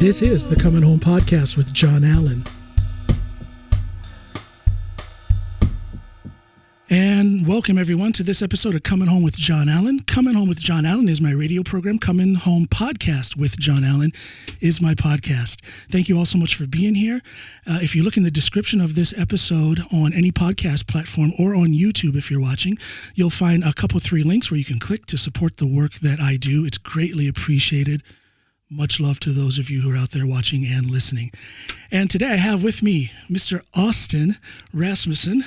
This is the Coming Home Podcast with John Allen. And welcome, everyone, to this episode of Coming Home with John Allen. Coming Home with John Allen is my radio program. Coming Home Podcast with John Allen is my podcast. Thank you all so much for being here. If you look in the description of this episode on any podcast platform or on YouTube if you're watching, you'll find a couple, 3 links where you can click to support the work that I do. It's greatly appreciated. Much love to those of you who are out there watching and listening. And today I have with me Mr. Austin Rasmussen. Do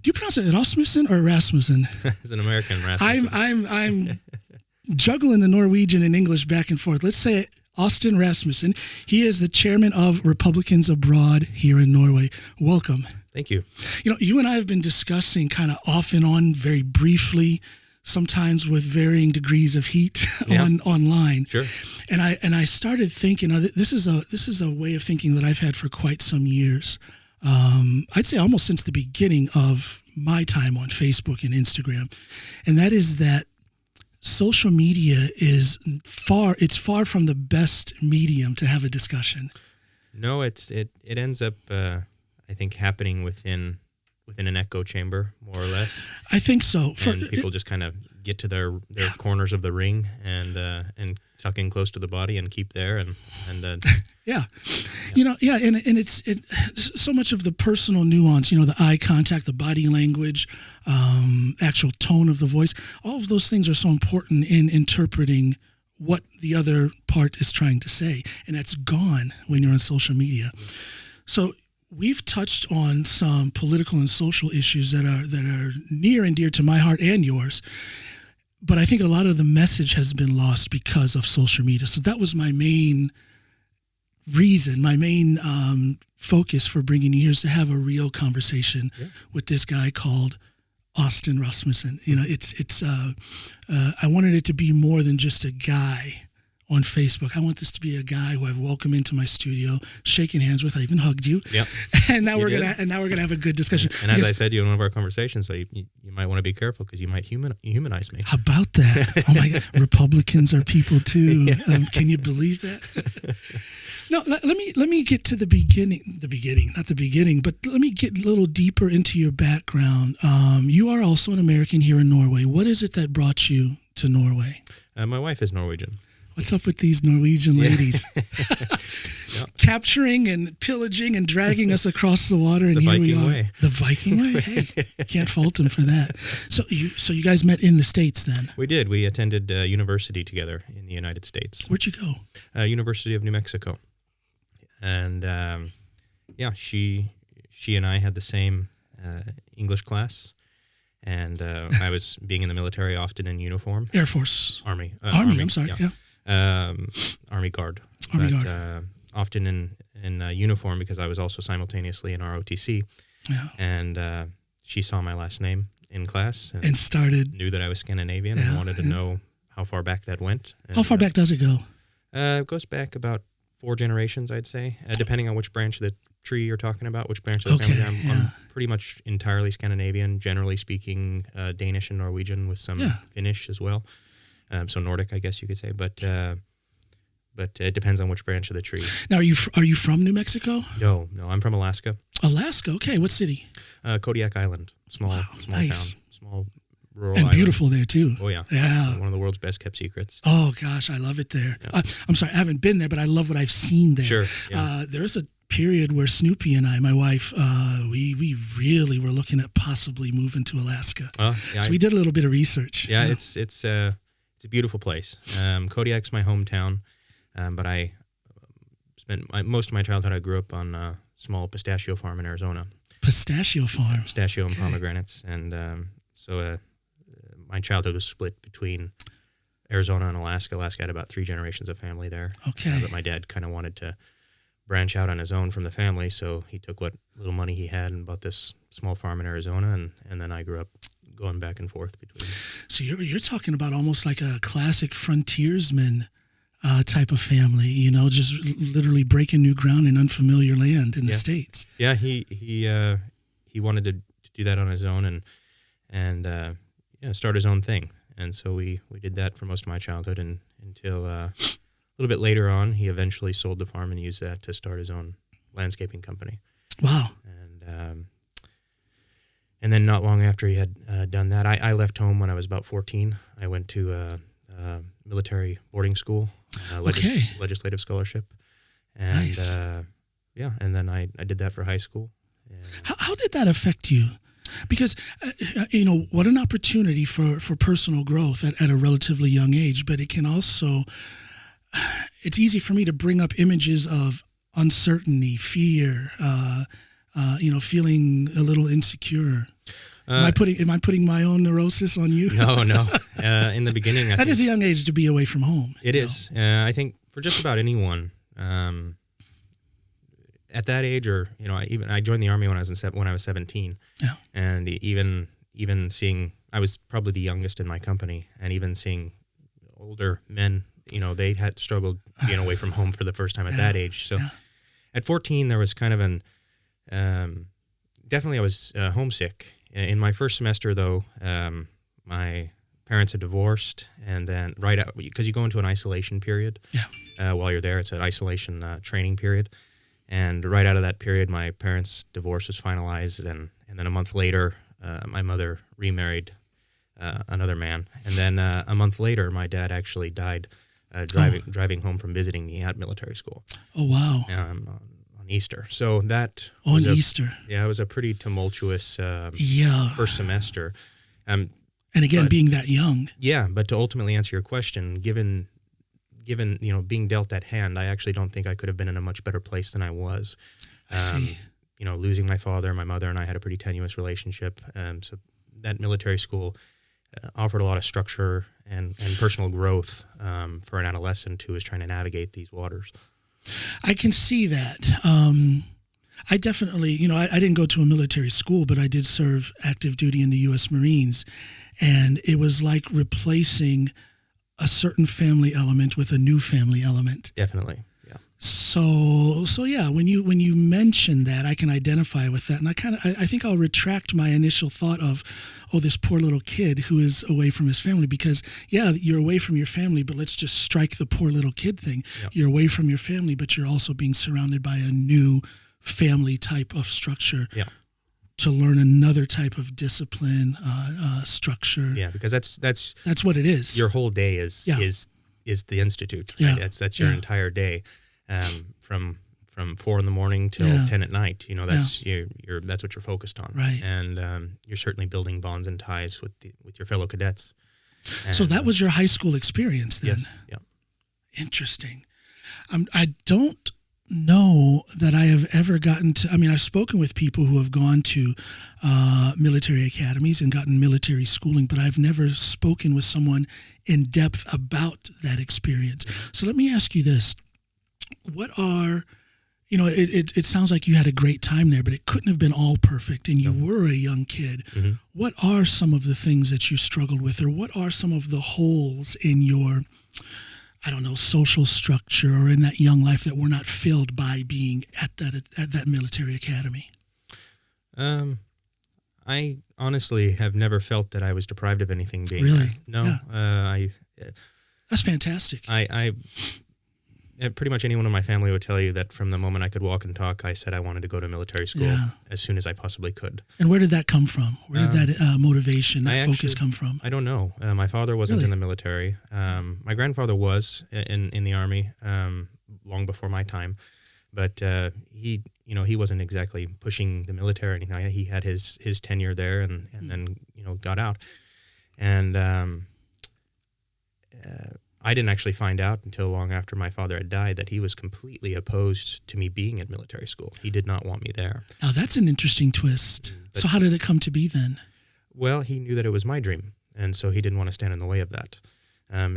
you pronounce it Rasmussen or Rasmussen? It's an American Rasmussen. I'm juggling the Norwegian and English back and forth. Let's say Austin Rasmussen. He is the chairman of Republicans Abroad here in Norway. Welcome. Thank you. You know, you and I have been discussing kind of off and on, very briefly, sometimes with varying degrees of heat online. Sure. And I started thinking, this is a way of thinking that I've had for quite some years. I'd say almost since the beginning of my time on Facebook and Instagram. And that is that social media is far from the best medium to have a discussion. No, it ends up, I think, happening within an echo chamber, more or less. I think so. And people just kind of get to their corners of the ring and tuck in close to the body and keep there and yeah. You know, and it's so much of the personal nuance, you know, the eye contact, the body language, actual tone of the voice, all of those things are so important in interpreting what the other part is trying to say. And that's gone when you're on social media. So we've touched on some political and social issues that are near and dear to my heart and yours. But I think a lot of the message has been lost because of social media. So that was my main reason, my main focus for bringing you here is to have a real conversation with this guy called Austin Rasmussen. You know, I wanted it to be more than just a guy on Facebook. I want this to be a guy who I've welcomed into my studio, shaking hands with. I even hugged you. Yep. And now we're gonna have a good discussion. And as I said to you in one of our conversations, so you might want to be careful because you might humanize me. How about that? Oh my God, Republicans are people too. Can you believe that? No, let me get to the beginning, not the beginning, but let me get a little deeper into your background. You are also an American here in Norway. What is it that brought you to Norway? My wife is Norwegian. What's up with these Norwegian ladies? Capturing and pillaging and dragging us across the water, and here we are. Way. The Viking way. Hey, can't fault them for that. So you guys met in the States then? We did. We attended university together in the United States. Where'd you go? University of New Mexico. And she and I had the same English class. And I was being in the military often in uniform. Air Force. Army. I'm sorry. Yeah. Army Guard. Army Guard. Often in uniform because I was also simultaneously in ROTC. Yeah. And she saw my last name in class and started knew that I was Scandinavian and wanted to know how far back that went. And, how far back does it go? It goes back about 4 generations, I'd say, depending on which branch of the tree you're talking about, which branch of the family. I'm pretty much entirely Scandinavian, generally speaking Danish and Norwegian with some Finnish as well. So Nordic, I guess you could say, but it depends on which branch of the tree. Now, are you from New Mexico? No, I'm from Alaska. Alaska, okay. What city? Kodiak Island, small nice. town, small rural and island. beautiful there too. Oh yeah, one of the world's best kept secrets. Oh gosh, I love it there. Yeah. I'm sorry, I haven't been there, but I love what I've seen there. Sure. Yeah. There's a period where Snoopy and I, my wife, we really were looking at possibly moving to Alaska. So we did a little bit of research. Yeah, it's a beautiful place. Kodiak's my hometown, but I spent most of my childhood. I grew up on a small pistachio farm in Arizona. Pistachio farm. Pistachio and pomegranates, and so my childhood was split between Arizona and Alaska. Alaska had about 3 generations of family there. Okay. But my dad kind of wanted to branch out on his own from the family, so he took what little money he had and bought this small farm in Arizona, and then I grew up going back and forth between. So you're talking about almost like a classic frontiersman type of family, you know, just literally breaking new ground in unfamiliar land in the States. Yeah, he wanted to do that on his own and start his own thing. And so we did that for most of my childhood until little bit later on, he eventually sold the farm and used that to start his own landscaping company. Wow. And then not long after he had done that, I left home when I was about 14. I went to a military boarding school, legislative scholarship. And, nice. And then I did that for high school. How did that affect you? Because, what an opportunity for personal growth at a relatively young age, but it can also, it's easy for me to bring up images of uncertainty, fear, feeling a little insecure. Am I putting my own neurosis on you? No. In the beginning, that is a young age to be away from home. It is. I think for just about anyone, at that age, or I joined the Army when I was 17. Yeah. And even seeing, I was probably the youngest in my company, and even seeing older men, they had struggled being away from home for the first time at that age. So at 14, there was kind of definitely I was homesick. In my first semester, though, my parents had divorced, and then right out, because you go into an isolation period while you're there. It's an isolation training period. And right out of that period, my parents' divorce was finalized, and then a month later, my mother remarried another man. And then a month later, my dad actually died driving home from visiting me at military school. Oh, wow. On Easter. So that Easter. Yeah, it was a pretty tumultuous first semester. And again, being that young. Yeah, but to ultimately answer your question, given being dealt that hand, I actually don't think I could have been in a much better place than I was. I see. Losing my father, my mother and I had a pretty tenuous relationship. So that military school offered a lot of structure and personal growth for an adolescent who is trying to navigate these waters. I can see that. I definitely, I didn't go to a military school, but I did serve active duty in the U.S. Marines. And it was like replacing a certain family element with a new family element. Definitely, yeah. So yeah, when you mention that, I can identify with that. And I think I'll retract my initial thought of, this poor little kid who is away from his family, because you're away from your family, but let's just strike the poor little kid thing. Yep. You're away from your family, but you're also being surrounded by a new family type of structure. Yeah. To learn another type of discipline, structure. Yeah, because that's what it is. Your whole day is the institute. Yeah. Right? That's your entire day, from 4 a.m. till 10 at night. That's that's what you're focused on. Right. And you're certainly building bonds and ties with your fellow cadets. And, so that was your high school experience then? Yes. Yeah. Interesting. I don't know that I have ever gotten to, I've spoken with people who have gone to military academies and gotten military schooling, but I've never spoken with someone in depth about that experience. So let me ask you this. What are, it sounds like you had a great time there, but it couldn't have been all perfect, and you were a young kid. Mm-hmm. What are some of the things that you struggled with, or what are some of the holes in your, social structure or in that young life that were not filled by being at that military academy? I honestly have never felt that I was deprived of anything being really? there. No. Yeah. That's fantastic. I pretty much anyone in my family would tell you that from the moment I could walk and talk, I said I wanted to go to military school as soon as I possibly could. And where did that come from? Where did that motivation, that focus come from? I don't know. My father wasn't in the military. My grandfather was in the Army long before my time, but he wasn't exactly pushing the military or anything. He had his tenure there and then got out. And I didn't actually find out until long after my father had died that he was completely opposed to me being at military school. He did not want me there. Now, that's an interesting twist. So how did it come to be then? Well, he knew that it was my dream, and so he didn't want to stand in the way of that.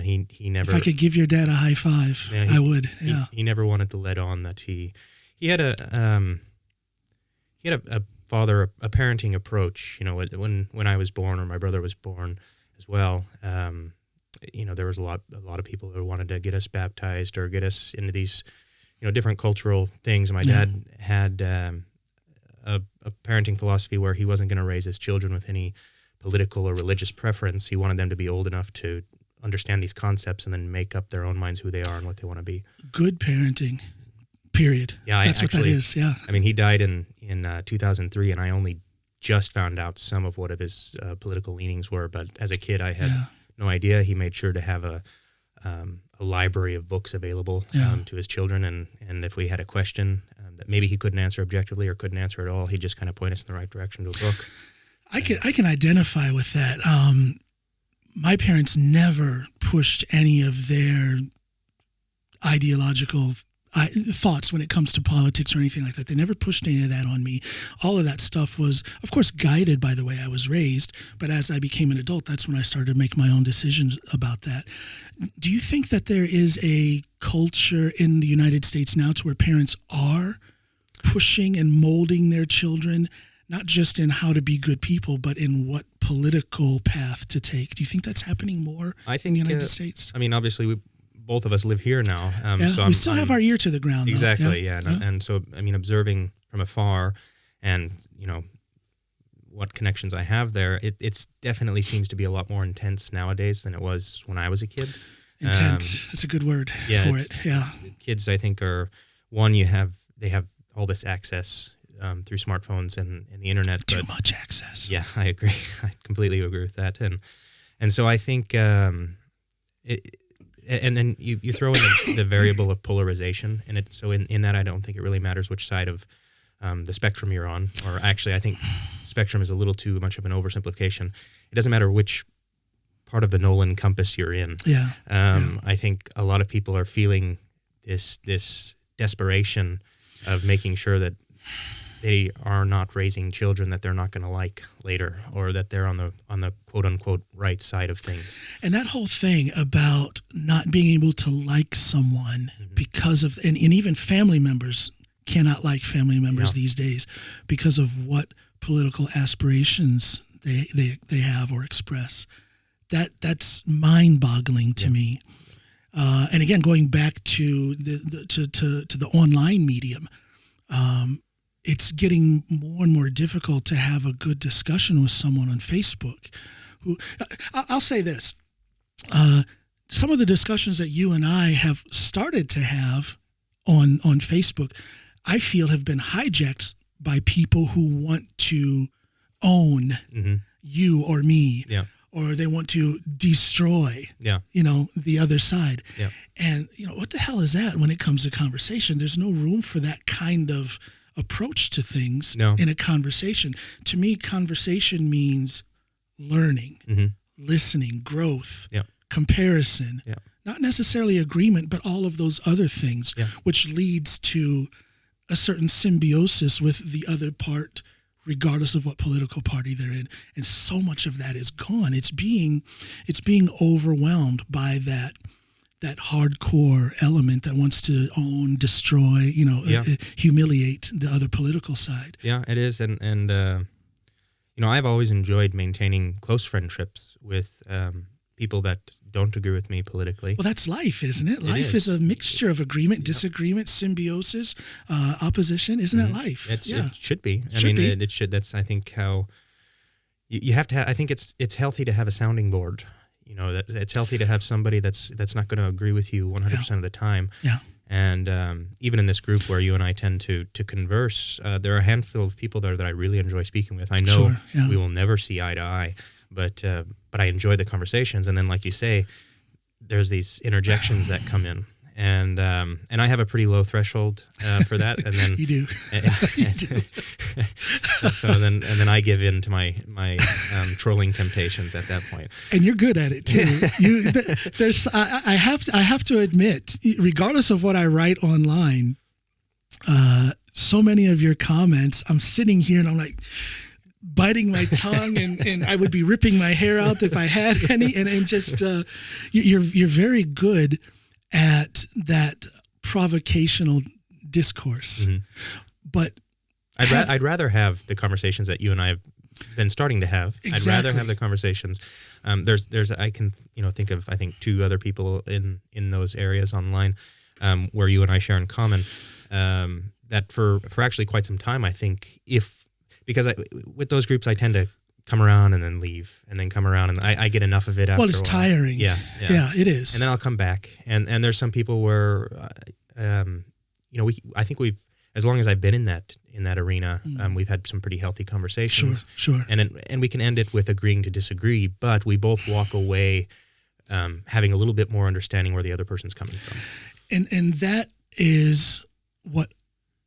He never. If I could give your dad a high five, I would. Yeah. He never wanted to let on that he had a father, a parenting approach. When I was born, or my brother was born as well. There was a lot of people who wanted to get us baptized or get us into these, different cultural things. My dad had a parenting philosophy where he wasn't going to raise his children with any political or religious preference. He wanted them to be old enough to understand these concepts and then make up their own minds who they are and what they want to be. Good parenting, period. Yeah, That's what that is, yeah. I mean, he died in 2003, and I only just found out some of what of his political leanings were, but as a kid, I had no idea. He made sure to have a library of books available to his children, and if we had a question that maybe he couldn't answer objectively or couldn't answer at all, he'd just kind of point us in the right direction to a book. I can identify with that. My parents never pushed any of their ideological thoughts when it comes to politics or anything like that. They never pushed any of that on me. All of that stuff was, of course, guided by the way I was raised, but as I became an adult, that's when I started to make my own decisions about that. Do you think that there is a culture in the United States now to where parents are pushing and molding their children, not just in how to be good people, but in what political path to take? Do you think that's happening more in the United States? I mean, obviously, both of us live here now. So we still have our ear to the ground. Exactly, And so, I mean, observing from afar and, what connections I have there, it's definitely seems to be a lot more intense nowadays than it was when I was a kid. Intense. That's a good word for it. Yeah. Kids, I think, are one, they have all this access through smartphones and the internet. Too much access. Yeah, I agree. I completely agree with that. And so I think, and then you throw in the variable of polarization, and so in that I don't think it really matters which side of the spectrum you're on, or actually I think spectrum is a little too much of an oversimplification. It doesn't matter which part of the Nolan compass you're in. I think a lot of people are feeling this desperation of making sure that they are not raising children that they're not going to like later, or that they're on the quote unquote right side of things. And that whole thing about not being able to like someone because of, and even family members cannot like family members these days because of what political aspirations they have or express. That's mind-boggling to me. And again, going back to the online medium, it's getting more and more difficult to have a good discussion with someone on Facebook. I'll say this: some of the discussions that you and I have started to have on Facebook, I feel have been hijacked by people who want to own you or me. Or they want to destroy, the other side. And, what the hell is that when it comes to conversation? There's no room for that kind of approach to things in a conversation. To me, conversation means learning, listening, growth, comparison, not necessarily agreement, but all of those other things, which leads to a certain symbiosis with the other part, regardless of what political party they're in. And so much of that is gone. It's being overwhelmed by that hardcore element that wants to own, destroy, humiliate the other political side. Yeah, it is. And I've always enjoyed maintaining close friendships with people that don't agree with me politically. Well, that's life, isn't it? Life is a mixture of agreement, disagreement, symbiosis, opposition. Isn't that life? It should be. It should. That's, I think, how you have to. I think it's healthy to have a sounding board. It's healthy to have somebody that's not going to agree with you 100% of the time. And even in this group where you and I tend to converse, there are a handful of people there that I really enjoy speaking with. I know we will never see eye to eye, but I enjoy the conversations. And then, like you say, there's these interjections that come in, and I have a pretty low threshold for that. And then you do. You do. So then I give in to my trolling temptations at that point. And you're good at it too. I have to admit, regardless of what I write online, so many of your comments, I'm sitting here and I'm like biting my tongue, and I would be ripping my hair out if I had any, and just you're very good at that provocational discourse. But I'd rather have the conversations that you and I have been starting to have. Exactly. I'd rather have the conversations. There's I can think of, I think, two other people in those areas online where you and I share in common, that for actually quite some time, I think, because with those groups I tend to come around and then leave, and then come around, and I get enough of it after Well, it's a while. tiring. Yeah, Yeah, it is. And then I'll come back, and there's some people where, I think we've, as long as I've been in that arena, we've had some pretty healthy conversations. Sure. And we can end it with agreeing to disagree, but we both walk away having a little bit more understanding where the other person's coming from. And that is what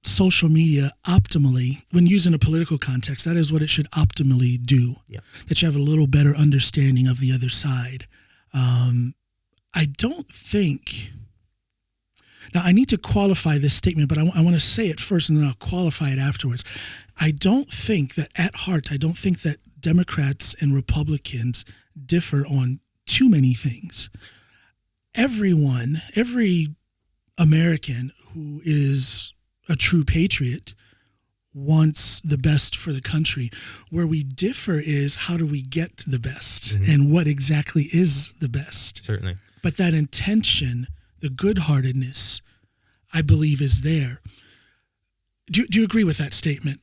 social media optimally, when used in a political context, that is what it should optimally do. Yeah. That you have a little better understanding of the other side. I don't think... Now, I need to qualify this statement, but I want to say it first and then I'll qualify it afterwards. I don't think that Democrats and Republicans differ on too many things. Every American who is a true patriot wants the best for the country. Where we differ is how do we get to the best and what exactly is the best. Certainly. But that intention, the good-heartedness, I believe is there. Do you agree with that statement?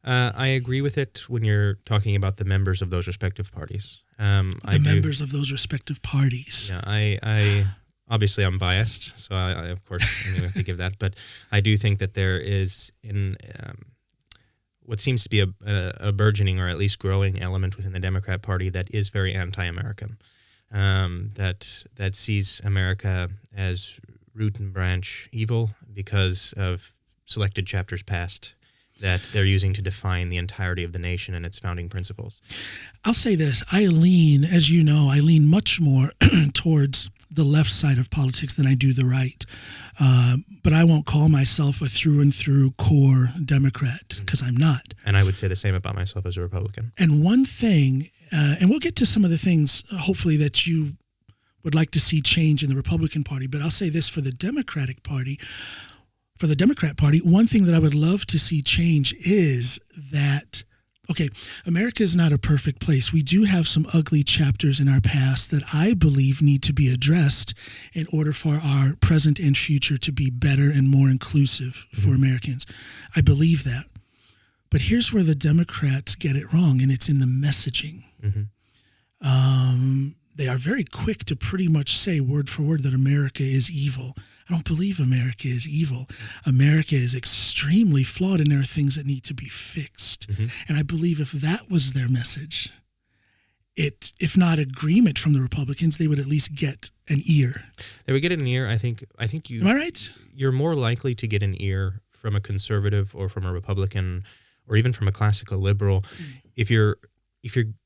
I agree with it when you're talking about the members of those respective parties. Members of those respective parties. Yeah, I obviously I'm biased, so I of course I'm going to have to give that. But I do think that there is in what seems to be a burgeoning or at least growing element within the Democrat Party that is very anti-American. That sees America as root and branch evil because of selected chapters past that they're using to define the entirety of the nation and its founding principles. I'll say this. I lean much more towards the left side of politics than I do the right. But I won't call myself a through and through core Democrat because I'm not. And I would say the same about myself as a Republican. And one thing, and we'll get to some of the things, hopefully, that you would like to see change in the Republican Party. But I'll say this for the Democrat Party, one thing that I would love to see change is that, okay, America is not a perfect place. We do have some ugly chapters in our past that I believe need to be addressed in order for our present and future to be better and more inclusive for Americans. I believe that. But here's where the Democrats get it wrong, and it's in the messaging. They are very quick to pretty much say word for word that America is evil. I don't believe America is evil. America is extremely flawed, and there are things that need to be fixed. And I believe if that was their message, if not agreement from the Republicans, they would at least get an ear. They would get an ear. I think you. Am I right? You're more likely to get an ear from a conservative or from a Republican or even from a classical liberal if you're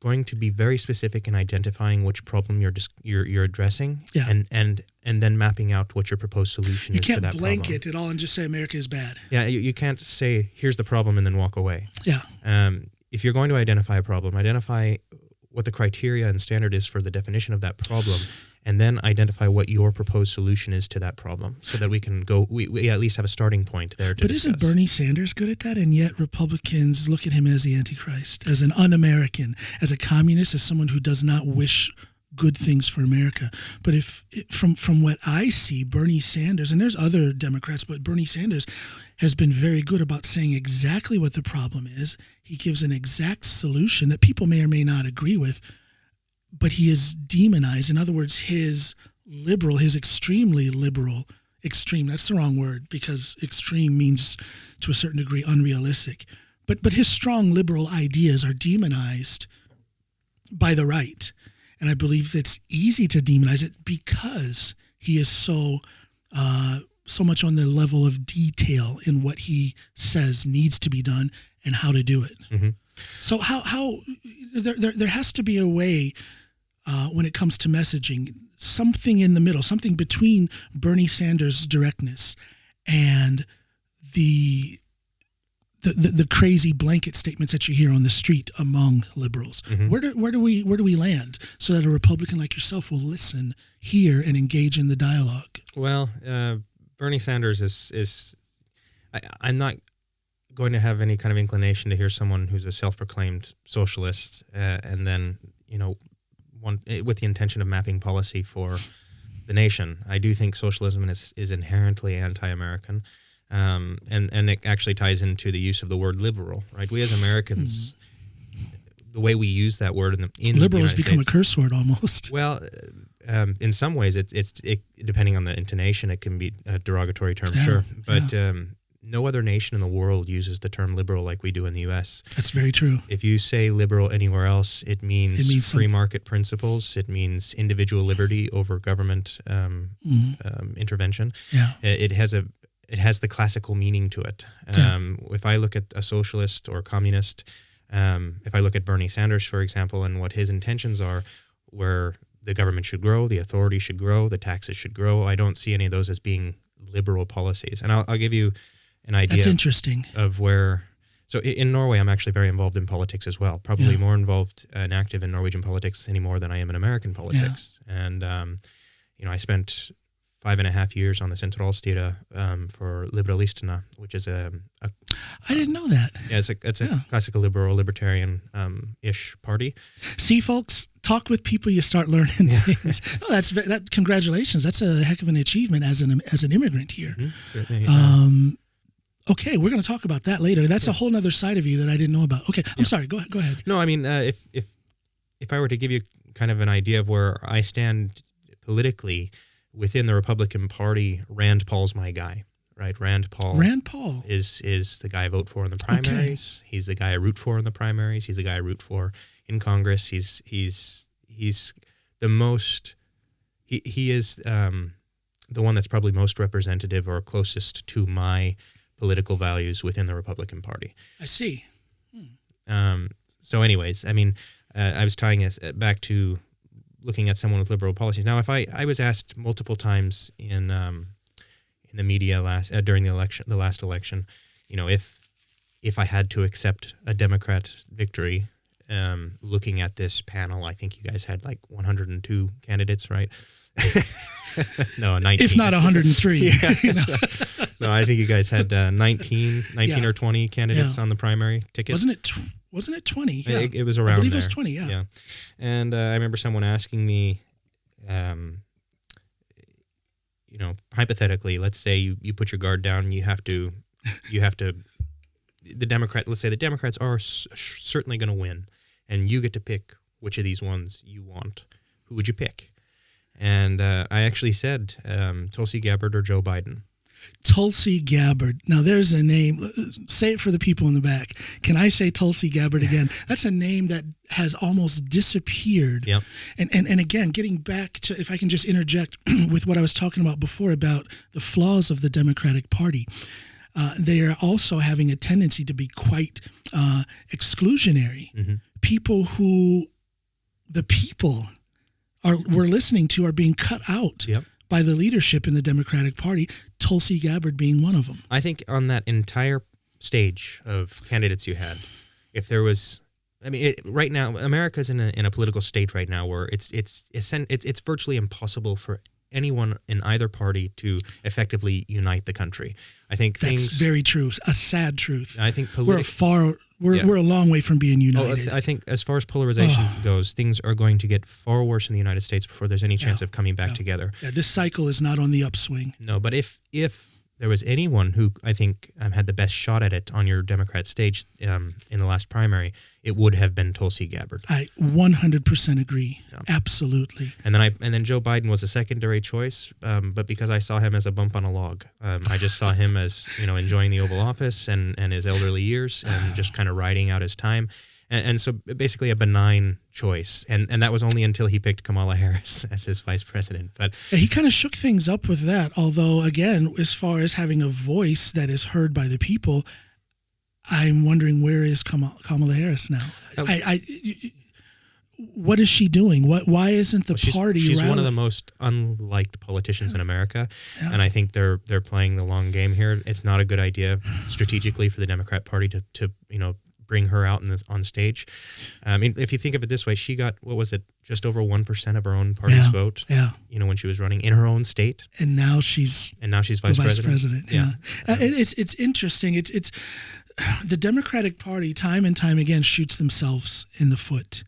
going to be very specific in identifying which problem you're addressing, and then mapping out what your proposed solution is to that problem. You can't blanket it all and just say America is bad. Yeah, you can't say, here's the problem, and then walk away. Yeah. If you're going to identify a problem, identify what the criteria and standard is for the definition of that problem, and then identify what your proposed solution is to that problem so that we can go, we at least have a starting point there to But discuss. Isn't Bernie Sanders good at that? And yet Republicans look at him as the Antichrist, as an un-American, as a communist, as someone who does not wish good things for America. But from what I see, Bernie Sanders, and there's other Democrats, but Bernie Sanders has been very good about saying exactly what the problem is. He gives an exact solution that people may or may not agree with, but he is demonized. In other words, his extremely liberal, that's the wrong word because extreme means to a certain degree unrealistic. But his strong liberal ideas are demonized by the right. And I believe it's easy to demonize it because he is so much on the level of detail in what he says needs to be done and how to do it. So how there has to be a way when it comes to messaging, something in the middle, something between Bernie Sanders' directness and the crazy blanket statements that you hear on the street among liberals. Where do we land so that a Republican like yourself will listen, hear, and engage in the dialogue? Well, Bernie Sanders is I'm not going to have any kind of inclination to hear someone who's a self-proclaimed socialist and then, with the intention of mapping policy for the nation. I do think socialism is inherently anti-American. And it actually ties into the use of the word liberal, right? We as Americans, the way we use that word in the liberal has United become States, a curse word almost. Well, in some ways, it's depending on the intonation, it can be a derogatory term, sure. But no other nation in the world uses the term liberal like we do in the U.S. That's very true. If you say liberal anywhere else, it means free market principles. It means individual liberty over government intervention. Yeah. It has the classical meaning to it. If I look at a socialist or communist, if I look at Bernie Sanders, for example, and what his intentions are, where the government should grow, the authority should grow, the taxes should grow, I don't see any of those as being liberal policies. And I'll give you an idea. That's interesting. Of where. So in Norway, I'm actually very involved in politics as well. Probably more involved and active in Norwegian politics anymore than I am in American politics. Yeah. And I spent 5.5 years on the Sentralstyret for Liberalist, which is I didn't know that. Yeah, it's a classical liberal, libertarian ish party. See, folks, talk with people, you start learning things. No, congratulations. That's a heck of an achievement as an immigrant here. Mm-hmm. Okay, we're going to talk about that later. That's a whole other side of you that I didn't know about. Okay, I'm sorry. Go ahead. No, I mean, if I were to give you kind of an idea of where I stand politically within the Republican Party, Rand Paul's my guy, right? Rand Paul is the guy I vote for in the primaries. Okay. He's the guy I root for in the primaries. He's the guy I root for in Congress. He's the most. He is the one that's probably most representative or closest to my political values within the Republican Party. I see. So anyways, I mean, I was tying us back to looking at someone with liberal policies. Now, if I was asked multiple times in the media during the last election, if I had to accept a Democrat victory, looking at this panel, I think you guys had like 102 candidates, right? No, 19. If not 103. No, I think you guys had 19 or 20 candidates on the primary ticket. Wasn't it 20? Yeah. It was around there. I believe it was 20, yeah. And I remember someone asking me, hypothetically, let's say you put your guard down, let's say the Democrats are certainly going to win, and you get to pick which of these ones you want. Who would you pick? And I actually said Tulsi Gabbard or Joe Biden. Tulsi Gabbard. Now, there's a name. Say it for the people in the back. Can I say Tulsi Gabbard again? That's a name that has almost disappeared. Yep. And again, getting back to, if I can just interject with what I was talking about before about the flaws of the Democratic Party, they are also having a tendency to be quite exclusionary. Mm-hmm. People who the people we're listening to are being cut out. Yep. By the leadership in the Democratic Party, Tulsi Gabbard being one of them. I think on that entire stage of candidates you had, if there was, right now, America's in a political state right now where it's virtually impossible for anyone in either party to effectively unite the country. I think that's very true. A sad truth. I think we're a long way from being united. I think as far as polarization goes, things are going to get far worse in the United States before there's any chance of coming back together. Yeah, this cycle is not on the upswing. No, but if there was anyone who I think had the best shot at it on your Democrat stage in the last primary, it would have been Tulsi Gabbard. I 100% agree. Yeah. Absolutely. And then Joe Biden was a secondary choice, but because I saw him as a bump on a log, I just saw him as enjoying the Oval Office and his elderly years and just kind of riding out his time. And so basically a benign choice. And that was only until he picked Kamala Harris as his vice president. But he kind of shook things up with that. Although, again, as far as having a voice that is heard by the people, I'm wondering, where is Kamala Harris now? What is she doing? Why isn't the party She's rallying? One of the most unliked politicians in America, and I think they're playing the long game here. It's not a good idea strategically for the Democrat Party to bring her out on stage. If you think of it this way, she got, just over 1% of her own party's vote. Yeah. When she was running in her own state, and now she's vice president. Yeah. It's interesting. It's the Democratic Party time and time again shoots themselves in the foot,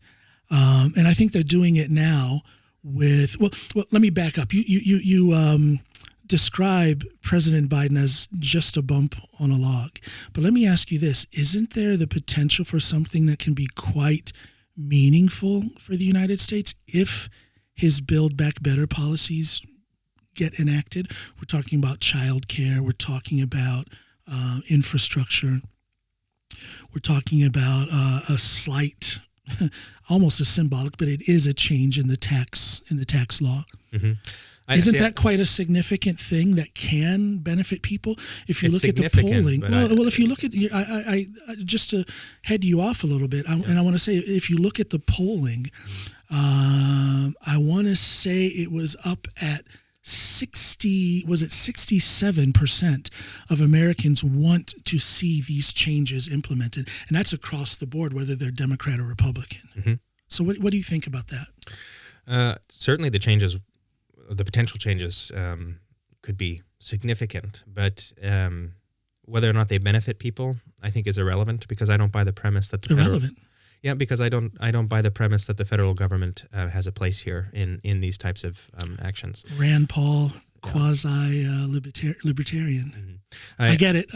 and I think they're doing it now with. Well, let me back up. You describe President Biden as just a bump on a log. But let me ask you this. Isn't there the potential for something that can be quite meaningful for the United States if his Build Back Better policies get enacted. We're talking about child care. We're talking about infrastructure. We're talking about a slight, almost a symbolic, but it is a change in the tax law. Mm-hmm. Isn't that quite a significant thing that can benefit people? If you look at the polling, if you look at, I just to head you off a little bit, and I want to say, if you look at the polling, I want to say it was up at 67% of Americans want to see these changes implemented, and that's across the board, whether they're Democrat or Republican. Mm-hmm. So, what do you think about that? Certainly, the potential changes could be significant, but whether or not they benefit people, I think, is irrelevant, because I don't buy the premise that because I don't buy the premise that the federal government has a place here in these types of actions. Rand Paul, quasi-libertarian. Mm-hmm. I get it.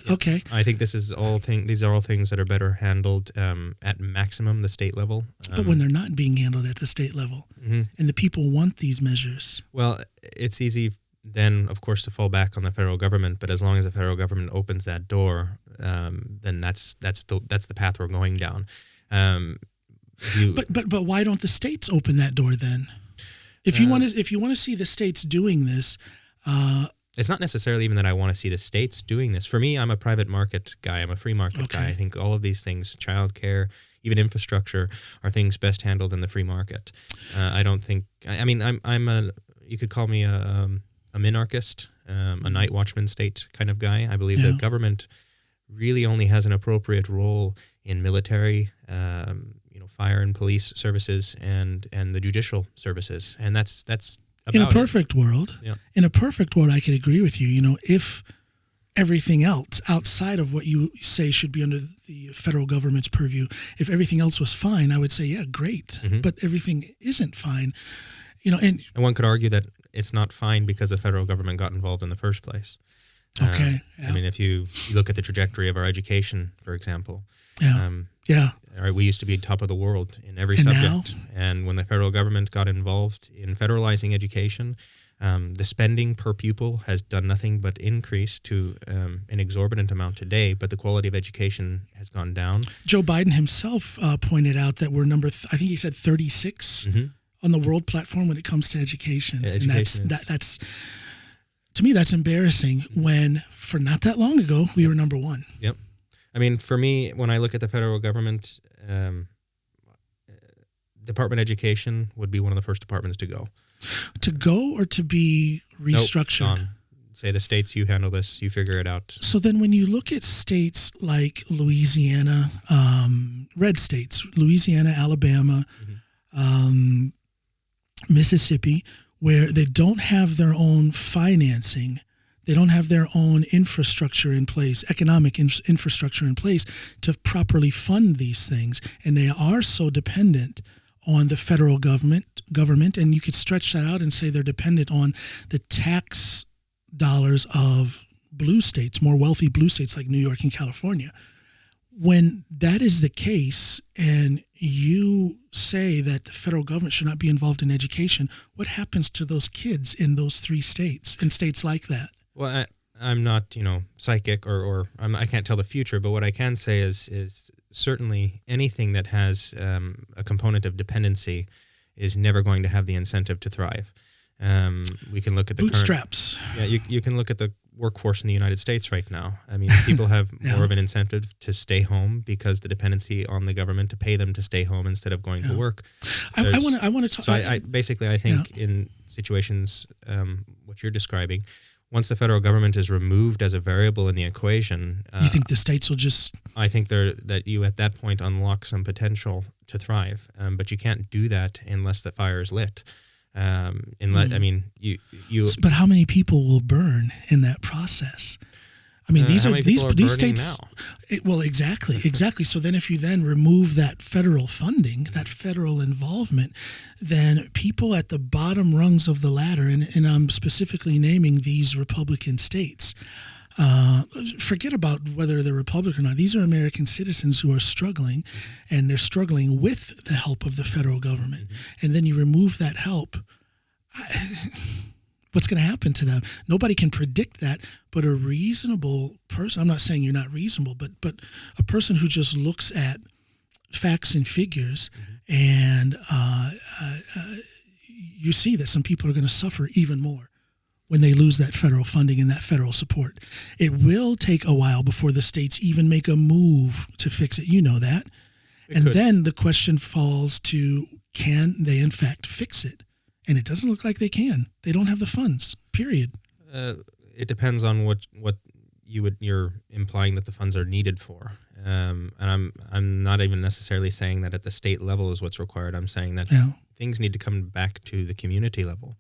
Yeah. Okay. I think these are all things that are better handled at maximum the state level. But when they're not being handled at the state level, mm-hmm. and the people want these measures. Well, it's easy then, of course, to fall back on the federal government. But as long as the federal government opens that door, then that's the path we're going down. But why don't the states open that door then? If you want to see the states doing this. It's not necessarily even that I want to see the states doing this. For me, I'm a private market guy. I'm a free market guy. I think all of these things, childcare, even infrastructure, are things best handled in the free market. I don't think. I mean, you could call me a minarchist, a night watchman state kind of guy. I believe the government really only has an appropriate role in military, fire and police services, and the judicial services, and that's. In a perfect world, I could agree with you. If everything else outside of what you say should be under the federal government's purview, if everything else was fine, I would say, yeah, great. Mm-hmm. But everything isn't fine, and one could argue that it's not fine because the federal government got involved in the first place. Okay. I mean, if you look at the trajectory of our education, for example. All right, we used to be top of the world in every subject. And when the federal government got involved in federalizing education, the spending per pupil has done nothing but increase to an exorbitant amount today, but the quality of education has gone down. Joe Biden himself pointed out that we're I think he said 36 mm-hmm. on the world platform when it comes to education. Yeah, and that's to me, that's embarrassing when, for not that long ago, we were number one. Yep. I mean, for me, when I look at the federal government, Department of Education would be one of the first departments to go. To go or to be restructured? Nope, say the states, you handle this, you figure it out. So then when you look at states like Louisiana, red states, Louisiana, Alabama, mm-hmm. Mississippi, where they don't have their own financing, they don't have their own infrastructure in place, economic infrastructure in place to properly fund these things. And they are so dependent on the federal government, and you could stretch that out and say they're dependent on the tax dollars of blue states, more wealthy blue states like New York and California. When that is the case, and you say that the federal government should not be involved in education, what happens to those kids in those three states, in states like that? Well, I'm not, psychic or I can't tell the future, but what I can say is certainly anything that has a component of dependency is never going to have the incentive to thrive. We can look at the bootstraps. You can look at the workforce in the United States right now. I mean, people have more of an incentive to stay home because the dependency on the government to pay them to stay home instead of going to work. I want to talk. So I think in situations what you're describing, once the federal government is removed as a variable in the equation, you think the states will just? I think that you at that point unlock some potential to thrive, but you can't do that unless the fire is lit. I mean, you. But how many people will burn in that process? I mean, these states. Exactly. So then, if you then remove that federal funding, that federal involvement, then people at the bottom rungs of the ladder, and I'm specifically naming these Republican states, Forget about whether they're Republican or not. These are American citizens who are struggling, and they're struggling with the help of the federal government. And then you remove that help. What's going to happen to them? Nobody can predict that, but a reasonable person, I'm not saying you're not reasonable, but a person who just looks at facts and figures and you see that some people are going to suffer even more when they lose that federal funding and that federal support. It will take a while before the states even make a move to fix it. You know that. Then the question falls to, can they in fact fix it? And it doesn't look like they can. They don't have the funds, period. It depends on what you're implying that the funds are needed for. And I'm not even necessarily saying that at the state level is what's required. I'm saying that things need to come back to the community level.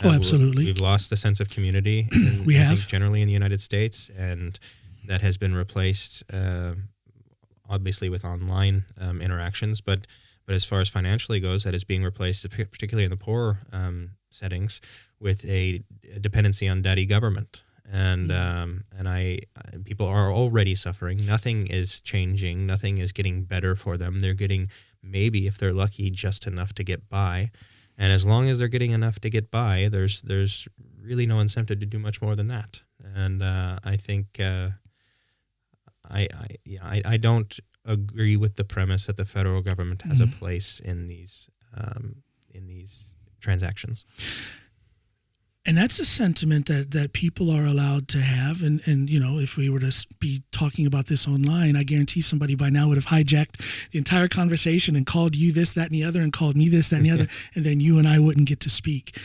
Absolutely. We've lost the sense of community. We have. I think generally in the United States, and that has been replaced, obviously, with online interactions. But as far as financially goes, that is being replaced, particularly in the poorer settings, with a dependency on daddy government. And people are already suffering. Nothing is changing. Nothing is getting better for them. They're getting, maybe if they're lucky, just enough to get by. And as long as they're getting enough to get by, there's really no incentive to do much more than that. And I think I don't agree with the premise that the federal government has a place in these transactions. And that's a sentiment that people are allowed to have. And you know, if we were to be talking about this online, I guarantee somebody by now would have hijacked the entire conversation and called you this, that, and the other, and called me this, that, and the other, and then you and I wouldn't get to speak.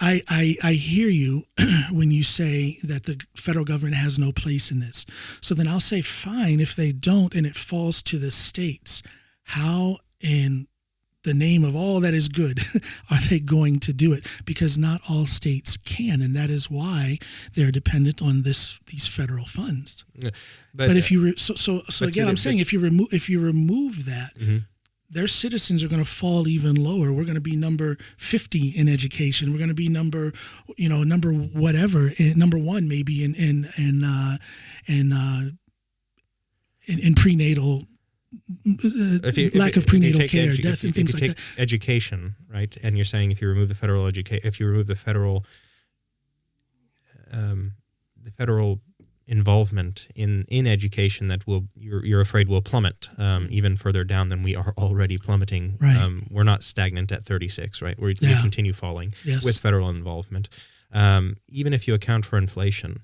I hear you when you say that the federal government has no place in this. So then I'll say, fine, if they don't and it falls to the states, how in the name of all that is good are they going to do it? Because not all states can, and that is why they're dependent on these federal funds. Yeah, but if you again, I'm saying if you remove that, their citizens are going to fall even lower. We're going to be number 50 in education. We're going to be number whatever, number one maybe in prenatal. Lack of prenatal care, death, and things like that. Education, right? And you're saying if you remove the federal involvement in education, that you're afraid will plummet even further down than we are already plummeting. Right. We're not stagnant at 36, right? We continue falling with federal involvement. Even if you account for inflation,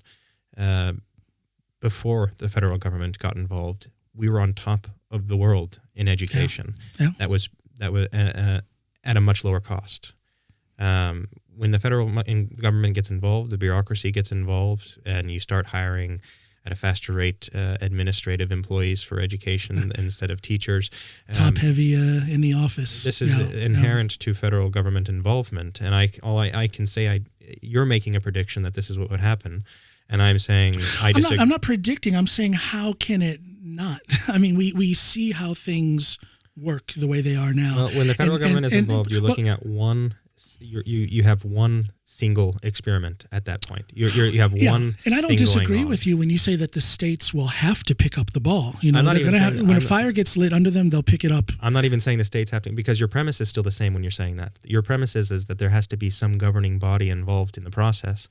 before the federal government got involved, we were on top of the world in education. That was at a much lower cost. When the federal government gets involved, the bureaucracy gets involved, and you start hiring at a faster rate administrative employees for education instead of teachers. Top heavy in the office. This is inherent to federal government involvement, and I can say you're making a prediction that this is what would happen. And I'm saying I disagree. I'm not predicting. I'm saying, how can it not? I mean, we see how things work the way they are now. Well, when the federal government is involved, you're looking at one. You have one single experiment at that point. You have one. And I don't disagree with you when you say that the states will have to pick up the ball. You know, they're going to have, when a fire gets lit under them, they'll pick it up. I'm not even saying the states have to, because your premise is still the same when you're saying that. Your premise is that there has to be some governing body involved in the process.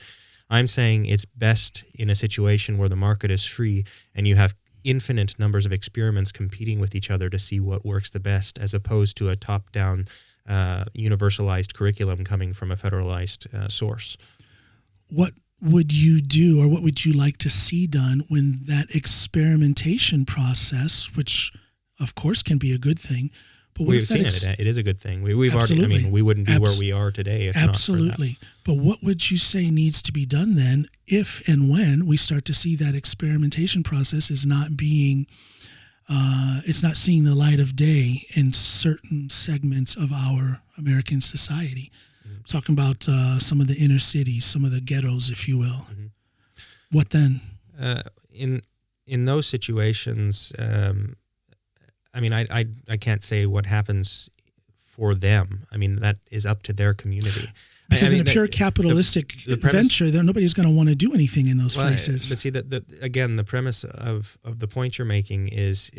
I'm saying it's best in a situation where the market is free and you have infinite numbers of experiments competing with each other to see what works the best, as opposed to a top-down universalized curriculum coming from a federalized source. What would you do, or what would you like to see done when that experimentation process, which of course can be a good thing, but what we've seen it is a good thing. We've already, I mean, we wouldn't be where we are today if not for that. But what would you say needs to be done then, if and when we start to see that experimentation process is not being, it's not seeing the light of day in certain segments of our American society? I'm talking about some of the inner cities, some of the ghettos, if you will. What then? In those situations, I mean, I can't say what happens for them. I mean, that is up to their community. Because in a pure capitalistic venture, nobody's going to want to do anything in those places. But see, again, the premise of the point you're making is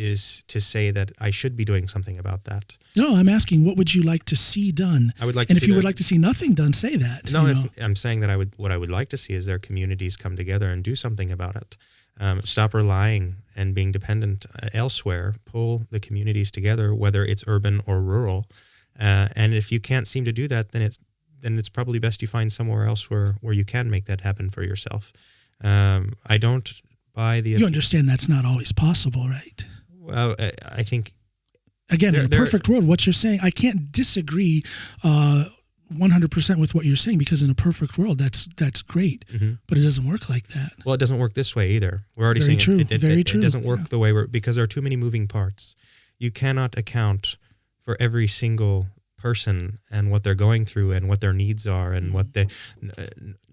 to say that I should be doing something about that. No, I'm asking, what would you like to see done? I would like, and if you would like to see nothing done, say that. No, I'm saying that what I would like to see is their communities come together and do something about it. Stop relying and being dependent elsewhere. Pull the communities together, whether it's urban or rural. And if you can't seem to do that, then it's probably best you find somewhere else where you can make that happen for yourself. I don't buy the... You understand that's not always possible, right? Well, I think... Again, in a perfect world, what you're saying, I can't disagree 100% with what you're saying, because in a perfect world, that's great, but it doesn't work like that. Well, it doesn't work this way either. We're already Very seeing true. It doesn't work the way because there are too many moving parts. You cannot account for every single person and what they're going through and what their needs are and what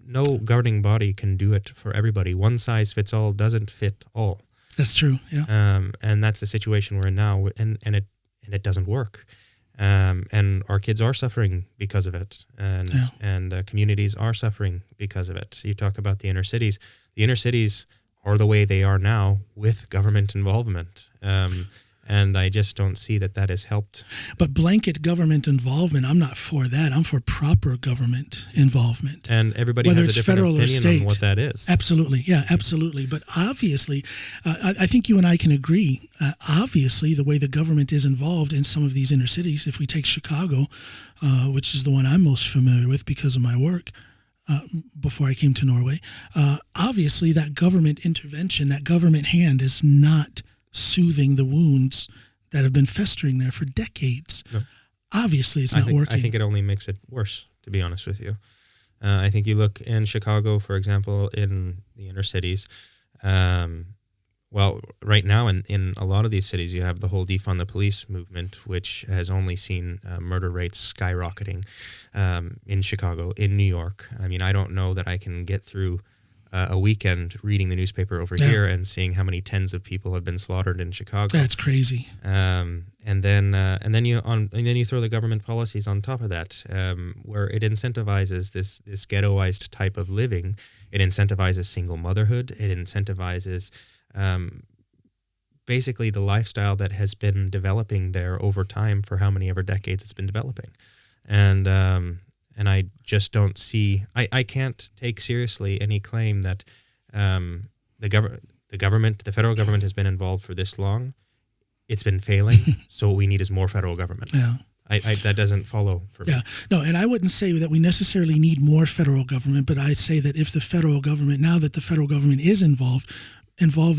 no governing body can do it for everybody. One size fits all doesn't fit all. That's true. Yeah. And that's the situation we're in now, and it doesn't work. And our kids are suffering because of it, and communities are suffering because of it. You talk about the inner cities. The inner cities are the way they are now with government involvement. And I just don't see that has helped. But blanket government involvement, I'm not for that. I'm for proper government involvement. And everybody has a different opinion on what that is. Absolutely. Yeah, absolutely. But obviously, I think you and I can agree, obviously, the way the government is involved in some of these inner cities, if we take Chicago, which is the one I'm most familiar with because of my work, before I came to Norway, obviously that government intervention, that government hand is not soothing the wounds that have been festering there for decades. No. Obviously, it's not working. I think it only makes it worse, to be honest with you. I think you look in Chicago, for example, in the inner cities. Well, right now in a lot of these cities, you have the whole defund the police movement, which has only seen murder rates skyrocketing in Chicago, in New York. I mean, I don't know that I can get through a weekend reading the newspaper over here and seeing how many tens of people have been slaughtered in Chicago. That's crazy. And then you throw the government policies on top of that, where it incentivizes this ghettoized type of living. It incentivizes single motherhood. It incentivizes basically the lifestyle that has been developing there over time for how many ever decades it's been developing, and I just don't see. I can't take seriously any claim that the federal government has been involved for this long. It's been failing, so what we need is more federal government. Yeah. That doesn't follow for me. Yeah, no, and I wouldn't say that we necessarily need more federal government, but I'd say that if the federal government, now that the federal government is involved, involve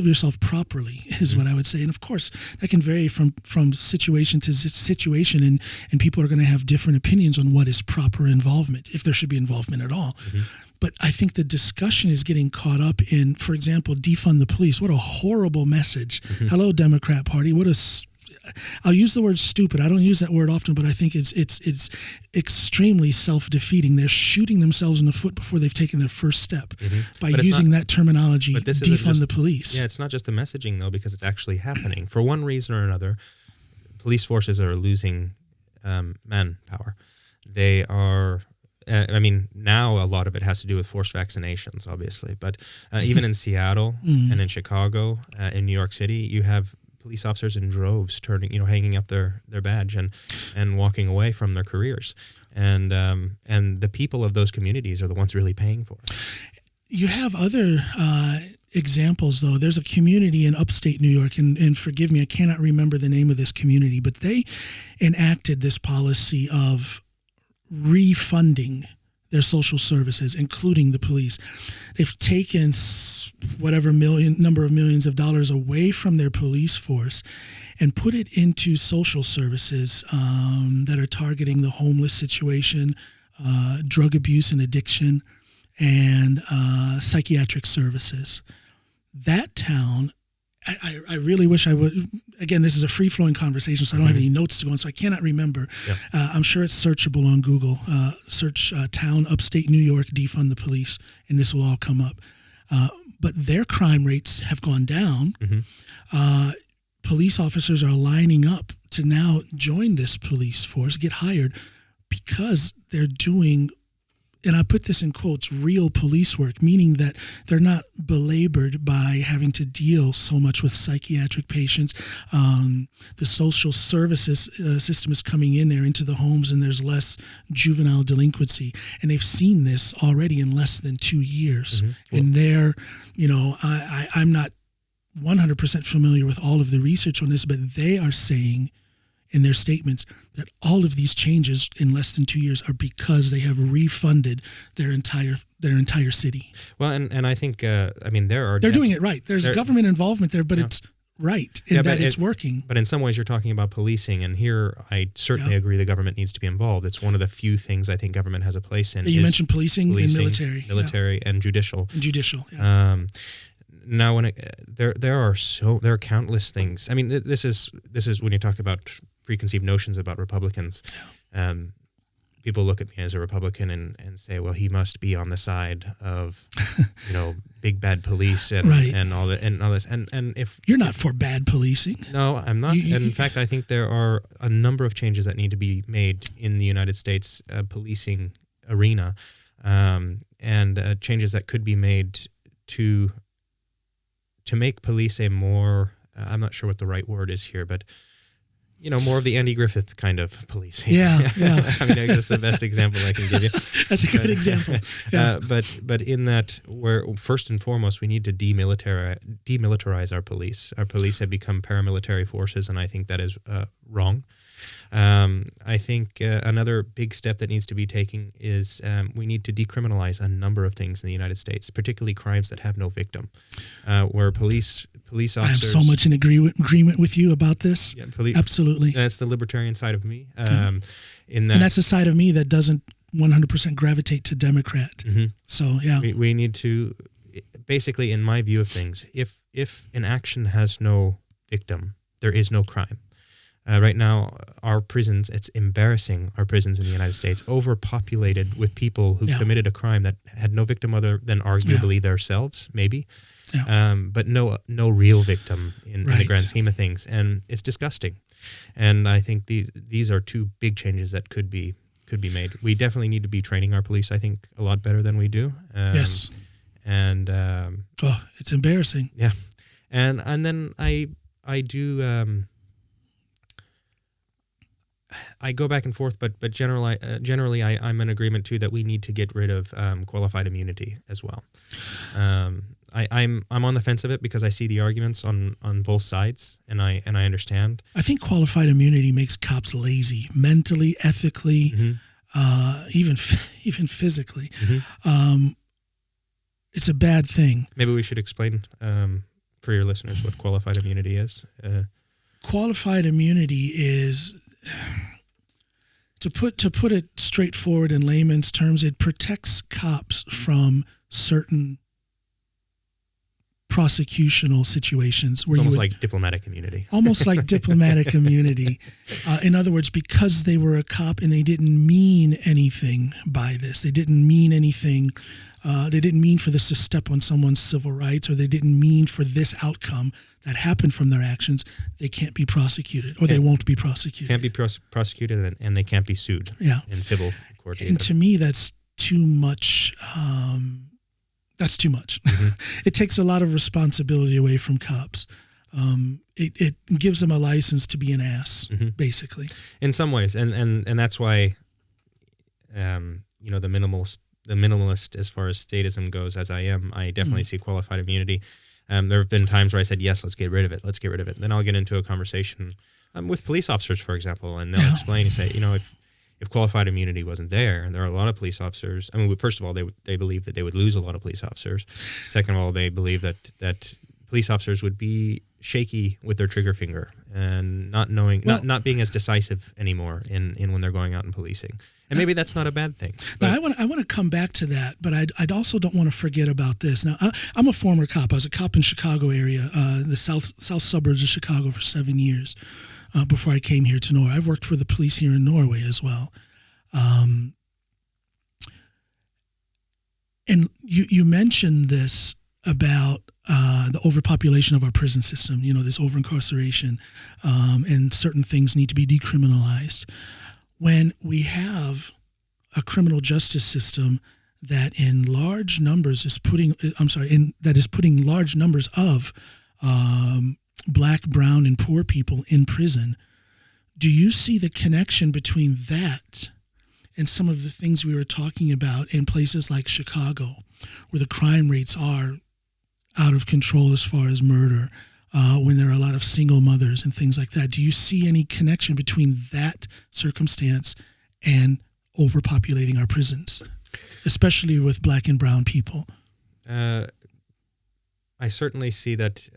yourself properly is what I would say. And of course, that can vary from situation to situation, and people are going to have different opinions on what is proper involvement, if there should be involvement at all. But I think the discussion is getting caught up in, for example, defund the police. What a horrible message. Hello, Democrat Party. I'll use the word stupid. I don't use that word often, but I think it's extremely self-defeating. They're shooting themselves in the foot before they've taken their first step by using that terminology, defund the police. Yeah, it's not just the messaging, though, because it's actually happening. For one reason or another, police forces are losing manpower. They are... now a lot of it has to do with forced vaccinations, obviously. But even in Seattle and in Chicago, in New York City, you have police officers in droves hanging up their badge and walking away from their careers. And the people of those communities are the ones really paying for it. You have other examples, though. There's a community in upstate New York, and forgive me, I cannot remember the name of this community, but they enacted this policy of refunding their social services, including the police. They've taken whatever number of millions of dollars away from their police force and put it into social services that are targeting the homeless situation, drug abuse and addiction, and psychiatric services. That town, I really wish I would. Again, this is a free-flowing conversation, so I don't have any notes to go on, so I cannot remember. Yeah. I'm sure it's searchable on Google. Search town, upstate New York, defund the police, and this will all come up. But their crime rates have gone down. Police officers are lining up to now join this police force, get hired. because they're doing, and I put this in quotes, real police work, meaning that they're not belabored by having to deal so much with psychiatric patients. The social services system is coming in there into the homes, and there's less juvenile delinquency. And they've seen this already in less than 2 years. Mm-hmm. And they're, I'm not 100% familiar with all of the research on this, but they are saying in their statements that all of these changes in less than 2 years are because they have refunded their entire city. Well, and I think they're doing it right. There's government involvement there, but it's right in that it's working. But in some ways, you're talking about policing, and here I certainly agree the government needs to be involved. It's one of the few things I think government has a place in. You mentioned policing and military, and judicial. Yeah. Now, there are countless things. I mean, this is when you talk about preconceived notions about Republicans. People look at me as a Republican and say, well, he must be on the side of, big bad police and all that and all this. And if you're not for bad policing, no, I'm not. And in fact, I think there are a number of changes that need to be made in the United States policing arena, and changes that could be made to make police a more, I'm not sure what the right word is here, but, more of the Andy Griffith kind of policing. Yeah. I mean, that's the best example I can give you. That's a good example. Yeah. But in that, where first and foremost, we need to demilitarize our police. Our police have become paramilitary forces, and I think that is wrong. I think another big step that needs to be taken is we need to decriminalize a number of things in the United States, particularly crimes that have no victim, where police officers... I am so much in agreement with you about this. Yeah, absolutely. That's the libertarian side of me. And that's the side of me that doesn't 100% gravitate to Democrat. Mm-hmm. So, yeah. We need to, basically, in my view of things, if an action has no victim, there is no crime. Right now, our prisons, it's embarrassing, our prisons in the United States, overpopulated with people who committed a crime that had no victim other than arguably themselves, maybe, but no real victim in the grand scheme of things. And it's disgusting. And I think these are two big changes that could be made. We definitely need to be training our police, I think, a lot better than we do. Yes. And... it's embarrassing. Yeah. And then I do... I go back and forth, but generally I'm in agreement too that we need to get rid of qualified immunity as well. I'm on the fence of it because I see the arguments on both sides, and I understand. I think qualified immunity makes cops lazy, mentally, ethically, even physically. Mm-hmm. It's a bad thing. Maybe we should explain for your listeners what qualified immunity is. Qualified immunity is, to put it straightforward in layman's terms, it protects cops from certain prosecutional situations where almost like diplomatic immunity. Almost like diplomatic immunity. In other words, because they were a cop and they didn't mean anything by this. They didn't mean anything. They didn't mean for this to step on someone's civil rights, or they didn't mean for this outcome that happened from their actions. They can't be prosecuted, or they won't be prosecuted. Can't be prosecuted, and they can't be sued in civil court. And to me, that's too much. That's too much. Mm-hmm. It takes a lot of responsibility away from cops. It gives them a license to be an ass, basically. In some ways, and that's why, the minimalist as far as statism goes, as I am, I definitely see qualified immunity. There have been times where I said, yes, let's get rid of it. Then I'll get into a conversation with police officers, for example, and they'll explain and say, if qualified immunity wasn't there are a lot of police officers. I mean, first of all, they believe that they would lose a lot of police officers. Second of all, they believe that police officers would be shaky with their trigger finger and not knowing, not being as decisive anymore in when they're going out and policing. And maybe that's not a bad thing. Now, I want to come back to that, but I'd also don't want to forget about this. Now, I'm a former cop. I was a cop in Chicago area, the south suburbs of Chicago for 7 years. Before I came here to Norway. I've worked for the police here in Norway as well. And you mentioned this about the overpopulation of our prison system, this over-incarceration, and certain things need to be decriminalized. when we have a criminal justice system that in large numbers is putting large numbers of Black, brown, and poor people in prison, do you see the connection between that and some of the things we were talking about in places like Chicago, where the crime rates are out of control as far as murder, when there are a lot of single mothers and things like that? Do you see any connection between that circumstance and overpopulating our prisons, especially with Black and brown people? I certainly see that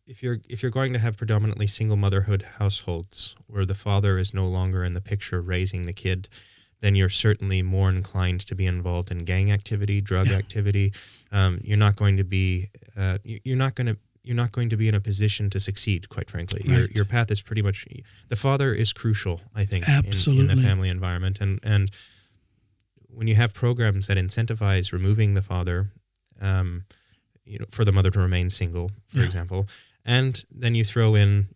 if you're going to have predominantly single motherhood households where the father is no longer in the picture raising the kid, then you're certainly more inclined to be involved in gang activity, drug activity. You're not going to be in a position to succeed, quite frankly. Right. Your path is pretty much, the father is crucial, I think, Absolutely. in the family environment. And when you have programs that incentivize removing the father, for the mother to remain single, for example, and then you throw in,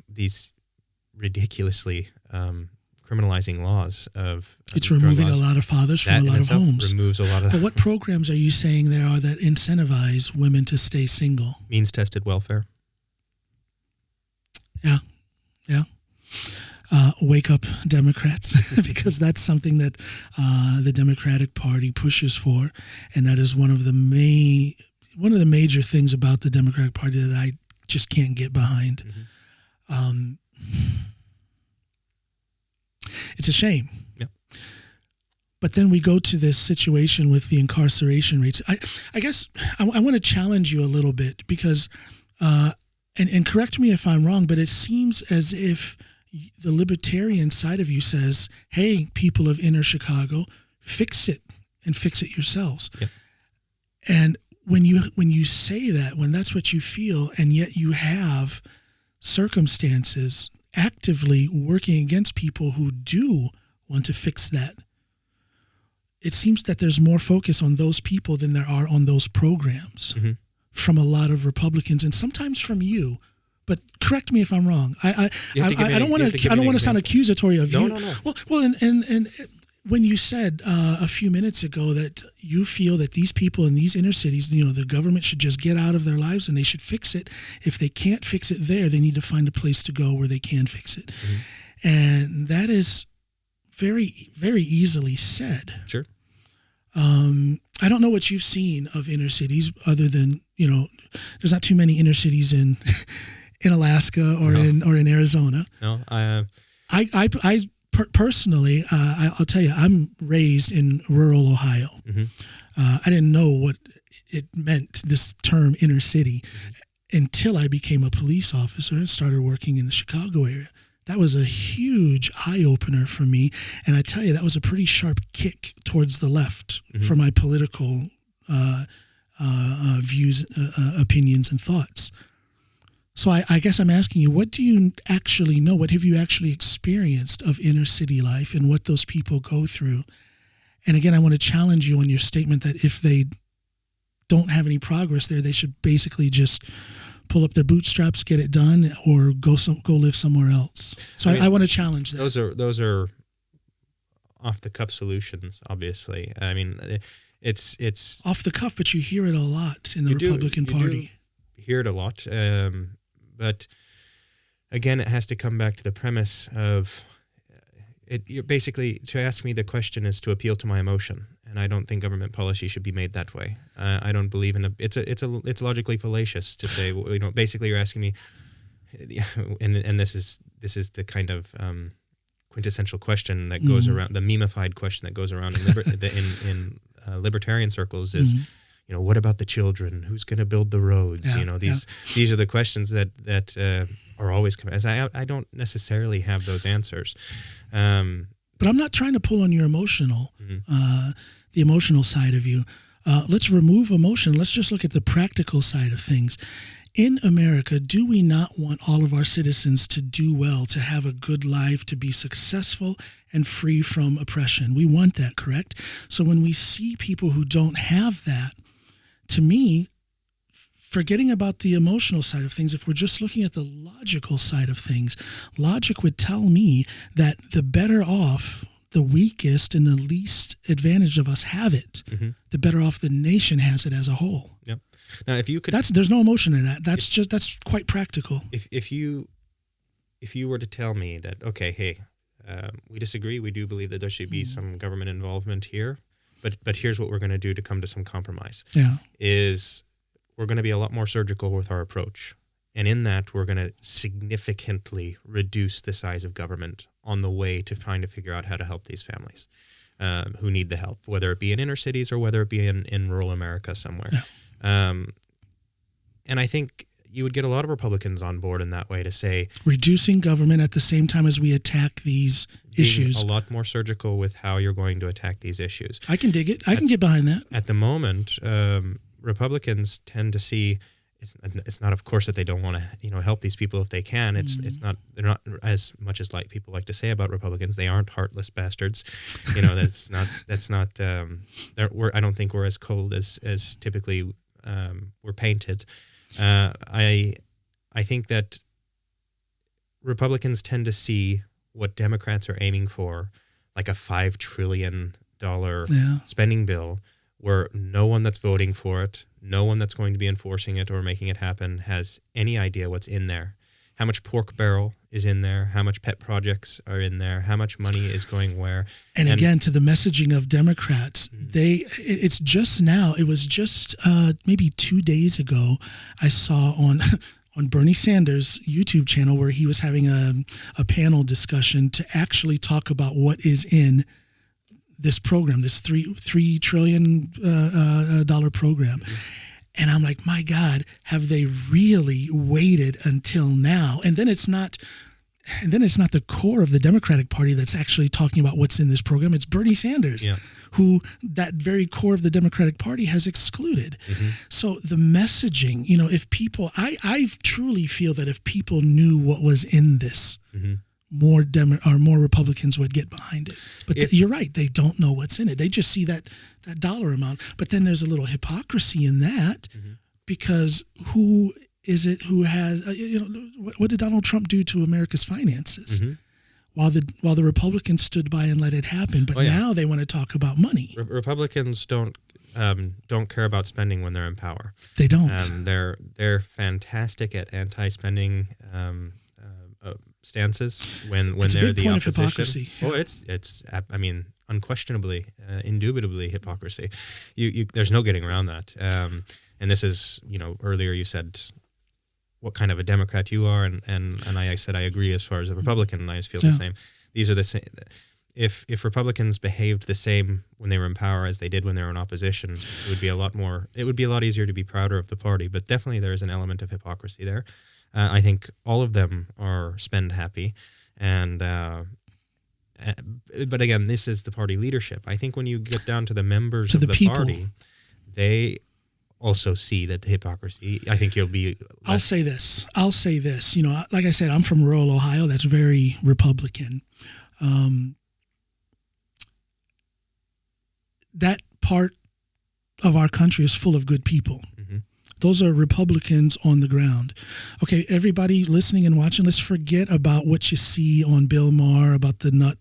these ridiculously criminalizing laws of it's removing a lot of fathers from a lot of homes. Removes a lot of. But what programs are you saying there are that incentivize women to stay single? Means-tested welfare. Yeah. Wake up, Democrats, because that's something that the Democratic Party pushes for, and that is one of the major things about the Democratic Party that I just can't get behind. Mm-hmm. It's a shame. Yep. But then we go to this situation with the incarceration rates. I guess I want to challenge you a little bit because, and correct me if I'm wrong, but it seems as if the libertarian side of you says, hey, people of inner Chicago, fix it and fix it yourselves. Yep. And when you say that, when that's what you feel, and yet you have circumstances actively working against people who do want to fix that, it seems that there's more focus on those people than there are on those programs from a lot of Republicans and sometimes from you. But correct me if I'm wrong. I don't want to sound accusatory of you. No. Well, and when you said a few minutes ago that you feel that these people in these inner cities, the government should just get out of their lives and they should fix it. If they can't fix it there, they need to find a place to go where they can fix it. Mm-hmm. And that is very, very easily said. Sure. I don't know what you've seen of inner cities other than, there's not too many inner cities in Alaska or in Arizona. No, I personally, I'll tell you, I'm raised in rural Ohio. Mm-hmm. I didn't know what it meant, this term inner city, until I became a police officer and started working in the Chicago area. That was a huge eye-opener for me. And I tell you, that was a pretty sharp kick towards the left for my political views, opinions, and thoughts. So I guess I'm asking you, what do you actually know? What have you actually experienced of inner city life and what those people go through? And again, I want to challenge you on your statement that if they don't have any progress there, they should basically just pull up their bootstraps, get it done, or go live somewhere else. So I want to challenge that. Those are off the cuff solutions, obviously. I mean, it's off the cuff, but you hear it a lot in the Republican Party. You hear it a lot. But again, it has to come back to the premise of it. Basically, to ask me the question is to appeal to my emotion, and I don't think government policy should be made that way. I don't believe in it's logically fallacious to say, basically you're asking me, and this is the kind of quintessential question that goes around, the memeified question that goes around in libertarian circles is. What about the children? Who's going to build the roads? These are the questions that are always coming. As I don't necessarily have those answers. But I'm not trying to pull on your emotional, the emotional side of you. Let's remove emotion. Let's just look at the practical side of things. In America, do we not want all of our citizens to do well, to have a good life, to be successful and free from oppression? We want that, correct? So when we see people who don't have that, to me, forgetting about the emotional side of things, if we're just looking at the logical side of things, logic would tell me that the better off the weakest and the least advantage of us have it, the better off the nation has it as a whole. Yep. Now, if you could, there's no emotion in that. That's quite practical. If you were to tell me that, okay, hey, we disagree, we do believe that there should be some government involvement here, but here's what we're going to do to come to some compromise. Yeah. Is we're going to be a lot more surgical with our approach. And in that, we're going to significantly reduce the size of government on the way to trying to figure out how to help these families who need the help, whether it be in inner cities or whether it be in rural America somewhere. Yeah. And I think you would get a lot of Republicans on board in that way to say... Reducing government at the same time as we attack these issues. A lot more surgical with how you're going to attack these issues. I can dig it. I can get behind that. At the moment, Republicans tend to see... It's not, of course, that they don't want to, help these people if they can. It's not. They're not as much as people like to say about Republicans. They aren't heartless bastards. That's not. I don't think we're as cold as typically we're painted. I think that Republicans tend to see what Democrats are aiming for, like a $5 trillion spending bill, where no one that's voting for it, no one that's going to be enforcing it or making it happen has any idea what's in there. How much pork barrel is in there, how much pet projects are in there, how much money is going where. And again, to the messaging of Democrats, it was just maybe 2 days ago, I saw on Bernie Sanders' YouTube channel where he was having a panel discussion to actually talk about what is in this program, this $3 trillion program. And I'm like, my God, have they really waited until now? And then it's not the core of the Democratic Party that's actually talking about what's in this program. It's Bernie Sanders, who that very core of the Democratic Party has excluded. So the messaging, if people, I truly feel that if people knew what was in this, more Republicans would get behind it. But you're right, they don't know what's in it. They just see that dollar amount. But then there's a little hypocrisy in that because who is it who has, what did Donald Trump do to America's finances? While the Republicans stood by and let it happen, but now they want to talk about money. Republicans don't care about spending when they're in power. They don't. They're fantastic at anti-spending stances when they're the opposition. Oh, it's unquestionably, indubitably hypocrisy. You there's no getting around that. And this is, earlier you said what kind of a Democrat you are, and I said I agree as far as a Republican, and I just feel the same. These are the same. If Republicans behaved the same when they were in power as they did when they were in opposition, it would be a lot easier to be prouder of the party. But definitely there is an element of hypocrisy there. I think all of them are spend happy, and but again, this is the party leadership. I think when you get down to the members of the party, they also see that the hypocrisy. I think you'll be. I'll say this. Like I said, I'm from rural Ohio. That's very Republican. That part of our country is full of good people. Those are Republicans on the ground. Okay, everybody listening and watching, let's forget about what you see on Bill Maher, about the nut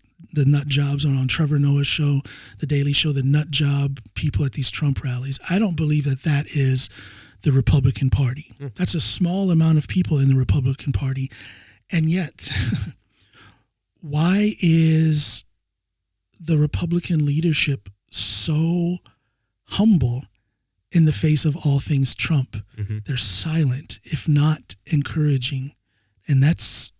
jobs on Trevor Noah's show, The Daily Show, the nut job people at these Trump rallies. I don't believe that is the Republican Party. That's a small amount of people in the Republican Party. And yet, why is the Republican leadership so humble in the face of all things Trump? They're silent, if not encouraging. And that's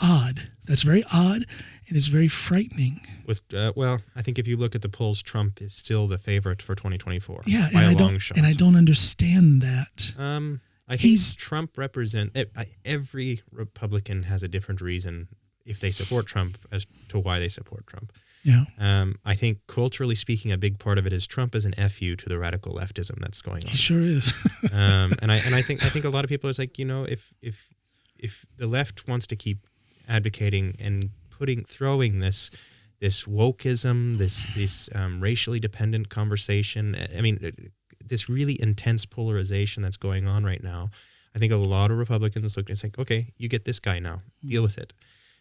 odd. That's very odd, and it's very frightening. I think if you look at the polls, Trump is still the favorite for 2024. Yeah, by a long shot. And I don't understand that. I think Trump represents... Every Republican has a different reason if they support Trump as to why they support Trump. Yeah. I think culturally speaking, a big part of it is Trump is an FU to the radical leftism that's going on. He sure is. And I think a lot of people is like, if the left wants to keep advocating and throwing this wokeism, this racially dependent conversation. I mean, this really intense polarization that's going on right now. I think a lot of Republicans look and say, okay, you get this guy now, deal with it.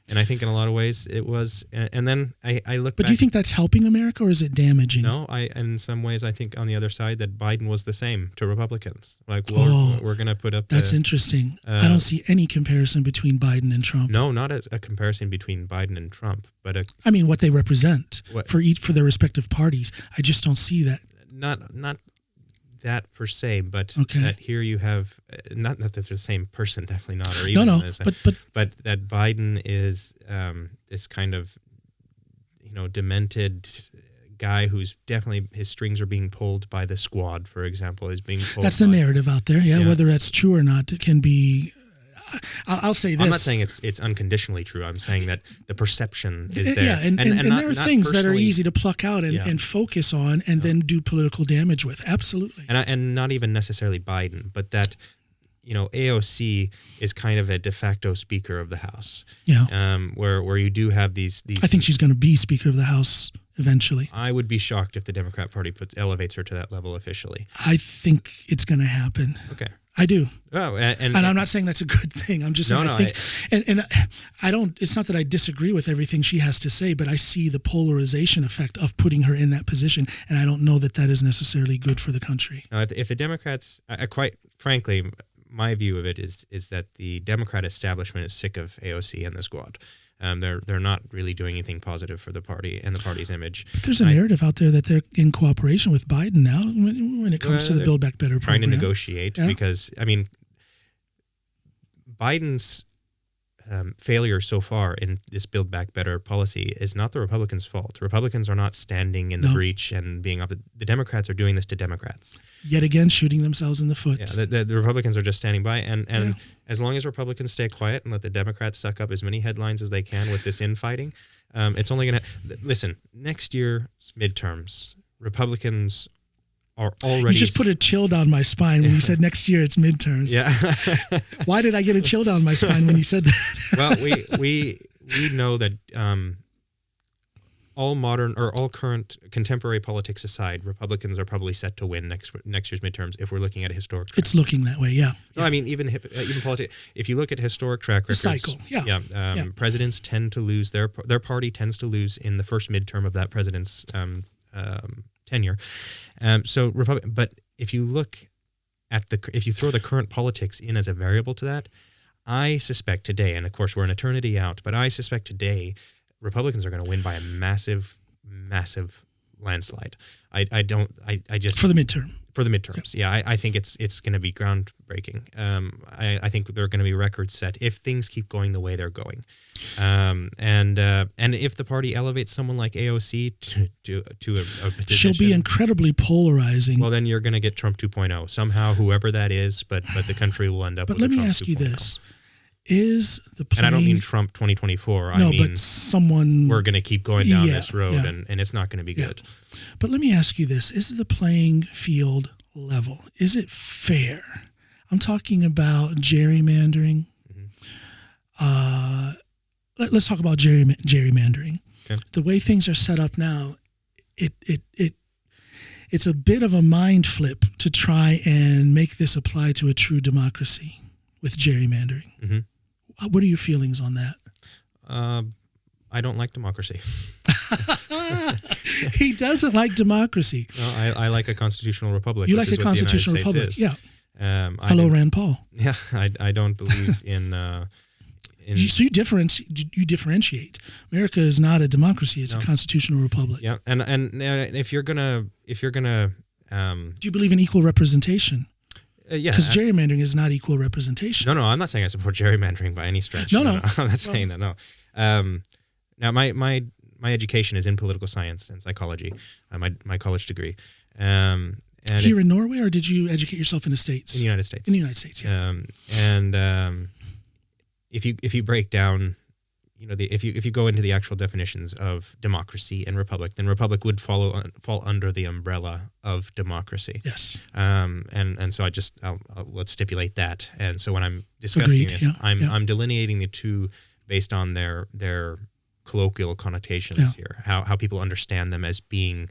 And I think in a lot of ways it was, and then I look back. But do you think that's helping America or is it damaging? No, in some ways I think on the other side that Biden was the same to Republicans. Like, we're going to put up. That's interesting. I don't see any comparison between Biden and Trump. No, not as a comparison between Biden and Trump, but I mean, what they represent for their respective parties. I just don't see that. Not that per se, but okay. That here you have not that they're the same person, definitely not, or even but that Biden is this kind of demented guy who's definitely his strings are being pulled by the squad, for example, is being pulled. That's the narrative out there, yeah. Whether that's true or not, it can be. I'll say this. I'm not saying it's unconditionally true. I'm saying that the perception is there. Yeah, and there are things that are easy to pluck out and focus on and then do political damage with. Absolutely. And not even necessarily Biden, but that AOC is kind of a de facto Speaker of the House. Yeah. Where you do have these. I think she's going to be Speaker of the House eventually. I would be shocked if the Democrat Party elevates her to that level officially. I think it's going to happen. Okay. I do. Oh, and I'm not saying that's a good thing. I'm just saying I think, and I don't. It's not that I disagree with everything she has to say, but I see the polarization effect of putting her in that position, and I don't know that is necessarily good for the country. If the Democrats, quite frankly, my view of it is that the Democrat establishment is sick of AOC and the squad. They're not really doing anything positive for the party and the party's image. But there's a narrative out there that they're in cooperation with Biden now when it comes to the Build Back Better program. Trying to negotiate because, I mean, Biden's failure so far in this Build Back Better policy is not the Republicans' fault. Republicans are not standing in the breach and being up. The Democrats are doing this to Democrats. Yet again, shooting themselves in the foot. Yeah, the Republicans are just standing by. And as long as Republicans stay quiet and let the Democrats suck up as many headlines as they can with this infighting, it's only going to... Listen, next year's midterms, Republicans are already... You just put a chill down my spine when you said next year it's midterms. Yeah. Why did I get a chill down my spine when you said that? Well, we know that all modern or all current contemporary politics aside, Republicans are probably set to win next year's midterms if we're looking at a historic track. It's looking that way, yeah. No, I mean, even politics. If you look at historic track records, the cycle, presidents tend to lose their party tends to lose in the first midterm of that president's tenure. But if you look at if you throw the current politics in as a variable to that, I suspect today, and of course we're an eternity out, but I suspect today Republicans are going to win by a massive, massive landslide. I just for the midterm. For the midterms, yeah. I think it's going to be groundbreaking. I think there are going to be records set if things keep going the way they're going, and if the party elevates someone like AOC to a position, she'll be incredibly polarizing. Well, then you're going to get Trump 2.0 somehow, whoever that is. But the country will end up. But with let me Trump ask you 2.0. this: is the playing... And I don't mean Trump 2024. I mean but someone... We're going to keep going down this road, and it's not going to be good. But let me ask you this. Is the playing field level? Is it fair? I'm talking about gerrymandering. Mm-hmm. Let's talk about gerrymandering. Okay. The way things are set up now, it's a bit of a mind flip to try and make this apply to a true democracy with gerrymandering. Mm-hmm. What are your feelings on that? I don't like democracy. He doesn't like democracy. No, I like a constitutional republic. You like a constitutional republic, yeah. Hello, Rand Paul. Yeah, I don't believe in. So you differentiate. America is not a democracy; it's a constitutional republic. Yeah, and if you're gonna, do you believe in equal representation? Yeah, because gerrymandering is not equal representation. No, I'm not saying I support gerrymandering by any stretch. No. I'm not saying that. No. Now, my education is in political science and psychology, my college degree. And here in Norway, or did you educate yourself in the States? In the United States. In the United States, yeah. If you break down, if you go into the actual definitions of democracy and republic, then republic would fall under the umbrella of democracy. Yes. And so let's stipulate that. And so when I'm discussing this, I'm delineating the two based on their colloquial connotations here, how people understand them as being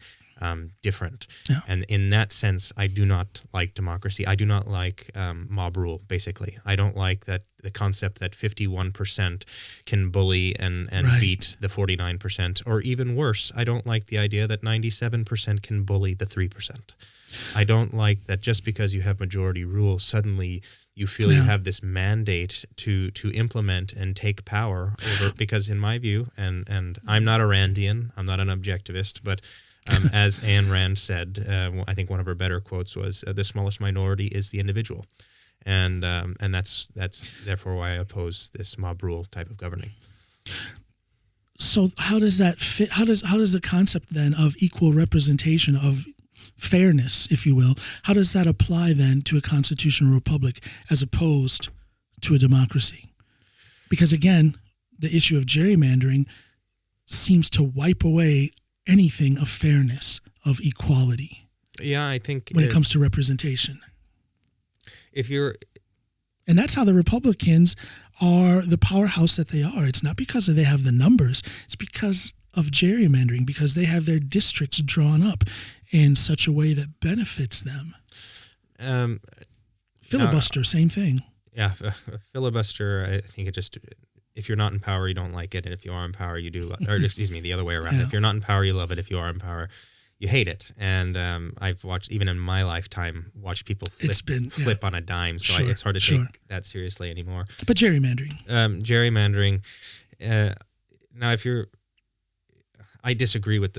different. Yeah. And in that sense, I do not like democracy. I do not like mob rule, basically. I don't like that the concept that 51% can bully and Right. beat the 49%, or even worse, I don't like the idea that 97% can bully the 3%. I don't like that just because you have majority rule, suddenly you feel you have this mandate to implement and take power over, because in my view, and I'm not a Randian, I'm not an objectivist, but as Ayn Rand said, I think one of her better quotes was, the smallest minority is the individual. And that's therefore why I oppose this mob rule type of governing. So how does that fit? How does the concept then of equal representation, of fairness, if you will, how does that apply then to a constitutional republic as opposed to a democracy? Because again, the issue of gerrymandering seems to wipe away anything of fairness, of equality. Yeah, I think when it comes to representation. And that's how the Republicans are the powerhouse that they are. It's not because they have the numbers. It's because of gerrymandering, because they have their districts drawn up in such a way that benefits them. Filibuster, same thing. Yeah, filibuster, I think it just, if you're not in power, you don't like it. And if you are in power, you do, or excuse me, the other way around. Yeah. If you're not in power, you love it. If you are in power, you hate it. And I've watched, even in my lifetime, watched people flip on a dime. So it's hard to take that seriously anymore. But gerrymandering. Gerrymandering. Now, if you're, I disagree with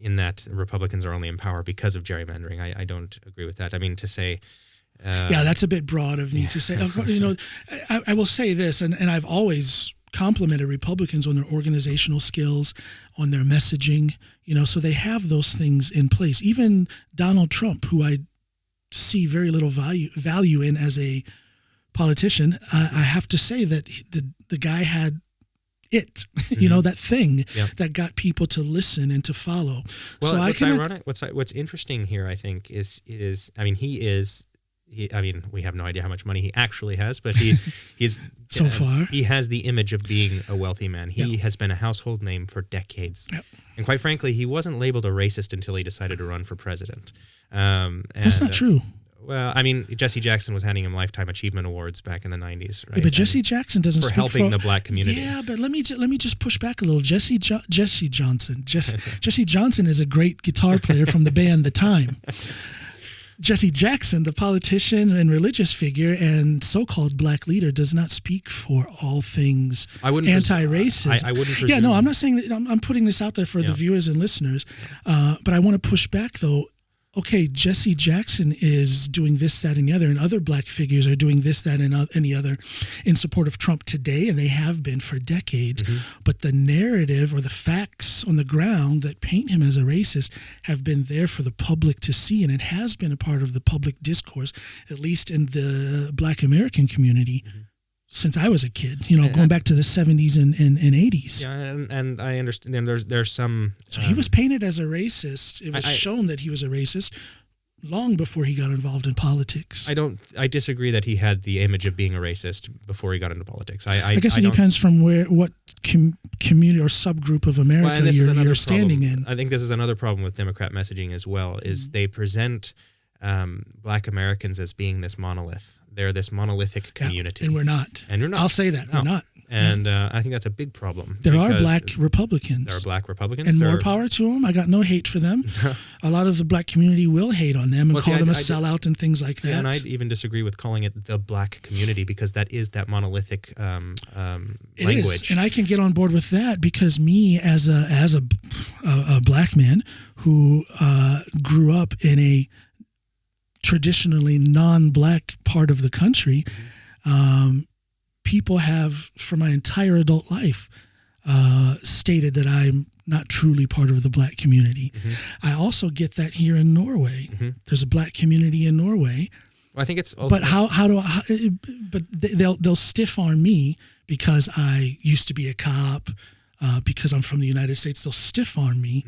in that Republicans are only in power because of gerrymandering. I don't agree with that. I mean, to say, that's a bit broad of me to say. You know, I will say this, and I've always complimented Republicans on their organizational skills, on their messaging. You know, so they have those things in place. Even Donald Trump, who I see very little value in as a politician, I have to say that the guy had you know, that thing that got people to listen and to follow. Well, so what's ironic, what's interesting here, I think, is I mean, we have no idea how much money he actually has, but he's so far he has the image of being a wealthy man. He has been a household name for decades, and quite frankly, he wasn't labeled a racist until he decided to run for president. That's not true. Well, I mean, Jesse Jackson was handing him Lifetime Achievement Awards back in the 90s, right? Yeah, but Jesse Jackson doesn't for speak helping the black community. Yeah, but let me just push back a little. Jesse Johnson. Jesse Johnson is a great guitar player from the band The Time. Jesse Jackson, the politician and religious figure and so-called black leader, does not speak for all things anti-racist. I wouldn't presume. Yeah, no, I'm not saying that. I'm putting this out there for the viewers and listeners, but I want to push back, though. Okay, Jesse Jackson is doing this, that, and the other, and other black figures are doing this, that, and any other in support of Trump today, and they have been for decades. Mm-hmm. But the narrative or the facts on the ground that paint him as a racist have been there for the public to see, and it has been a part of the public discourse, at least in the black American community. Mm-hmm. Since I was a kid, you know, going back to the 70s and 80s. Yeah, and I understand there's some... So he was painted as a racist. It was shown that he was a racist long before he got involved in politics. I disagree that he had the image of being a racist before he got into politics. I guess it depends from what community or subgroup of America you're standing in. I think this is another problem with Democrat messaging as well, is they present black Americans as being this monolith. They're this monolithic community. And we're not. And you're not. I'll say that. No. We're not. And I think that's a big problem. There are black Republicans. There are black Republicans. And more power to them. I got no hate for them. A lot of the black community will hate on them and call them a sellout and things like that. And I'd even disagree with calling it the black community, because that is that monolithic language. It is. And I can get on board with that, because me as a black man who grew up in a traditionally non-black part of the country, people have, for my entire adult life, stated that I'm not truly part of the black community. Mm-hmm. I also get that here in Norway. Mm-hmm. There's a black community in Norway. Well, I think it's also... But they'll stiff arm me because I used to be a cop, because I'm from the United States. They'll stiff arm me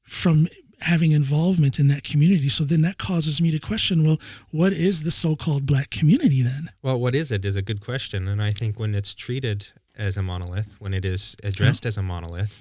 from having involvement in that community. So then that causes me to question, well, what is the so-called black community then? Well, what is it is a good question. And I think when it's treated as a monolith, when it is addressed as a monolith,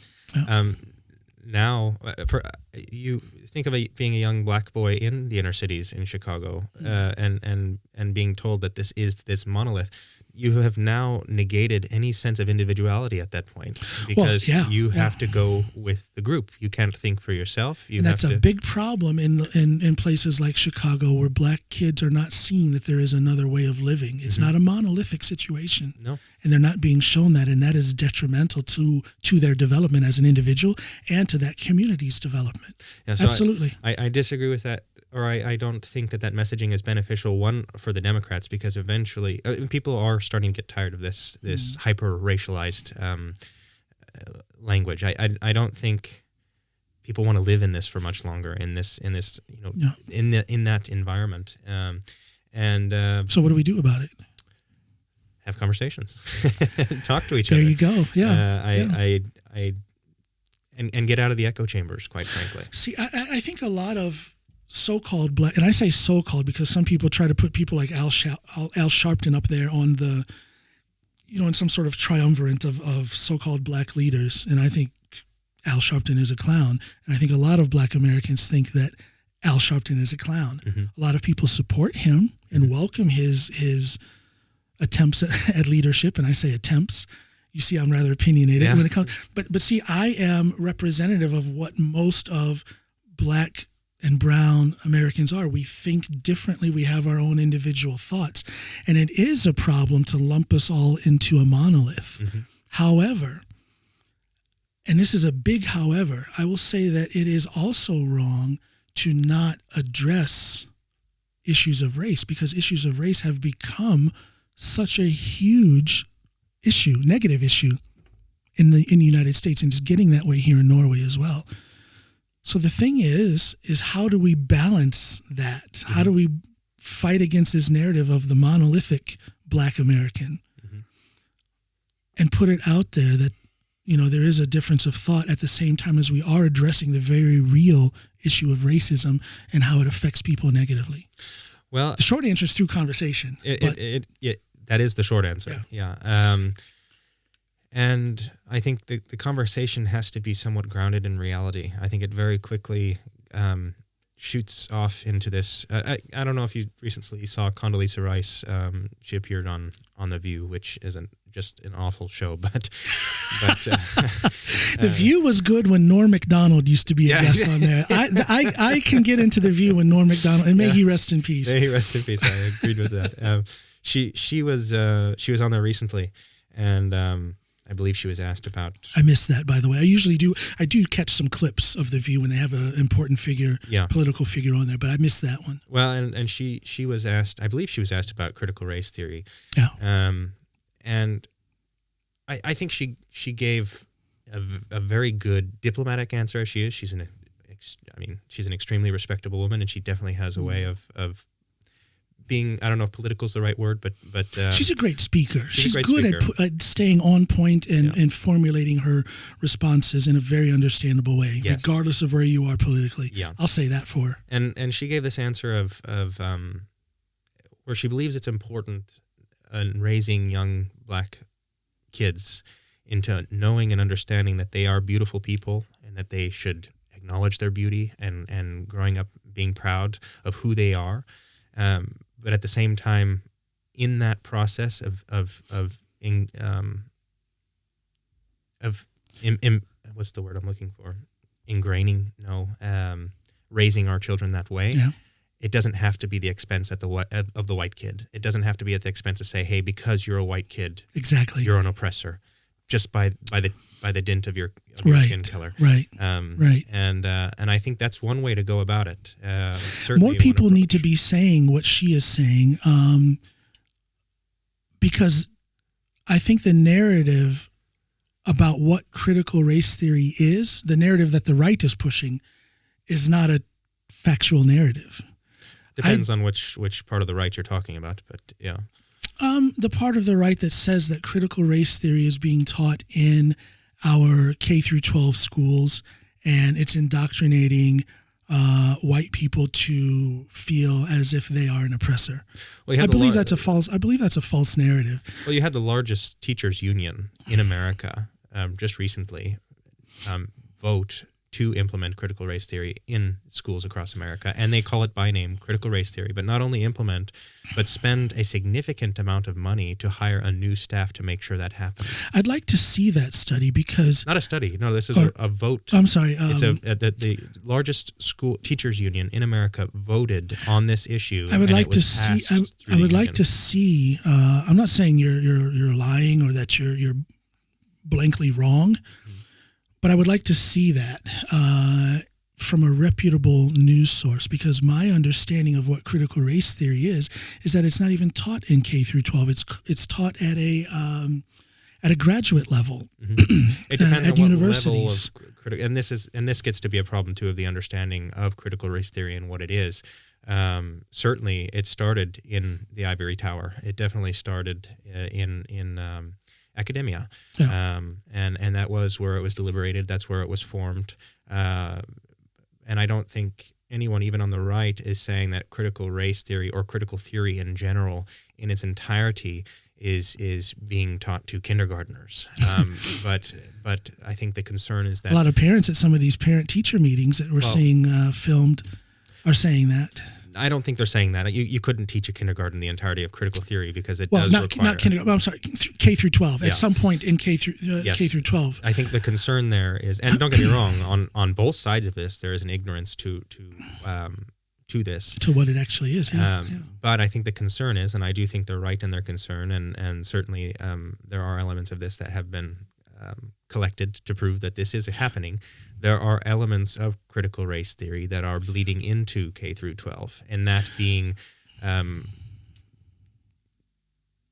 now, for you think of being a young black boy in the inner cities in Chicago, and being told that this is this monolith. You have now negated any sense of individuality at that point, because you have to go with the group. You can't think for yourself. And that's a big problem in places like Chicago, where black kids are not seeing that there is another way of living. It's not a monolithic situation. No. And they're not being shown that, and that is detrimental to their development as an individual and to that community's development. Yeah, so absolutely. I disagree with that. Or I don't think that messaging is beneficial, one, for the Democrats, because eventually people are starting to get tired of this hyper-racialized language. I don't think people want to live in this for much longer, in that environment. So what do we do about it? Have conversations, talk to each other. There you go. Yeah. And get out of the echo chambers, quite frankly. See, I think a lot of so-called black, and I say so-called because some people try to put people like Al Sharpton up there on the, in some sort of triumvirate of so-called black leaders. And I think Al Sharpton is a clown. And I think a lot of black Americans think that Al Sharpton is a clown. Mm-hmm. A lot of people support him and welcome his attempts at leadership. And I say attempts. You see, I'm rather opinionated when it comes. But see, I am representative of what most of black and brown Americans are. We think differently. We have our own individual thoughts. And it is a problem to lump us all into a monolith. Mm-hmm. However, and this is a big however, I will say that it is also wrong to not address issues of race, because issues of race have become such a huge issue, negative issue in the United States, and it's getting that way here in Norway as well. So the thing is how do we balance that? Mm-hmm. How do we fight against this narrative of the monolithic black American and put it out there that, there is a difference of thought at the same time as we are addressing the very real issue of racism and how it affects people negatively? Well, the short answer is through conversation. That is the short answer. Yeah. And I think the conversation has to be somewhat grounded in reality. I think it very quickly shoots off into this. I don't know if you recently saw Condoleezza Rice. She appeared on The View, which isn't just an awful show, but The View was good when Norm Macdonald used to be a guest on there. I can get into The View when Norm Macdonald, and may he rest in peace. May he rest in peace. I agreed with that. She was on there recently, and I believe she was asked about. I missed that, by the way. I do catch some clips of The View when they have an important figure, political figure on there, but I missed that one. Well, and she was asked. I believe she was asked about critical race theory. Yeah. And I think she gave a very good diplomatic answer as she is. She's an extremely respectable woman, and she definitely has a way of being, I don't know if political is the right word, but she's a great speaker. She's good at staying on point and formulating her responses in a very understandable way, regardless of where you are politically. Yeah. I'll say that for her. And she gave this answer of where she believes it's important in raising young black kids into knowing and understanding that they are beautiful people and that they should acknowledge their beauty and growing up being proud of who they are. But at the same time, in that process what's the word I'm looking for? Ingraining, raising our children that way. Yeah. It doesn't have to be the expense of the white kid. It doesn't have to be at the expense of say, hey, because you're a white kid, exactly, you're an oppressor, just by the dint of your skin color. Right. Right. And I think that's one way to go about it. More people need to be saying what she is saying, because I think the narrative about what critical race theory is, the narrative that the right is pushing, is not a factual narrative. Depends on which part of the right you're talking about, but yeah. The part of the right that says that critical race theory is being taught in our K through 12 schools, and it's indoctrinating white people to feel as if they are an oppressor. Well, I believe that's a false narrative. Well, you had the largest teachers union in America just recently vote to implement critical race theory in schools across America, and they call it by name critical race theory, but not only implement, but spend a significant amount of money to hire a new staff to make sure that happens. I'd like to see that study because... Not a study. No, this is a vote. I'm sorry. It's the largest school teachers union in America voted on this issue. I would like to see. I would like to see. I'm not saying you're lying or that you're blankly wrong, but I would like to see that from a reputable news source, because my understanding of what critical race theory is that it's not even taught in K through 12. It's taught at a graduate level. It depends at on what universities. level of and this gets to be a problem too of the understanding of critical race theory and what it is. Certainly, it started in the ivory tower. It definitely started in academia, and that was where it was deliberated. That's where it was formed. And I don't think anyone, even on the right, is saying that critical race theory or critical theory in general, in its entirety, is being taught to kindergartners. But I think the concern is that a lot of parents at some of these parent-teacher meetings that we're seeing filmed are saying that. I don't think they're saying that. You couldn't teach a kindergarten the entirety of critical theory because it does require... not kindergarten. I'm sorry, K through 12. At some point in K through 12. I think the concern there is, and don't get me wrong, on both sides of this, there is an ignorance to this. To what it actually is, But I think the concern is, and I do think they're right in their concern, and certainly there are elements of this that have been collected to prove that this is happening. There are elements of critical race theory that are bleeding into K through 12, and that being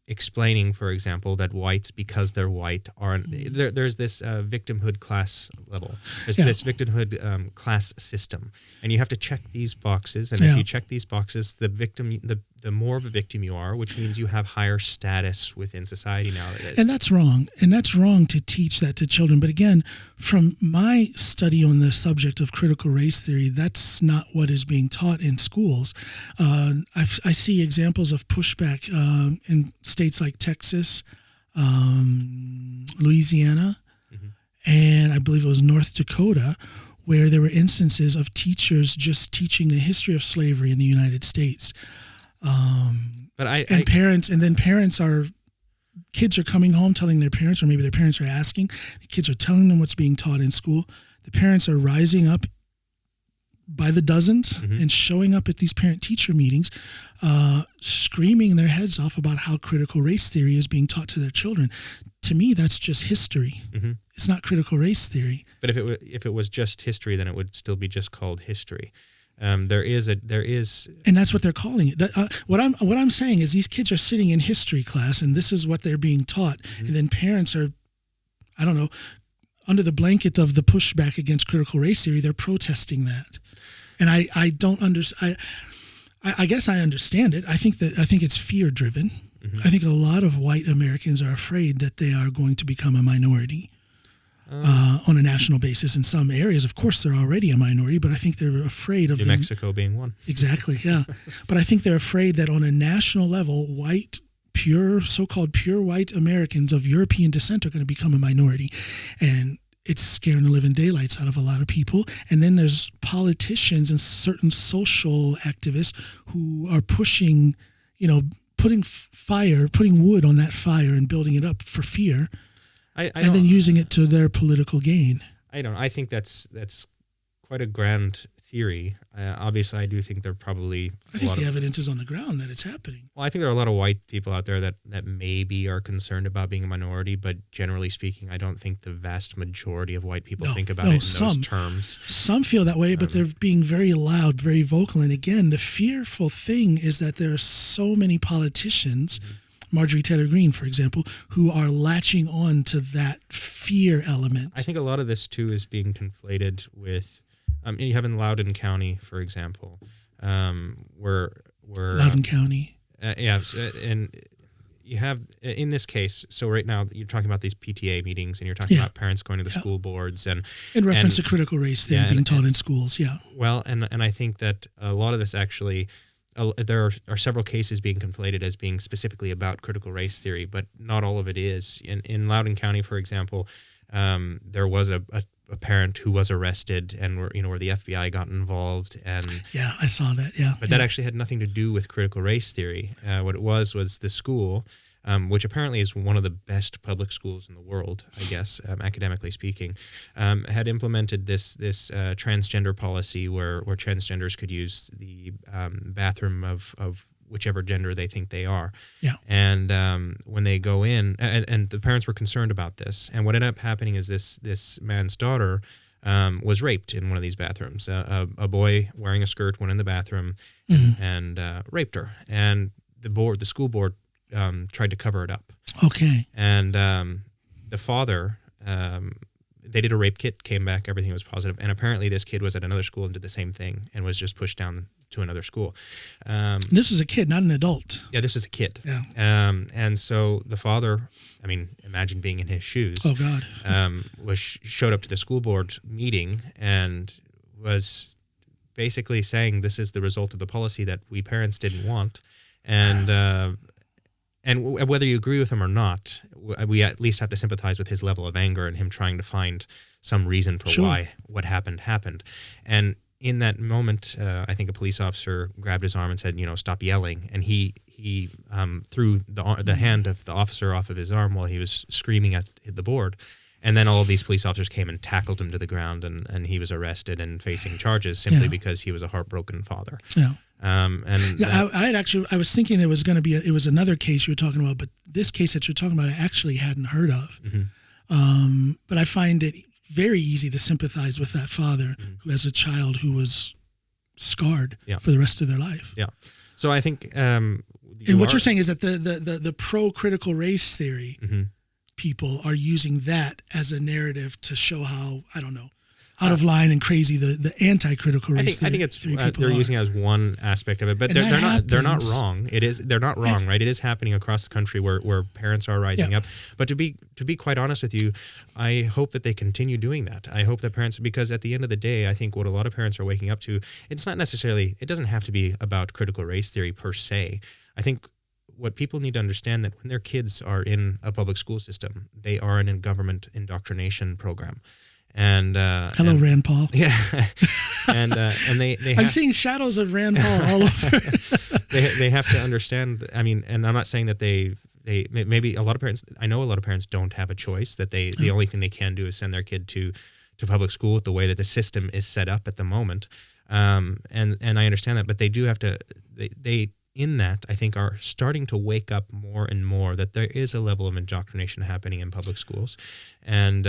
explaining, for example, that whites, because they're white, are there's this victimhood class level. There's this victimhood class system, and you have to check these boxes. And if you check these boxes, the more of a victim you are, which means you have higher status within society nowadays. And that's wrong. And that's wrong to teach that to children. But again, from my study on the subject of critical race theory, that's not what is being taught in schools. I see examples of pushback in states like Texas, Louisiana, and I believe it was North Dakota, where there were instances of teachers just teaching the history of slavery in the United States. Kids are coming home telling their parents, or maybe their parents are asking, the kids are telling them what's being taught in school. The parents are rising up by the dozens and showing up at these parent-teacher meetings, screaming their heads off about how critical race theory is being taught to their children. To me, that's just history. It's not critical race theory. But if it was just history, then it would still be just called history. There is, and that's what they're calling it. What I'm saying is these kids are sitting in history class, and this is what they're being taught, and then parents are, I don't know, under the blanket of the pushback against critical race theory, they're protesting that, and I don't understand. I guess I understand it. I think it's fear driven. I think a lot of white Americans are afraid that they are going to become a minority. On a national basis in some areas. Of course, they're already a minority, but I think they're afraid of New Mexico being one. Exactly, yeah. But I think they're afraid that on a national level, so-called pure white Americans of European descent are going to become a minority. And it's scaring the living daylights out of a lot of people. And then there's politicians and certain social activists who are pushing, putting wood on that fire and building it up for fear. And then using it to their political gain. I think that's quite a grand theory. Obviously, I do think there are probably the evidence is on the ground that it's happening. Well, I think there are a lot of white people out there that maybe are concerned about being a minority, but generally speaking, I don't think the vast majority of white people think about it in those terms. Some feel that way, but they're being very loud, very vocal. And again, the fearful thing is that there are so many politicians, Marjorie Taylor Greene, for example, who are latching on to that fear element. I think a lot of this, too, is being conflated with, you have in Loudoun County, for example, where Loudoun County. And you have, in this case, so right now you're talking about these PTA meetings and you're talking about parents going to the school boards. And in reference to critical race theory being taught in schools, Well, and I think that a lot of this actually... there are several cases being conflated as being specifically about critical race theory, but not all of it is. In Loudoun County, for example, there was a a parent who was arrested and where the FBI got involved. And yeah, I saw that. Yeah. But that actually had nothing to do with critical race theory. What it was the school, which apparently is one of the best public schools in the world, I guess, academically speaking, had implemented this transgender policy where transgenders could use the bathroom of whichever gender they think they are. Yeah. And when they go in, and the parents were concerned about this, and what ended up happening is this man's daughter was raped in one of these bathrooms. A boy wearing a skirt went in the bathroom and raped her, and the school board tried to cover it up. Okay. And the father, they did a rape kit, came back, everything was positive, and apparently this kid was at another school and did the same thing and was just pushed down to another school. This was a kid, not an adult. Yeah, this was a kid. Yeah. And so the father, I mean, imagine being in his shoes. Oh, God. Showed up to the school board meeting and was basically saying this is the result of the policy that we parents didn't want. And whether you agree with him or not, we at least have to sympathize with his level of anger and him trying to find some reason for why what happened. And in that moment, I think a police officer grabbed his arm and said, stop yelling. And he threw the hand of the officer off of his arm while he was screaming at the board. And then all of these police officers came and tackled him to the ground, and he was arrested and facing charges simply because he was a heartbroken father. Yeah. I I was thinking there was going to be it was another case you were talking about, but this case that you're talking about, I actually hadn't heard of. Mm-hmm. But I find it very easy to sympathize with that father who has a child who was scarred for the rest of their life. Yeah. So I think, what you're saying is that the pro-critical race theory people are using that as a narrative to show how, I don't know, out of line and crazy the anti-critical race theory. I think it's they're using it as one aspect of it, but they're not wrong. They're not wrong, right? It is happening across the country where parents are rising up. But to be quite honest with you, I hope that they continue doing that. I hope that parents, because at the end of the day, I think what a lot of parents are waking up to, it doesn't have to be about critical race theory per se. I think what people need to understand that when their kids are in a public school system, they are in a government indoctrination program. And hello, Rand Paul. Yeah, and they I'm seeing shadows of Rand Paul all over. they have to understand. I mean, and I'm not saying that they maybe a lot of parents. I know a lot of parents don't have a choice. That the only thing they can do is send their kid to public school with the way that the system is set up at the moment. And I understand that, but they do have to. They in that, I think, are starting to wake up more and more that there is a level of indoctrination happening in public schools, and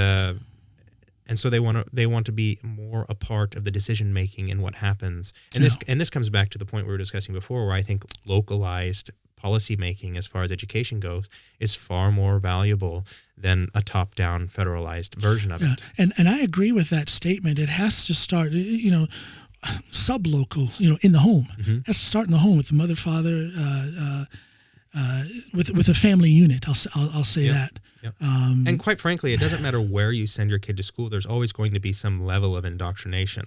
so they want to be more a part of the decision making in what happens. And this comes back to the point we were discussing before, where I think localized policy making as far as education goes is far more valuable than a top-down federalized version of it. And I agree with that statement. It has to start, sub-local, in the home. It has to start in the home with the mother, father, with a family unit. I'll say that. Yep. And quite frankly, it doesn't matter where you send your kid to school. There's always going to be some level of indoctrination.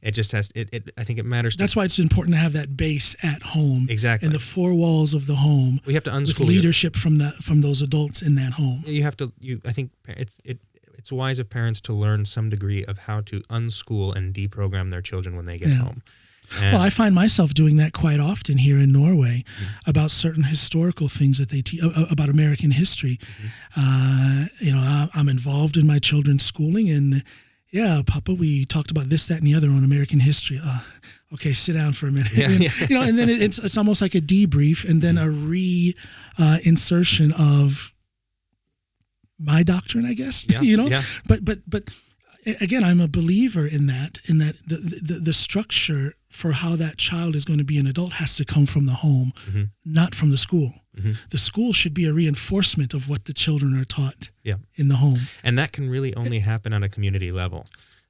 It just has. I think it matters. That's why it's important to have that base at home. Exactly. In the four walls of the home. We have to unschool with leadership from those adults in that home. You have to. I think it's wise of parents to learn some degree of how to unschool and deprogram their children when they get home. Well, I find myself doing that quite often here in Norway about certain historical things that they teach about American history. I'm involved in my children's schooling, and Papa, we talked about this, that, and the other on American history. Okay, sit down for a minute. And then it's almost like a debrief, and then a insertion of my doctrine, I guess. But again, I'm a believer in that the structure for how that child is going to be an adult has to come from the home, not from the school. The school should be a reinforcement of what the children are taught in the home. And that can really only happen on a community level.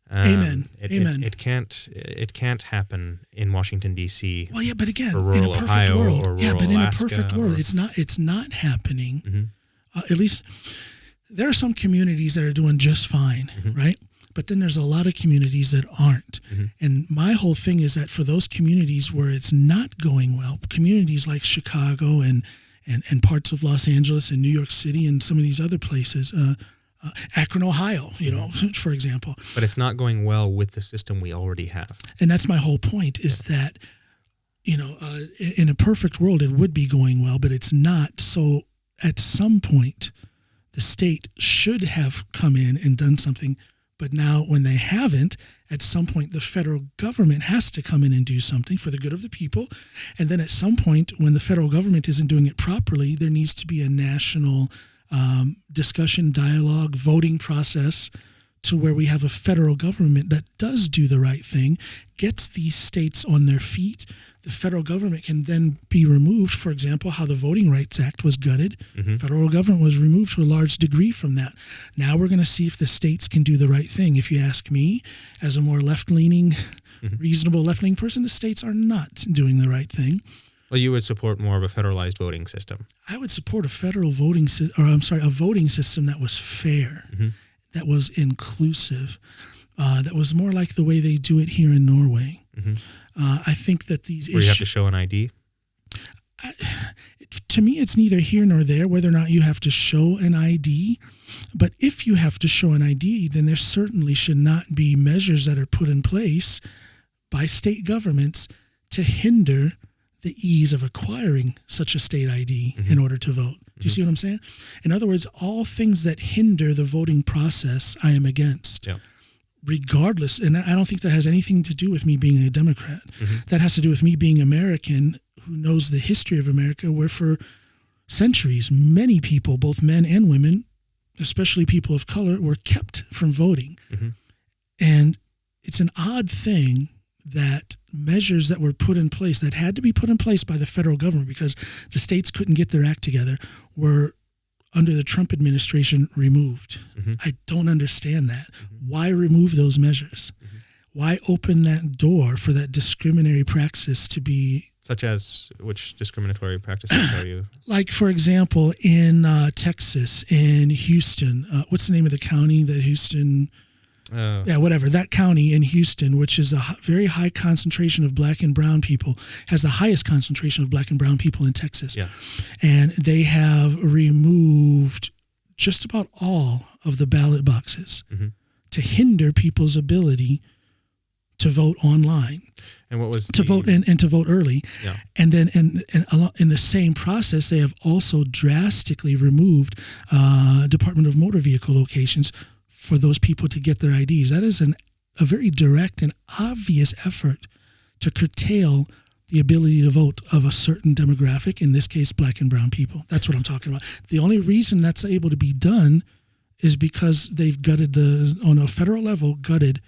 Amen. Amen. It can't happen in Washington, D.C. Well, but again, or rural in a perfect Ohio world, or rural but in Alaska a perfect world, it's not happening. At least there are some communities that are doing just fine, right? But then there's a lot of communities that aren't. And my whole thing is that for those communities where it's not going well, communities like Chicago and parts of Los Angeles and New York City and some of these other places, Akron, Ohio, for example. But it's not going well with the system we already have. And that's my whole point is that, in a perfect world, it would be going well, but it's not. So at some point, the state should have come in and done something. But now when they haven't, at some point, the federal government has to come in and do something for the good of the people. And then at some point, when the federal government isn't doing it properly, there needs to be a national discussion, dialogue, voting process to where we have a federal government that does do the right thing, gets these states on their feet. The federal government can then be removed. For example, how the Voting Rights Act was gutted. Mm-hmm. Federal government was removed to a large degree from that. Now we're going to see if the states can do the right thing. If you ask me, as a more left-leaning, reasonable left-leaning person, the states are not doing the right thing. Well, you would support more of a federalized voting system. I would support a voting system that was fair, that was inclusive, that was more like the way they do it here in Norway. I think that these issues... Where you have to show an ID? To me, it's neither here nor there whether or not you have to show an ID. But if you have to show an ID, then there certainly should not be measures that are put in place by state governments to hinder the ease of acquiring such a state ID in order to vote. Do you see what I'm saying? In other words, all things that hinder the voting process, I am against. Yeah. Regardless, and I don't think that has anything to do with me being a Democrat. That has to do with me being American who knows the history of America, where for centuries, many people, both men and women, especially people of color, were kept from voting. And it's an odd thing that measures that were put in place, that had to be put in place by the federal government because the states couldn't get their act together, were under the Trump administration removed. I don't understand that. Why remove those measures? Why open that door for that discriminatory praxis to be... Such as which discriminatory practices are you... Like, for example, in Texas, in Houston, what's the name of the county that Houston... that county in Houston, which is a very high concentration of black and brown people, has the highest concentration of black and brown people in Texas. Yeah. And they have removed just about all of the ballot boxes to hinder people's ability to vote online. And what was to vote and to vote early. Yeah. And then in the same process, they have also drastically removed Department of Motor Vehicle locations for those people to get their IDs. That is a very direct and obvious effort to curtail the ability to vote of a certain demographic, in this case, black and brown people. That's what I'm talking about. The only reason that's able to be done is because they've on a federal level, gutted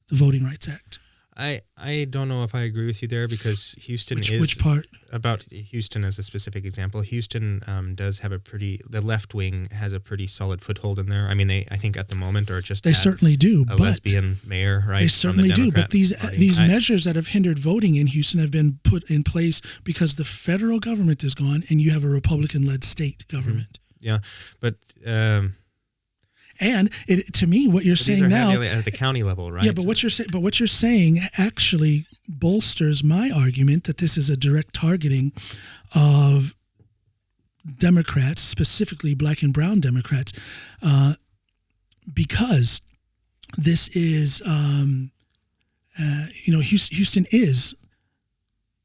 the Voting Rights Act. I don't know if I agree with you there because Houston which part? About Houston as a specific example. Houston does have the left wing has a pretty solid foothold in there. I mean, I think at the moment are just... They certainly do. A lesbian mayor, right? They certainly do. But these measures that have hindered voting in Houston have been put in place because the federal government is gone and you have a Republican-led state government. Yeah, but... And to me, what you're saying now at the county level, right? Yeah, but what you're saying actually bolsters my argument that this is a direct targeting of Democrats, specifically black and brown Democrats, because this is, Houston is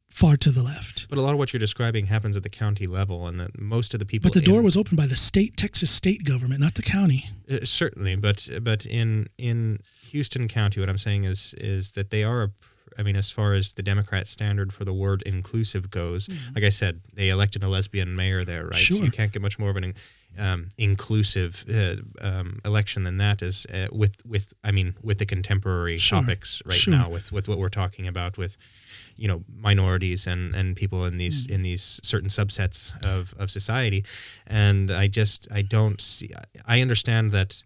far to the left. But a lot of what you're describing happens at the county level, and that most of the people... But the door was opened by the Texas state government, not the county. Certainly, but in Houston County, what I'm saying is that they are, as far as the Democrat standard for the word inclusive goes, like I said, they elected a lesbian mayor there, right? Sure. You can't get much more of an inclusive election than that is with the contemporary topics right now with what we're talking about with minorities and people in these certain subsets of society. And I don't see... I understand that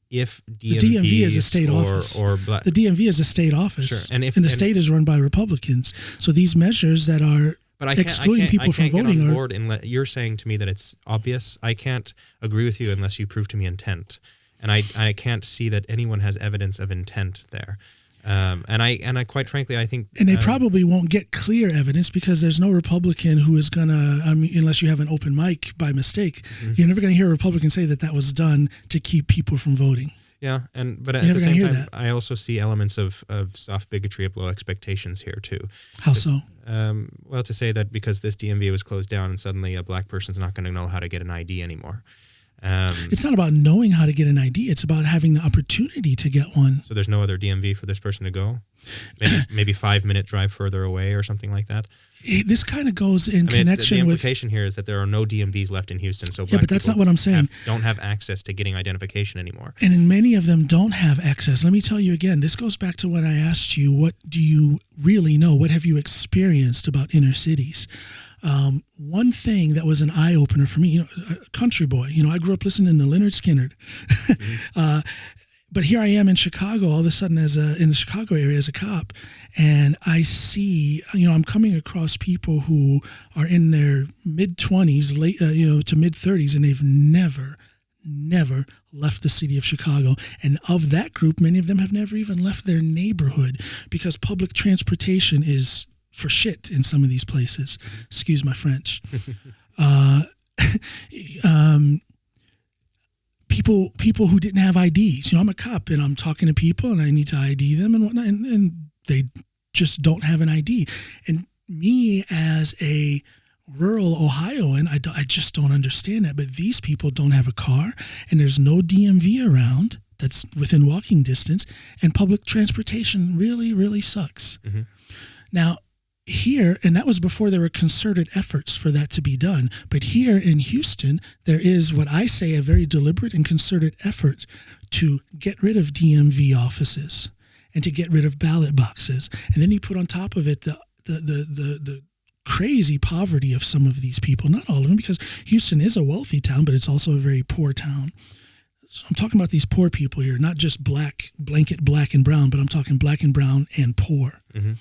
if the DMV is a state office, the DMV is a state office, sure. And the state is run by Republicans. So these measures that are excluding people from voting get on board you're saying to me that it's obvious. I can't agree with you unless you prove to me intent, and I can't see that anyone has evidence of intent there. And I quite frankly, I think, and they probably won't get clear evidence because there's no Republican who is gonna, unless you have an open mic by mistake, you're never gonna hear a Republican say that was done to keep people from voting. Yeah, but at the same time, I also see elements of soft bigotry, of low expectations here too. How so? Well, to say that because this DMV was closed down and suddenly a black person's not going to know how to get an ID anymore. It's not about knowing how to get an ID. It's about having the opportunity to get one. So there's no other DMV for this person to go? Maybe 5-minute drive further away or something like that? This kind of goes in connection with... The implication here is that there are no DMVs left in Houston. So but that's not what I'm saying. Don't have access to getting identification anymore. And many of them don't have access. Let me tell you again, this goes back to what I asked you. What do you really know? What have you experienced about inner cities? One thing that was an eye-opener for me, a country boy, I grew up listening to Leonard Skinner. But here I am in Chicago, all of a sudden in the Chicago area as a cop, and I see, I'm coming across people who are in their mid-20s, late, to mid-30s, and they've never left the city of Chicago. And of that group, many of them have never even left their neighborhood because public transportation is for shit in some of these places. Excuse my French. People who didn't have IDs. I'm a cop and I'm talking to people and I need to ID them and whatnot, and they just don't have an ID. And me as a rural Ohioan, I just don't understand that. But these people don't have a car and there's no DMV around that's within walking distance, and public transportation really, really sucks. Mm-hmm. Now, here, and that was before there were concerted efforts for that to be done, but here in Houston, there is what I say a very deliberate and concerted effort to get rid of DMV offices and to get rid of ballot boxes. And then you put on top of it the crazy poverty of some of these people, not all of them, because Houston is a wealthy town, but it's also a very poor town. So I'm talking about these poor people here, not just blanket black and brown, but I'm talking black and brown and poor. Mm-hmm.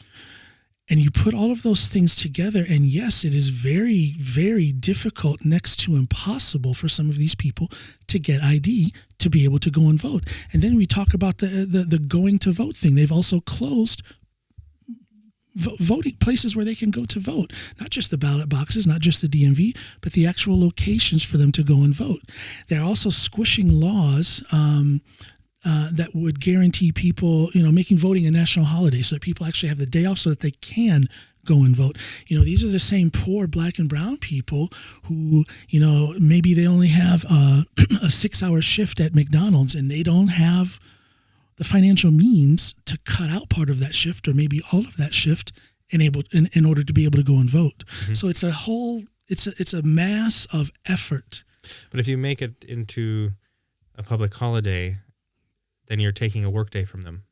And you put all of those things together, and yes, it is very, very difficult, next to impossible, for some of these people to get ID to be able to go and vote. And then we talk about the going to vote thing. They've also closed voting places where they can go to vote, not just the ballot boxes, not just the DMV, but the actual locations for them to go and vote. They're also squishing laws that would guarantee people, making voting a national holiday so that people actually have the day off so that they can go and vote. These are the same poor black and brown people who, maybe they only have a 6-hour shift at McDonald's and they don't have the financial means to cut out part of that shift or maybe all of that shift in order to be able to go and vote. Mm-hmm. So it's a mass of effort. But if you make it into a public holiday, then you're taking a work day from them.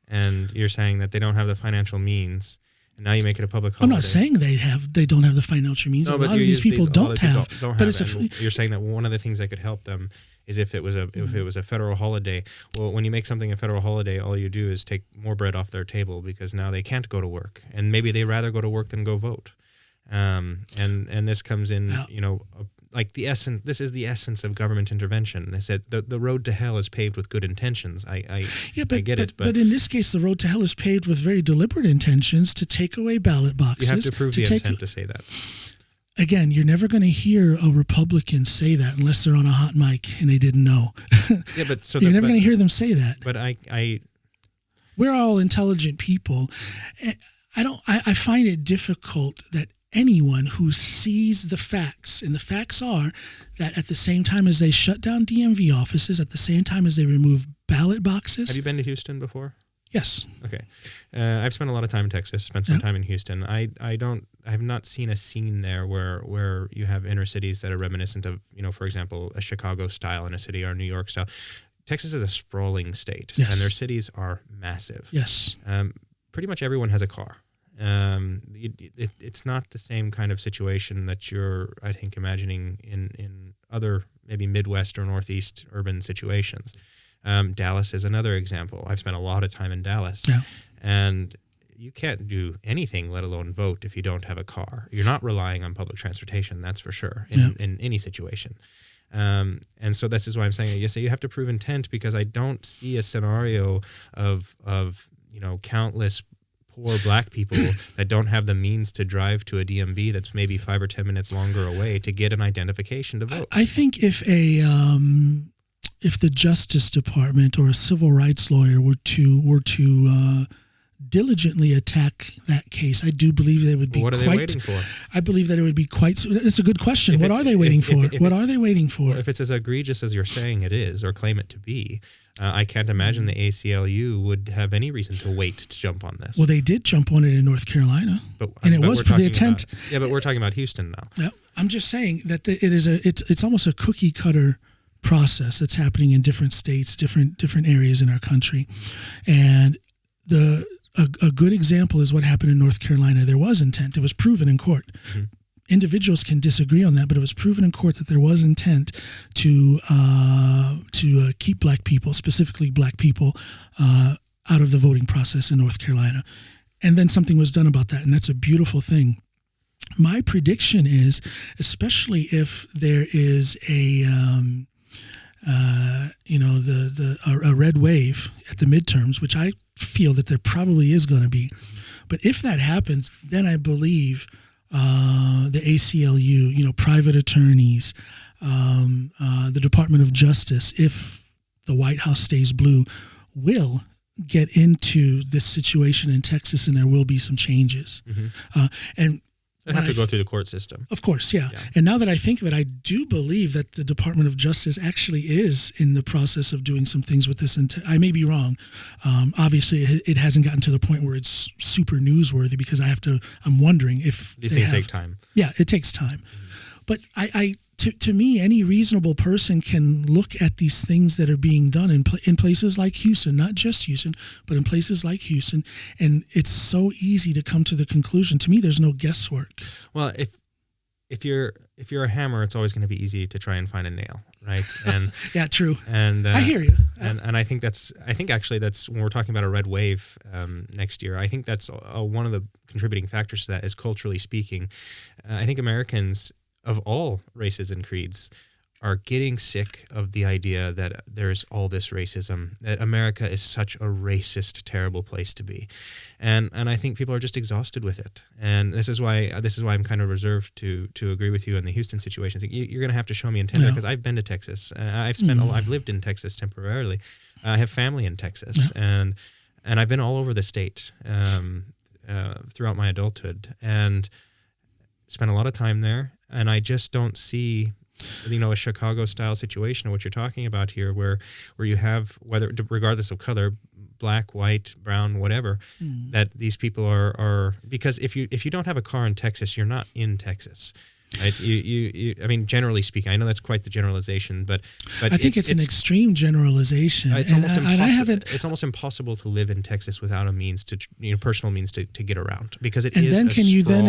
And you're saying that they don't have the financial means. And now you make it a public holiday. I'm not saying they don't have the financial means. No, a lot of these people don't have. You're saying that one of the things that could help them is if it was a federal holiday. Well, when you make something a federal holiday, all you do is take more bread off their table because now they can't go to work. And maybe they'd rather go to work than go vote. And this comes in, like this is the essence of government intervention. I said the road to hell is paved with good intentions. I get it. But in this case, the road to hell is paved with very deliberate intentions to take away ballot boxes. You have to prove the intent to say that. Again, you're never going to hear a Republican say that unless they're on a hot mic and they didn't know. Yeah, but you're never going to hear them say that. But we're all intelligent people. I find it difficult that anyone who sees the facts, and the facts are that at the same time as they shut down DMV offices, at the same time as they remove ballot boxes. Have you been to Houston before? Yes. Okay. I've spent a lot of time in Texas, spent some time in Houston. I have not seen a scene there where you have inner cities that are reminiscent of, for example, a Chicago style in a city or a New York style. Texas is a sprawling state, and their cities are massive. Yes. Pretty much everyone has a car. It's not the same kind of situation that you're, I think, imagining in other maybe Midwest or Northeast urban situations. Dallas is another example. I've spent a lot of time in Dallas, and you can't do anything, let alone vote, if you don't have a car. You're not relying on public transportation, that's for sure, in any situation. And so this is why I'm saying, you have to prove intent, because I don't see a scenario of countless poor black people that don't have the means to drive to a DMV that's maybe 5 or 10 minutes longer away to get an identification to vote. I think if the Justice Department or a civil rights lawyer were to diligently attack that case, I do believe they would be. What are they waiting for? I believe that it would be quite. It's a good question. What are they waiting for? What are they waiting for? If it's as egregious as you're saying it is, or claim it to be, I can't imagine the ACLU would have any reason to wait to jump on this. Well, they did jump on it in North Carolina, and it was for the attempt. But we're talking about Houston now. Yeah, I'm just saying that it's almost a cookie cutter process that's happening in different states, different areas in our country, and a good example is what happened in North Carolina. There was intent; it was proven in court. Mm-hmm. Individuals can disagree on that, but it was proven in court that there was intent to keep black people, specifically black people, out of the voting process in North Carolina. And then something was done about that, and that's a beautiful thing. My prediction is, especially if there is a red wave at the midterms, which I feel that there probably is going to be, but if that happens, then I believe the ACLU, private attorneys, the Department of Justice, if the White House stays blue, will get into this situation in Texas, and there will be some changes. Mm-hmm. And they have to go through the court system. Of course, yeah. And now that I think of it, I do believe that the Department of Justice actually is in the process of doing some things with this. And I may be wrong. Obviously, it hasn't gotten to the point where it's super newsworthy, because I'm wondering if these things take time. Yeah, it takes time. Mm-hmm. But to me, any reasonable person can look at these things that are being done in places like Houston, not just Houston, but in places like Houston, and it's so easy to come to the conclusion. To me, there's no guesswork. Well, if you're a hammer, it's always going to be easy to try and find a nail, right? And yeah, true. And I hear you. And I think actually that's when we're talking about a red wave next year. I think that's one of the contributing factors to that is, culturally speaking, I think Americans of all races and creeds are getting sick of the idea that there's all this racism, that America is such a racist, terrible place to be. And I think people are just exhausted with it. And this is why I'm kind of reserved to agree with you in the Houston situation. You're going to have to show me intent, because I've been to Texas. I've lived in Texas temporarily. I have family in Texas, and I've been all over the state throughout my adulthood, and spent a lot of time there. And I just don't see, a Chicago-style situation of what you're talking about here, where you have, regardless of color, black, white, brown, whatever, that these people are because if you don't have a car in Texas, you're not in Texas. Right? I mean, generally speaking, I know that's quite the generalization, but I think it's an extreme generalization. It's almost impossible to live in Texas without a means to, personal means to get around, because it is. And then can you then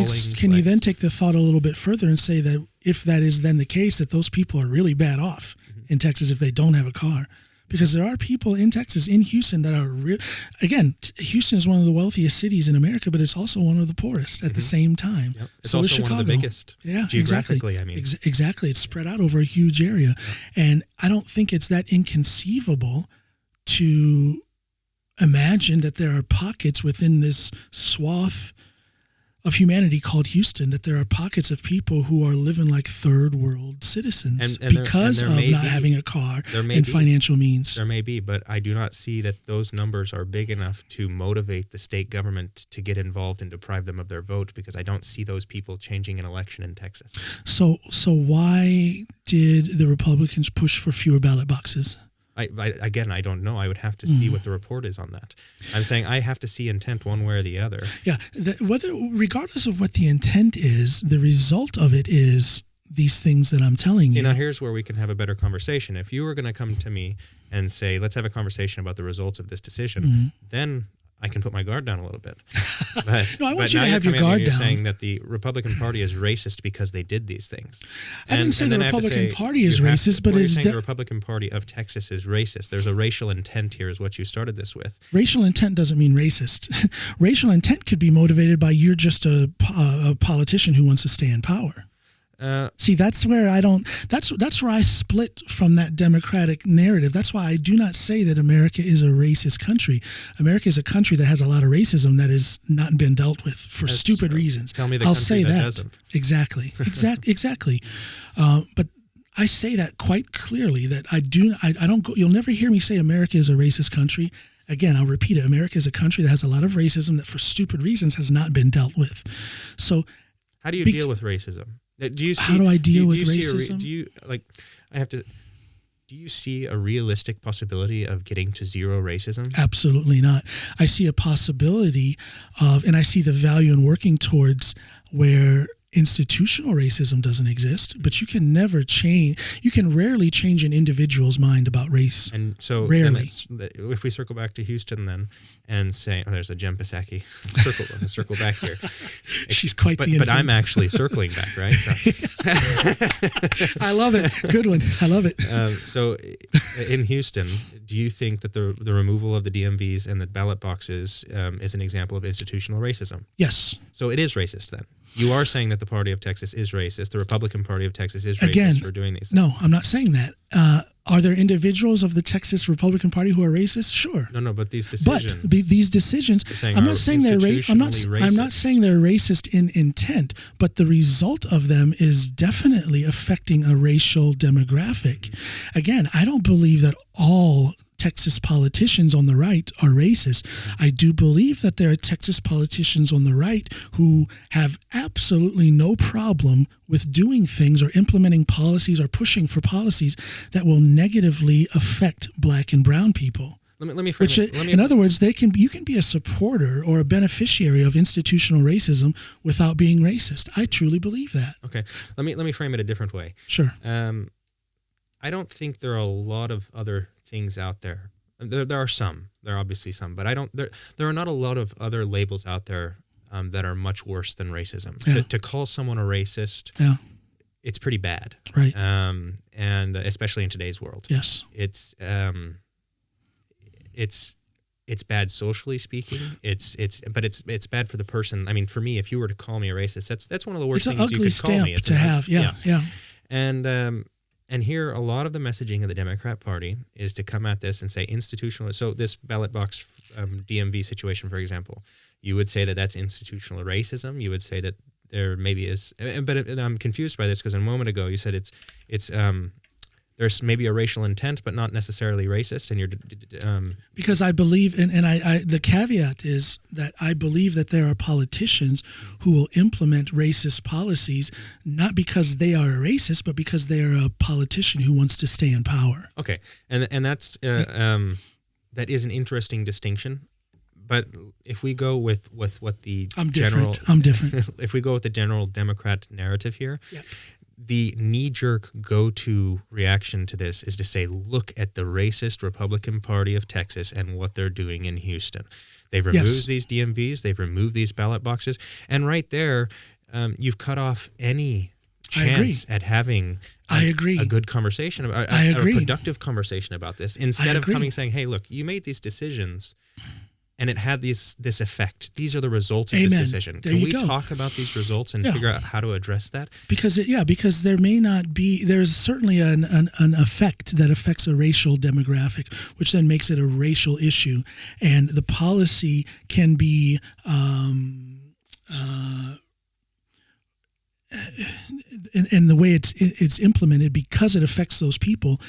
take the thought a little bit further and say that if that is then the case, that those people are really bad off in Texas if they don't have a car? Because there are people in Texas, in Houston, that are again, Houston is one of the wealthiest cities in America, but it's also one of the poorest at the same time. Yep. It's also Chicago. One of the biggest. Yeah, geographically. Exactly. I mean, exactly. It's spread out over a huge area, and I don't think it's that inconceivable to imagine that there are pockets within this swath of humanity called Houston, that there are pockets of people who are living like third world citizens because of not having a car and financial means. There may be, but I do not see that those numbers are big enough to motivate the state government to get involved and deprive them of their vote, because I don't see those people changing an election in Texas. So why did the Republicans push for fewer ballot boxes? I don't know. I would have to see what the report is on that. I'm saying I have to see intent one way or the other. Yeah, regardless of what the intent is, the result of it is these things that I'm telling you. Now here's where we can have a better conversation. If you were going to come to me and say, let's have a conversation about the results of this decision, then I can put my guard down a little bit. But, no, I want you to have your guard down. You're saying that the Republican Party is racist because they did these things. I didn't say the Republican Party is racist, but is the Republican Party of Texas is racist. There's a racial intent here, is what you started this with. Racial intent doesn't mean racist. Racial intent could be motivated by you're just a politician who wants to stay in power. See, that's where I don't. That's where I split from that democratic narrative. That's why I do not say that America is a racist country. America is a country that has a lot of racism that has not been dealt with for stupid reasons. Tell me the I'll country say that doesn't. Exactly. But I say that quite clearly. That I don't go. You'll never hear me say America is a racist country. Again, I'll repeat it. America is a country that has a lot of racism that, for stupid reasons, has not been dealt with. So, how do you deal with racism? Do you see, how do I deal with racism? Do you see a realistic possibility of getting to zero racism? Absolutely not. I see a possibility of, and I see the value in working towards where institutional racism doesn't exist, but you can rarely change an individual's mind about race. And so rarely. If we circle back to Houston then and say, there's a Jem Psaki, circle back here. She's quite the influence. But I'm actually circling back, right? So. I love it. Good one. I love it. So in Houston, do you think that the removal of the DMVs and the ballot boxes is an example of institutional racism? Yes. So it is racist then? You are saying that the Party of Texas is racist. The Republican Party of Texas is racist for doing these things. No, I'm not saying that. Are there individuals of the Texas Republican Party who are racist? Sure. No, but these decisions. But these decisions, I'm not saying they're racist. I'm not saying they're racist in intent, but the result of them is definitely affecting a racial demographic. Mm-hmm. Again, I don't believe that all Texas politicians on the right are racist. I do believe that there are Texas politicians on the right who have absolutely no problem with doing things or implementing policies or pushing for policies that will negatively affect Black and brown people. Let me frame it. In other words, you can be a supporter or a beneficiary of institutional racism without being racist. I truly believe that. Okay. Let me frame it a different way. Sure. I don't think there are a lot of other things out there. There are some. There are obviously some, but there are not a lot of other labels out there that are much worse than racism. Yeah. To call someone a racist, it's pretty bad. Right. And especially in today's world. Yes. It's bad socially speaking. But it's bad for the person. I mean, for me, if you were to call me a racist, that's one of the worst things you could call me. It's an ugly stamp to have. Yeah. And here, a lot of the messaging of the Democrat Party is to come at this and say institutional. So this ballot box DMV situation, for example, you would say that that's institutional racism. You would say that there maybe is, but I'm confused by this because a moment ago you said it's there's maybe a racial intent, but not necessarily racist. And you're because I believe, and the caveat is that I believe that there are politicians who will implement racist policies, not because they are a racist, but because they are a politician who wants to stay in power. Okay, and that's that is an interesting distinction. But if we go with what the I'm different. If we go with the general Democrat narrative here. Yep. The knee-jerk go-to reaction to this is to say, look at the racist Republican Party of Texas and what they're doing in Houston. They've removed these DMVs. They've removed these ballot boxes. And right there, you've cut off any chance at having a good conversation, a productive conversation about this. Instead of coming saying, hey, look, you made these decisions and it had this effect. These are the results of this decision. Can we talk about these results and figure out how to address that? Because there may not be. There's certainly an effect that affects a racial demographic, which then makes it a racial issue, and the policy can be. And the way it's implemented, because it affects those people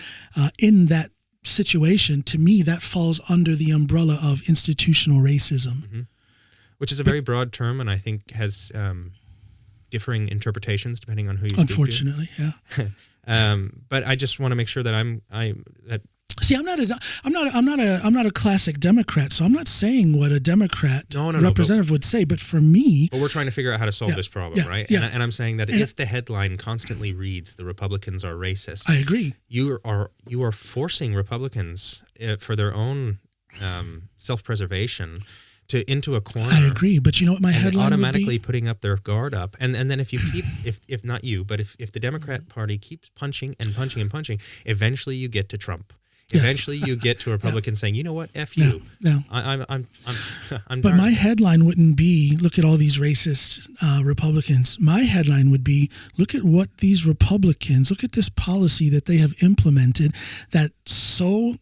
in that situation, to me, that falls under the umbrella of institutional racism. Mm-hmm. Which is a very broad term, and I think has differing interpretations depending on who you speak to. Unfortunately, yeah. But I just want to make sure that See, I'm not a classic Democrat, so I'm not saying what a Democrat representative would say. But for me, but we're trying to figure out how to solve this problem, right? Yeah. And I'm saying that if the headline constantly reads "the Republicans are racist," I agree. You are forcing Republicans for their own self-preservation into a corner. I agree, but you know what my headline automatically would be? Putting up their guard up, and then if you keep, if not you, but if the Democrat Party keeps punching and punching and punching, eventually you get to Trump. Yes. Eventually, you get to Republicans saying, "You know what? F you." Yeah. I'm But my headline wouldn't be, "Look at all these racist Republicans." My headline would be, "Look at what these Republicans, look at this policy that they have implemented that so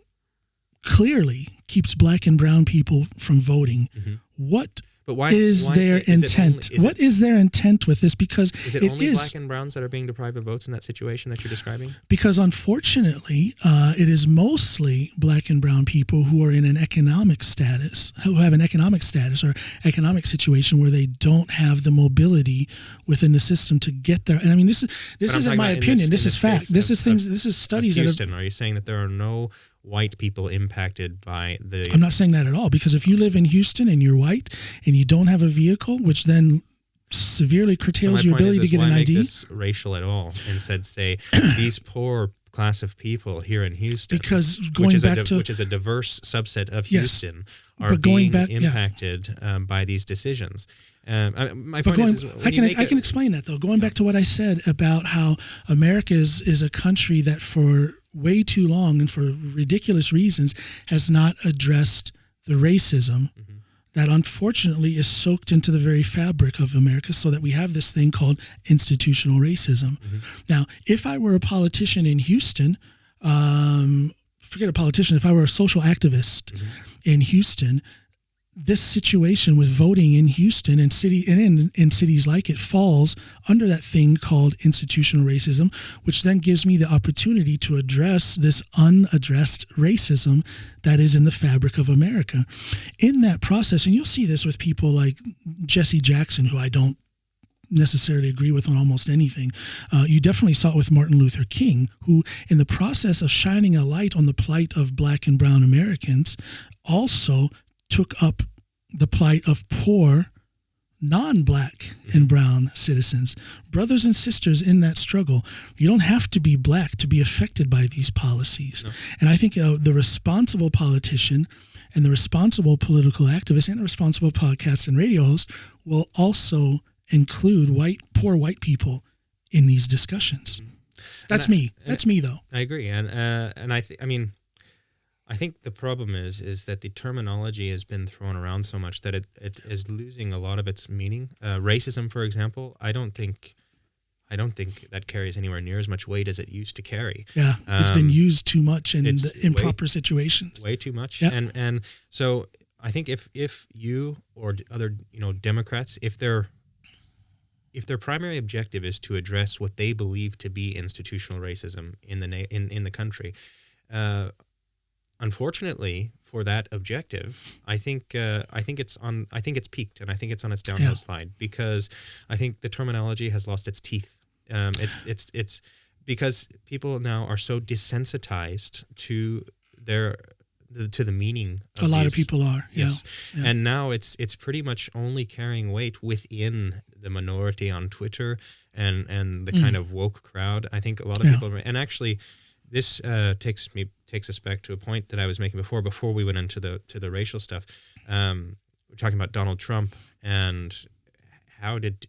clearly keeps black and brown people from voting." What But why is their intent? What is their intent with this? Because is it only black and browns that are being deprived of votes in that situation that you're describing? Because unfortunately, it is mostly black and brown people who are in an economic status, who have an economic status or economic situation where they don't have the mobility within the system to get there. And I mean, this isn't my opinion. This is fact. This is things. This is studies. Houston, are you saying that there are no white people impacted by the... I'm not saying that at all, because if you live in Houston and you're white and you don't have a vehicle, which then severely curtails your ability to get an ID. Why make this racial at all? Instead, say these poor class of people here in Houston, because which is a diverse subset of Houston, are being impacted by these decisions. My point is, I can explain that though. Going back to what I said about how America is a country that for way too long and for ridiculous reasons has not addressed the racism that unfortunately is soaked into the very fabric of America, so that we have this thing called institutional racism. Now, if I were a politician in Houston, forget a politician, if I were a social activist in Houston, this situation with voting in Houston and in cities like it falls under that thing called institutional racism, which then gives me the opportunity to address this unaddressed racism that is in the fabric of America. In that process, and you'll see this with people like Jesse Jackson, who I don't necessarily agree with on almost anything. You definitely saw it with Martin Luther King, who in the process of shining a light on the plight of black and brown Americans also took up the plight of poor, non-black and brown citizens, brothers and sisters in that struggle. You don't have to be black to be affected by these policies. No. And I think the responsible politician and the responsible political activist and the responsible podcast and radio host will also include poor white people in these discussions. That's me. That's me, though. I agree. And I think the problem is that the terminology has been thrown around so much that it is losing a lot of its meaning. Racism, for example, I don't think that carries anywhere near as much weight as it used to carry. Yeah, it's been used too much in the improper situations. Way too much. Yep. And so I think if you or other Democrats, if their primary objective is to address what they believe to be institutional racism in the country. Unfortunately, for that objective, I think it's peaked, and I think it's on its downhill slide, because I think the terminology has lost its teeth. It's because people now are so desensitized to the meaning of a lot of people are. Yes. Yeah. And now it's pretty much only carrying weight within the minority on Twitter and the kind of woke crowd. I think a lot of people, and actually this takes us back to a point that I was making before we went into the racial stuff. We're talking about Donald Trump and how did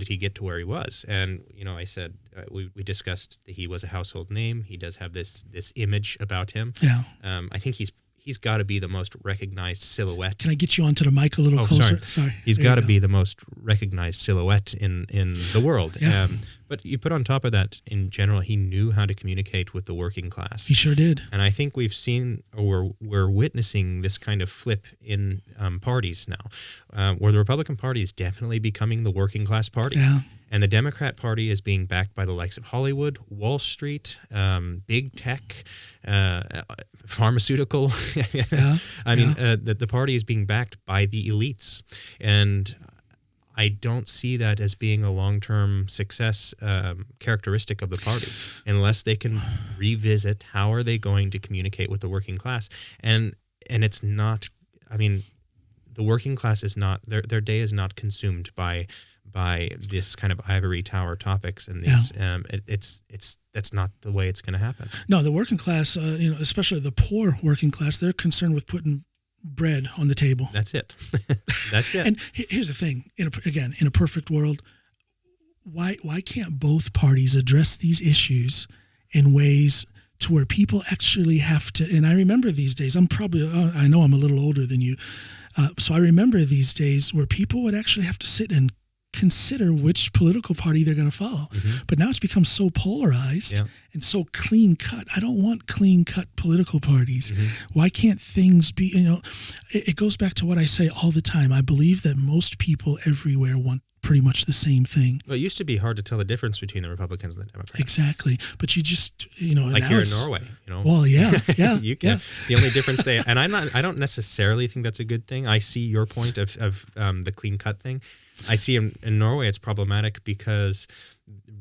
he get to where he was? And I said we discussed that he was a household name. He does have this image about him. Yeah. I think he's got to be the most recognized silhouette. Can I get you onto the mic a little closer? Sorry. He's got to be the most recognized silhouette in the world. Yeah. But you put on top of that, in general, he knew how to communicate with the working class. He sure did. And I think we've seen, or we're witnessing this kind of flip in parties now, where the Republican Party is definitely becoming the working class party. Yeah. And the Democrat Party is being backed by the likes of Hollywood, Wall Street, big tech, pharmaceutical. The party is being backed by the elites. And I don't see that as being a long-term success characteristic of the party, unless they can revisit how are they going to communicate with the working class. And it's not, the working class is not, their day is not consumed by this kind of ivory tower topics, and these that's not the way it's going to happen. No, the working class, especially the poor working class, they're concerned with putting bread on the table. That's it. That's it. And here's the thing: in a perfect world, why can't both parties address these issues in ways to where people actually have to, and I remember these days, I know I'm a little older than you, so I remember these days where people would actually have to sit and consider which political party they're going to follow. But now it's become so polarized and so clean cut. I don't want clean cut political parties. Why can't things be, it goes back to what I say all the time. I believe that most people everywhere want pretty much the same thing. Well, it used to be hard to tell the difference between the Republicans and the Democrats. Exactly. But you just, like here in Norway, Well, yeah. you can. The only difference and I don't necessarily think that's a good thing. I see your point of the clean cut thing. I see in Norway it's problematic because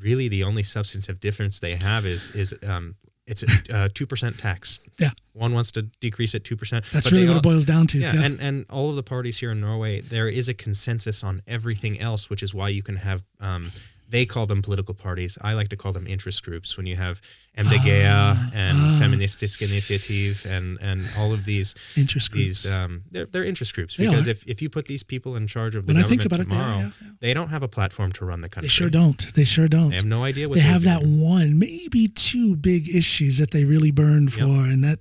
really the only substantive difference they have is it's a 2% tax. Yeah. One wants to decrease it 2%. That's really what it boils down to. Yeah. And all of the parties here in Norway, there is a consensus on everything else, which is why you can have, they call them political parties. I like to call them interest groups. When you have MDG and Feministisk Initiativ and all of these interest groups, they're interest groups because if you put these people in charge of the government tomorrow, they don't have a platform to run the country. They sure don't. They have no idea what they have. That one, maybe two big issues that they really burn for, and that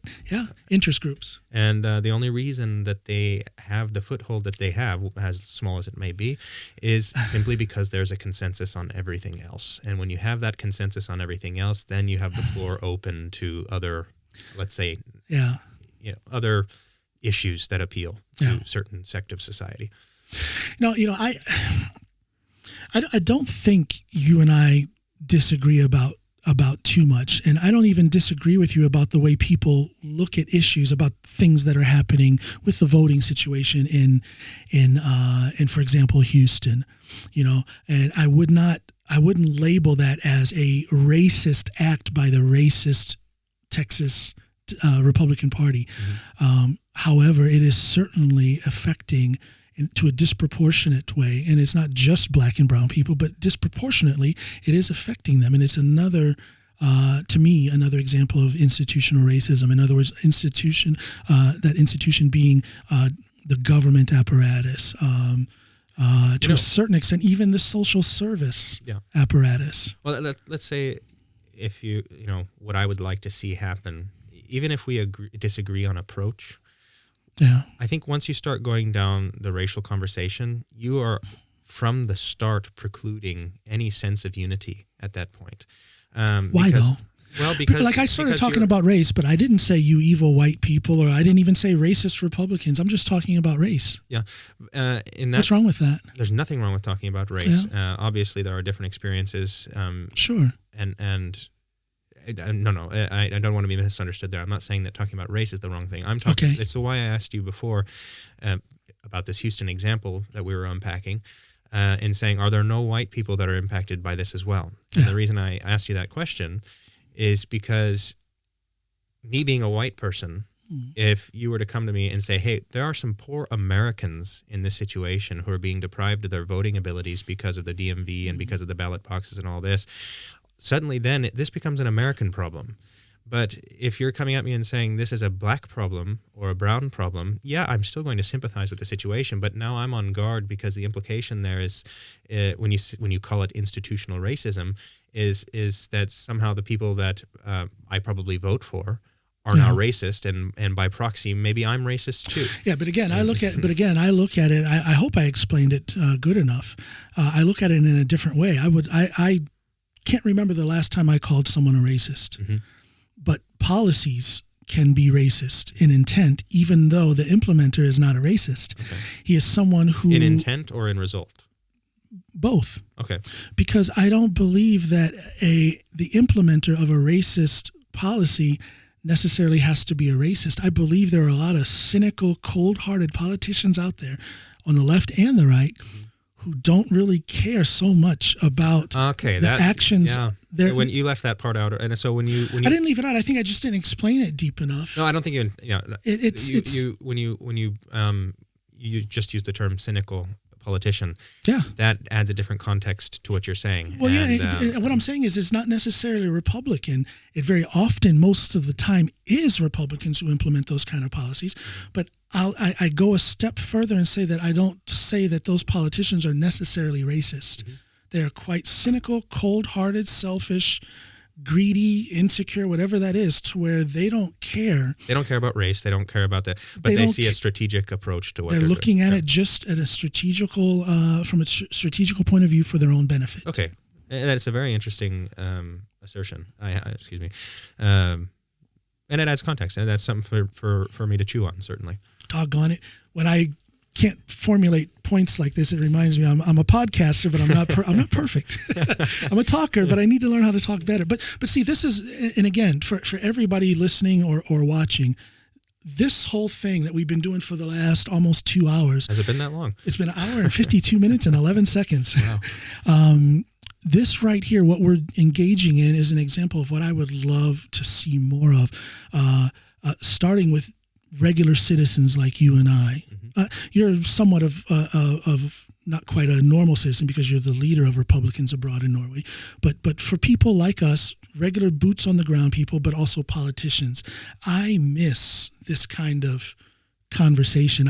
interest groups. And the only reason that they have the foothold that they have, as small as it may be, is simply because there's a consensus on everything else. And when you have that consensus on everything else, then you have the floor open to other, let's say, other issues that appeal to certain sect of society. No, I don't think you and I disagree about too much, and I don't even disagree with you about the way people look at issues, about things that are happening with the voting situation in for example Houston, and I wouldn't label that as a racist act by the racist Texas Republican Party. However, it is certainly affecting to a disproportionate way, and it's not just black and brown people, but disproportionately it is affecting them. And it's another, to me, another example of institutional racism. In other words, that institution being the government apparatus, to a certain extent, even the social service apparatus. Well, let's say if what I would like to see happen, even if we disagree on approach, I think once you start going down the racial conversation, you are from the start precluding any sense of unity at that point. Why though? Well, because I started talking about race, but I didn't say you evil white people, or I didn't even say racist Republicans. I'm just talking about race. Yeah. What's wrong with that? There's nothing wrong with talking about race. Obviously, there are different experiences. Sure. And no, I don't want to be misunderstood there. I'm not saying that talking about race is the wrong thing. I'm talking. Okay. So why I asked you before about this Houston example that we were unpacking, and saying, are there no white people that are impacted by this as well? And the reason I asked you that question is because me being a white person, if you were to come to me and say, hey, there are some poor Americans in this situation who are being deprived of their voting abilities because of the DMV and because of the ballot boxes and all this, suddenly then this becomes an American problem. But if you're coming at me and saying this is a black problem or a brown problem, I'm still going to sympathize with the situation. But now I'm on guard because the implication there is, when you call it institutional racism, is that somehow the people that I probably vote for are now racist, and by proxy, maybe I'm racist too. Yeah, but again, I look at it. I hope I explained it good enough. I look at it in a different way. I can't remember the last time I called someone a racist. But policies can be racist in intent, even though the implementer is not a racist. Okay. He is someone who... In intent or in result? Both. Okay. Because I don't believe that the implementer of a racist policy necessarily has to be a racist. I believe there are a lot of cynical, cold-hearted politicians out there on the left and the right who don't really care so much about the actions. Yeah. When you left that part out, and so when you I didn't leave it out. I think I just didn't explain it deep enough. No, I don't think you. When you just use the term cynical politician. Yeah, that adds a different context to what you're saying. Well, what I'm saying is it's not necessarily Republican. It very often, most of the time, is Republicans who implement those kind of policies. But I go a step further and say that I don't say that those politicians are necessarily racist. They are quite cynical, cold-hearted, selfish, greedy, insecure, whatever that is, to where they don't care. They don't care about race. They don't care about that. But they see a strategic approach to what they're looking doing. at it just at a strategical, from a strategical point of view for their own benefit. Okay, and that's a very interesting assertion. Excuse me, and it adds context, and that's something for me to chew on, certainly. Doggone it! When I can't formulate points like this, it reminds me I'm a podcaster, but I'm not perfect. I'm a talker, but I need to learn how to talk better. But see, this is, and again, for everybody listening or watching, this whole thing that we've been doing for the last almost 2 hours. Has it been that long? It's been 1 hour and 52 minutes and 11 seconds. Wow. This right here, what we're engaging in, is an example of what I would love to see more of, starting with regular citizens like you and I. You're somewhat of not quite a normal citizen because you're the leader of Republicans abroad in Norway, but for people like us, regular boots on the ground people, but also politicians, I miss this kind of conversation.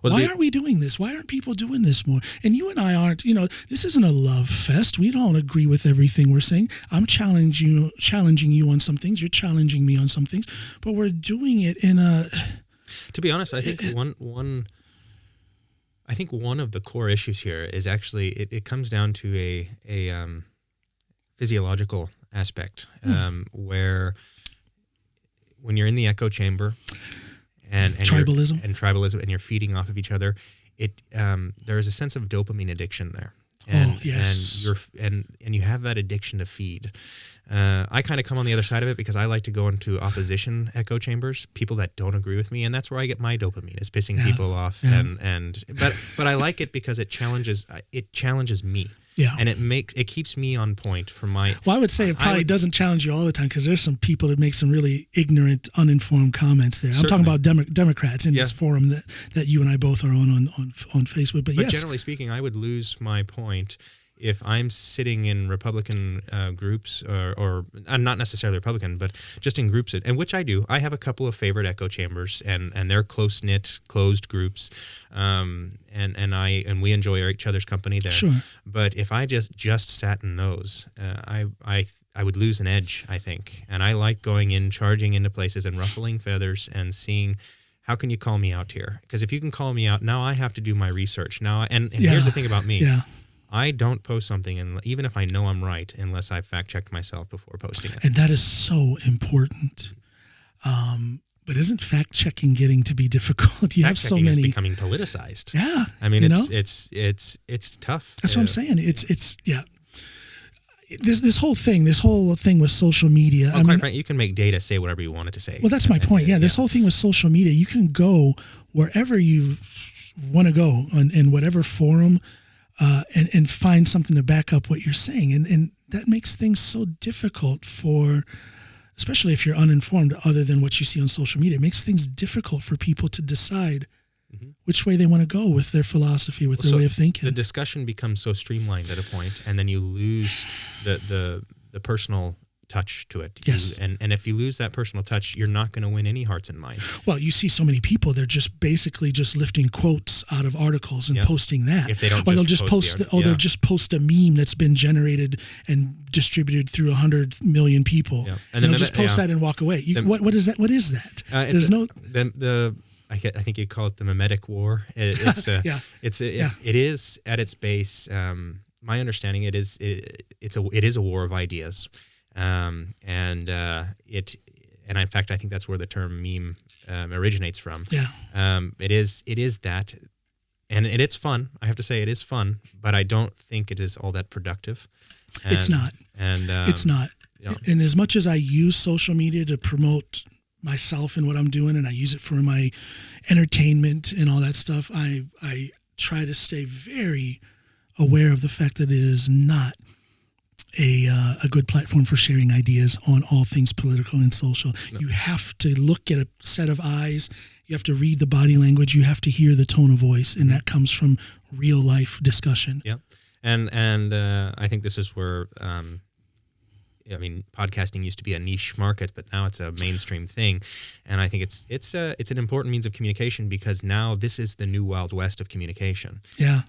Why aren't we doing this? Why aren't people doing this more? And you and I aren't, this isn't a love fest. We don't agree with everything we're saying. I'm challenging you on some things. You're challenging me on some things, but we're doing it in a... To be honest, I think one of the core issues here is actually it comes down to a physiological aspect, where when you're in the echo chamber and tribalism and you're feeding off of each other, there is a sense of dopamine addiction there. And you have that addiction to feed. I kind of come on the other side of it because I like to go into opposition echo chambers, people that don't agree with me, and that's where I get my dopamine, is pissing people off. But I like it because it challenges me. Yeah. And it keeps me on point for my... Well, I would say it probably doesn't challenge you all the time, because there's some people that make some really ignorant, uninformed comments there. Certainly. I'm talking about Democrats in this forum that you and I both are on Facebook. But yes, generally speaking, I would lose my point if I'm sitting in Republican groups, or not necessarily Republican, but just in groups, and which I do. I have a couple of favorite echo chambers, and they're close-knit, closed groups, and we enjoy each other's company there. Sure. But if I just sat in those, I would lose an edge, I think. And I like going in, charging into places and ruffling feathers and seeing, how can you call me out here? Because if you can call me out, now I have to do my research. And here's the thing about me. Yeah. I don't post something, even if I know I'm right, unless I've fact-checked myself before posting it. And that is so important. But isn't fact-checking getting to be difficult? You have so many. Fact-checking is becoming politicized. Yeah. I mean, it's tough. That's what I'm saying. It's This whole thing with social media. Well, quite frankly, you can make data say whatever you want it to say. Well, that's my point. Yeah, this whole thing with social media, you can go wherever you want to go in whatever forum, and find something to back up what you're saying. And that makes things so difficult especially if you're uninformed other than what you see on social media. It makes things difficult for people to decide which way they want to go with their philosophy, with their way of thinking. The discussion becomes so streamlined at a point, and then you lose the personal touch to it. Yes. And if you lose that personal touch, you're not going to win any hearts and minds. Well, you see so many people, they're just basically just lifting quotes out of articles and posting that. If they don't, or they'll just they'll just post a meme that's been generated and distributed through 100 million people. Yeah. And they'll just post that and walk away. What is that? What is that? I think you'd call it the mimetic war. It's it is at its base. My understanding, it is a war of ideas. And in fact, I think that's where the term meme originates from. Yeah. It is that, and it's fun. I have to say, it is fun, but I don't think it is all that productive. It's not. And it's not. And as much as I use social media to promote myself and what I'm doing, and I use it for my entertainment and all that stuff, I try to stay very aware of the fact that it is not a good platform for sharing ideas on all things political and social. No. You have to look at a set of eyes. You have to read the body language. You have to hear the tone of voice, and that comes from real life discussion. Yeah, and I think this is where I mean, podcasting used to be a niche market, but now it's a mainstream thing. And I think it's an important means of communication, because now this is the new Wild West of communication. Yeah.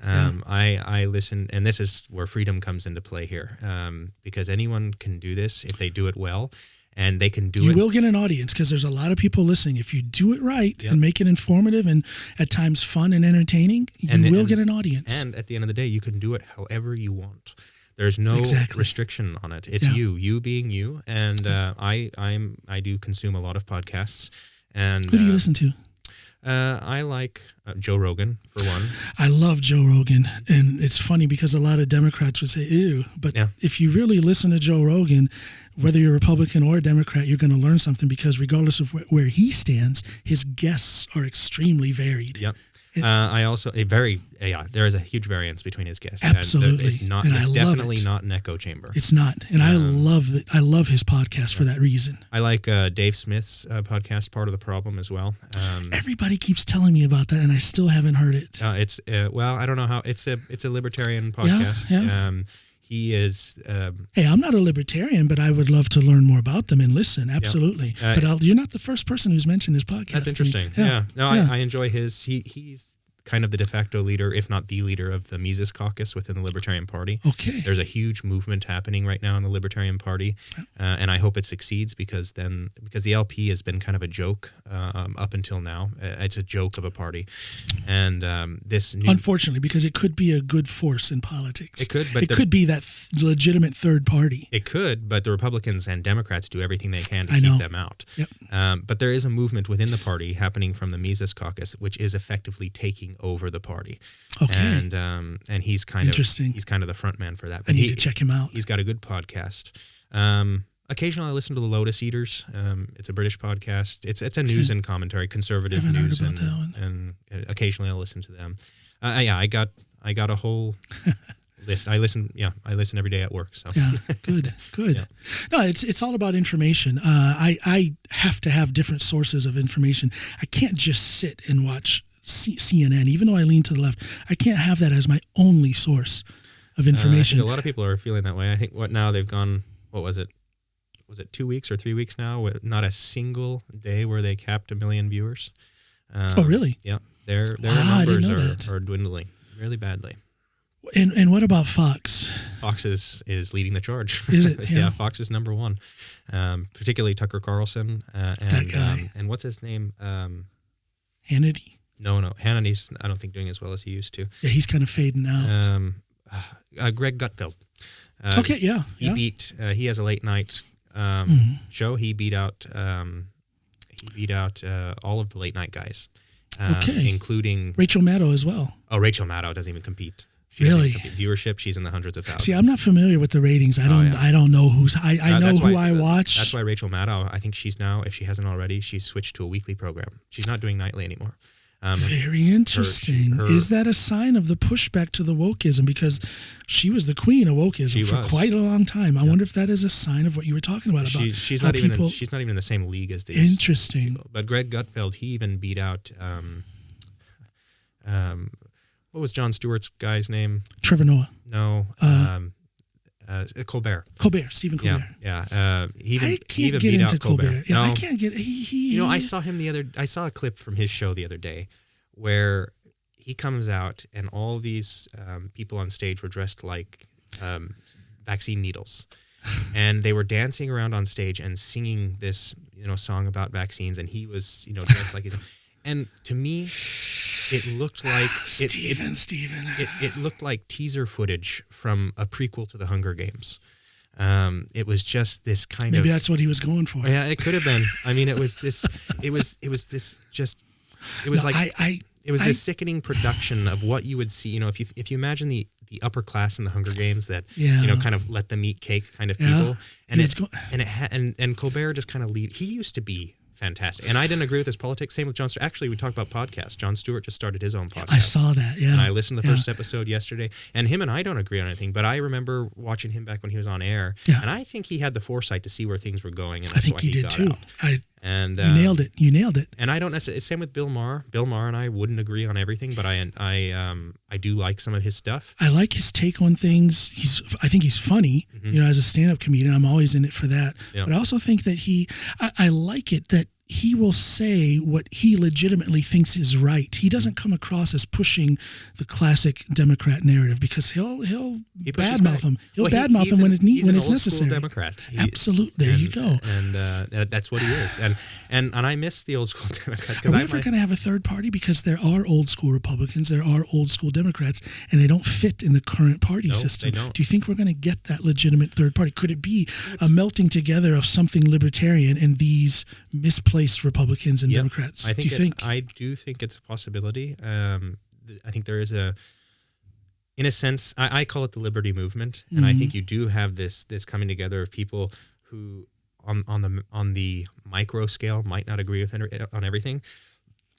I listen, and this is where freedom comes into play here, because anyone can do this if they do it well. And they can do it. You will get an audience, because there's a lot of people listening. If you do it right and make it informative and at times fun and entertaining, you will get an audience. And at the end of the day, you can do it however you want. There's no restriction on it. It's you being you. And I do consume a lot of podcasts. And who do you listen to? I like Joe Rogan, for one. I love Joe Rogan, and it's funny because a lot of Democrats would say, ew, but if you really listen to Joe Rogan, whether you're Republican or a Democrat, you're going to learn something, because regardless of where he stands, his guests are extremely varied. Yep. I also there is a huge variance between his guests. Absolutely. It's definitely not an echo chamber. It's not. And I love it. I love his podcast for that reason. I like Dave Smith's podcast, Part of the Problem, as well. Everybody keeps telling me about that, and I still haven't heard it. It's I don't know how. It's a libertarian podcast. Yeah. He is. Hey, I'm not a libertarian, but I would love to learn more about them and listen. Absolutely. But you're not the first person who's mentioned his podcast. That's interesting. Yeah. No, I enjoy his. He's kind of the de facto leader, if not the leader, of the Mises Caucus within the Libertarian Party. Okay. There's a huge movement happening right now in the Libertarian Party, and I hope it succeeds, because the LP has been kind of a joke up until now. It's a joke of a party, and unfortunately, because it could be a good force in politics. It could, but it could be that legitimate third party. It could, but the Republicans and Democrats do everything they can to keep them out. Yep. But there is a movement within the party happening from the Mises Caucus, which is effectively taking over the party. Okay. And he's kind of the front man for that. But I need to check him out. He's got a good podcast. Occasionally I listen to the Lotus Eaters. It's a British podcast. It's a news and commentary, conservative news, and occasionally I'll listen to them. I got a whole list. I listen every day at work. So yeah, good. Yeah. No, it's all about information. I have to have different sources of information. I can't just sit and watch CNN, even though I lean to the left. I can't have that as my only source of information. I think a lot of people are feeling that way. I think now they've gone, what was it? Was it 2 weeks or 3 weeks now? With not a single day where they capped 1 million viewers. Oh, really? Yeah. Their numbers are dwindling really badly. And what about Fox? Fox is leading the charge. Is it? Yeah, Fox is number one. Particularly Tucker Carlson. That guy. And what's his name? Hannity? No. Hannity's, I don't think, doing as well as he used to. Yeah, he's kind of fading out. Greg Gutfeld. Okay, yeah. He has a late night show. He beat out all of the late night guys. Including Rachel Maddow as well. Oh, Rachel Maddow doesn't even compete. Really? Viewership, she's in the hundreds of thousands. See, I'm not familiar with the ratings. I don't know who's. I know who I watch. That's why Rachel Maddow, I think she's now, if she hasn't already, she's switched to a weekly program. She's not doing nightly anymore. Very interesting. Is that a sign of the pushback to the wokeism? Because she was the queen of wokeism for quite a long time. I wonder if that is a sign of what you were talking about. She's not even in the same league as these. Interesting. People. But Greg Gutfeld, he even beat out. What was Jon Stewart's guy's name? Trevor Noah. No. Colbert. Stephen Colbert. Yeah. I can't get into Colbert. Yeah, no. I can't get. I saw him I saw a clip from his show the other day, where he comes out and all these people on stage were dressed like vaccine needles, and they were dancing around on stage and singing this song about vaccines, and he was dressed like he's. And to me, it looked like Steven. It looked like teaser footage from a prequel to the Hunger Games. It was just this kind of. Maybe that's what he was going for. Yeah, it could have been. I mean, it was this. It was this. Just. It was this sickening production of what you would see. If you imagine the upper class in the Hunger Games that kind of let them eat cake kind of people, and Colbert just kind of lead. He used to be fantastic. And I didn't agree with his politics. Same with Jon Stewart. Actually, we talked about podcasts. Jon Stewart just started his own podcast. I saw that, yeah. And I listened to the first episode yesterday. And him and I don't agree on anything, but I remember watching him back when he was on air. Yeah. And I think he had the foresight to see where things were going. And I think he did too. And you nailed it. You nailed it. And I don't necessarily. Same with Bill Maher. Bill Maher and I wouldn't agree on everything, but I do like some of his stuff. I like his take on things. I think he's funny. Mm-hmm. As a stand-up comedian, I'm always in it for that. Yeah. But I also think that I like it that he will say what he legitimately thinks is right. He doesn't come across as pushing the classic Democrat narrative, because he'll badmouth him. He'll badmouth him when it's necessary. Democrat. Absolutely. There you go. And that's what he is. And I miss the old school Democrats. Are we ever going to have a third party? Because there are old school Republicans, there are old school Democrats, and they don't fit in the current party system. They don't. Do you think we're going to get that legitimate third party? Could it be a melting together of something libertarian and these misplaced Republicans and Democrats? I do think it's a possibility. I think there is in a sense, I call it the liberty movement, and I think you do have this coming together of people who on the micro scale might not agree on everything.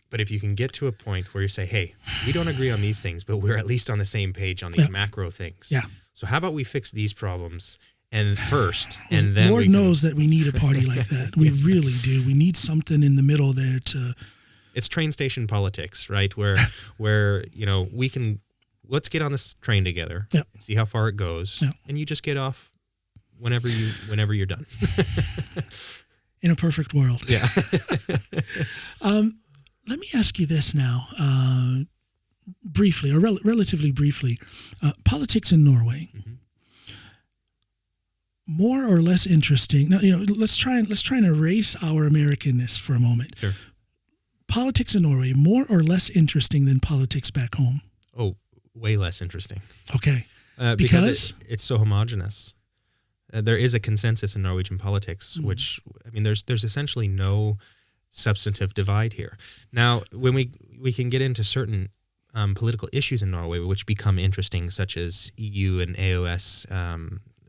But if you can get to a point where you say, hey, we don't agree on these things, but we're at least on the same page on these macro things. Yeah. So how about we fix these problems and then Lord knows that we need a party like that. We really do. We need something in the middle there to. It's train station politics, right? Where we can, let's get on this train together. Yep. See how far it goes, and you just get off whenever you're done. In a perfect world. Yeah. Let me ask you this now, briefly or relatively briefly. Politics in Norway. Mm-hmm. More or less interesting. Now, let's try and erase our Americanness for a moment. Sure. Politics in Norway, more or less interesting than politics back home? Oh, way less interesting. Okay. Because it's so homogenous. There is a consensus in Norwegian politics, which, there's essentially no substantive divide here. Now, when we can get into certain political issues in Norway, which become interesting, such as EU and AOS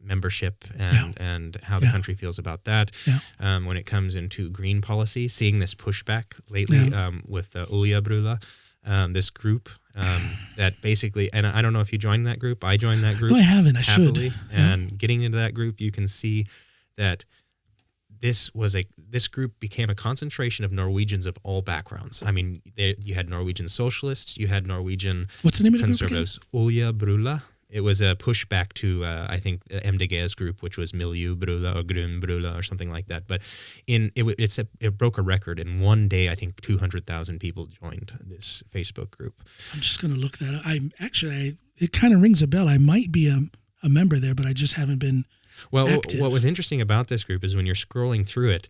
membership and how the country feels about that. Yeah. When it comes into green policy, seeing this pushback lately with Olja Brula, this group that basically, and I don't know if you joined that group. I joined that group. No, I haven't. I should. And getting into that group, you can see that this group became a concentration of Norwegians of all backgrounds. You had Norwegian socialists, you had Norwegian What's the name of the conservatives. Olja Brula. It was a pushback to, I think, MDG's group, which was Miljø Brula or Grønn Brula or something like that. But it broke a record. In one day, I think 200,000 people joined this Facebook group. I'm just going to look that up. It kind of rings a bell. I might be a member there, but I just haven't been active. What was interesting about this group is when you're scrolling through it,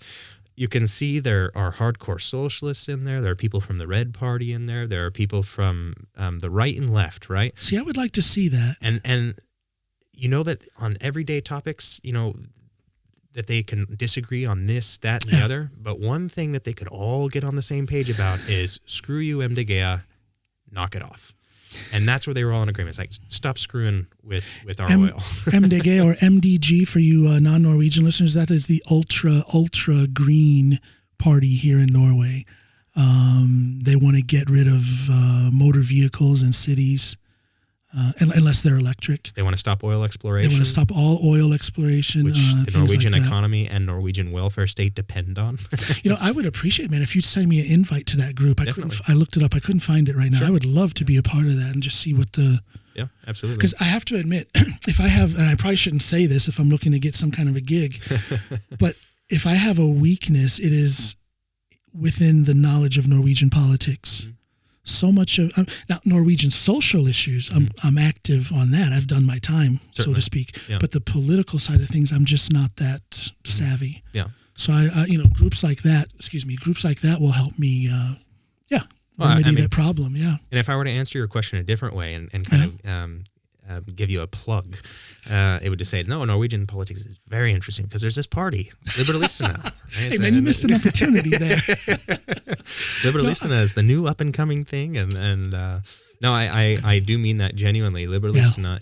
you can see there are hardcore socialists in there. There are people from the Red Party in there. There are people from the right and left, right? See, I would like to see that. And that on everyday topics, that they can disagree on this, that, and the other. But one thing that they could all get on the same page about is screw you, MDG, knock it off. And that's where they were all in agreement. It's like, stop screwing with our oil. MDG or MDG for you non-Norwegian listeners, that is the ultra green party here in Norway. They want to get rid of motor vehicles in cities, unless they're electric. They want to stop oil exploration. They want to stop all oil exploration. Which the Norwegian economy and Norwegian welfare state depend on. I would appreciate, man, if you'd send me an invite to that group. I looked it up. I couldn't find it right now. Sure. I would love to be a part of that and just see what the... Yeah, absolutely. Because I have to admit, if I have, and I probably shouldn't say this if I'm looking to get some kind of a gig, but if I have a weakness, it is within the knowledge of Norwegian politics. Mm-hmm. So much of now Norwegian social issues, I'm active on that. I've done my time, so to speak. Yeah. But the political side of things, I'm just not that savvy. Yeah. So I groups like that will help me. Remedy that problem. Yeah. And if I were to answer your question a different way and kind of give you a plug, it would just say, no, Norwegian politics is very interesting because there's this party, Liberalist. Right? Hey, man, you missed an opportunity there. Liberalist is the new up and coming thing. And no, I do mean that genuinely. Liberalist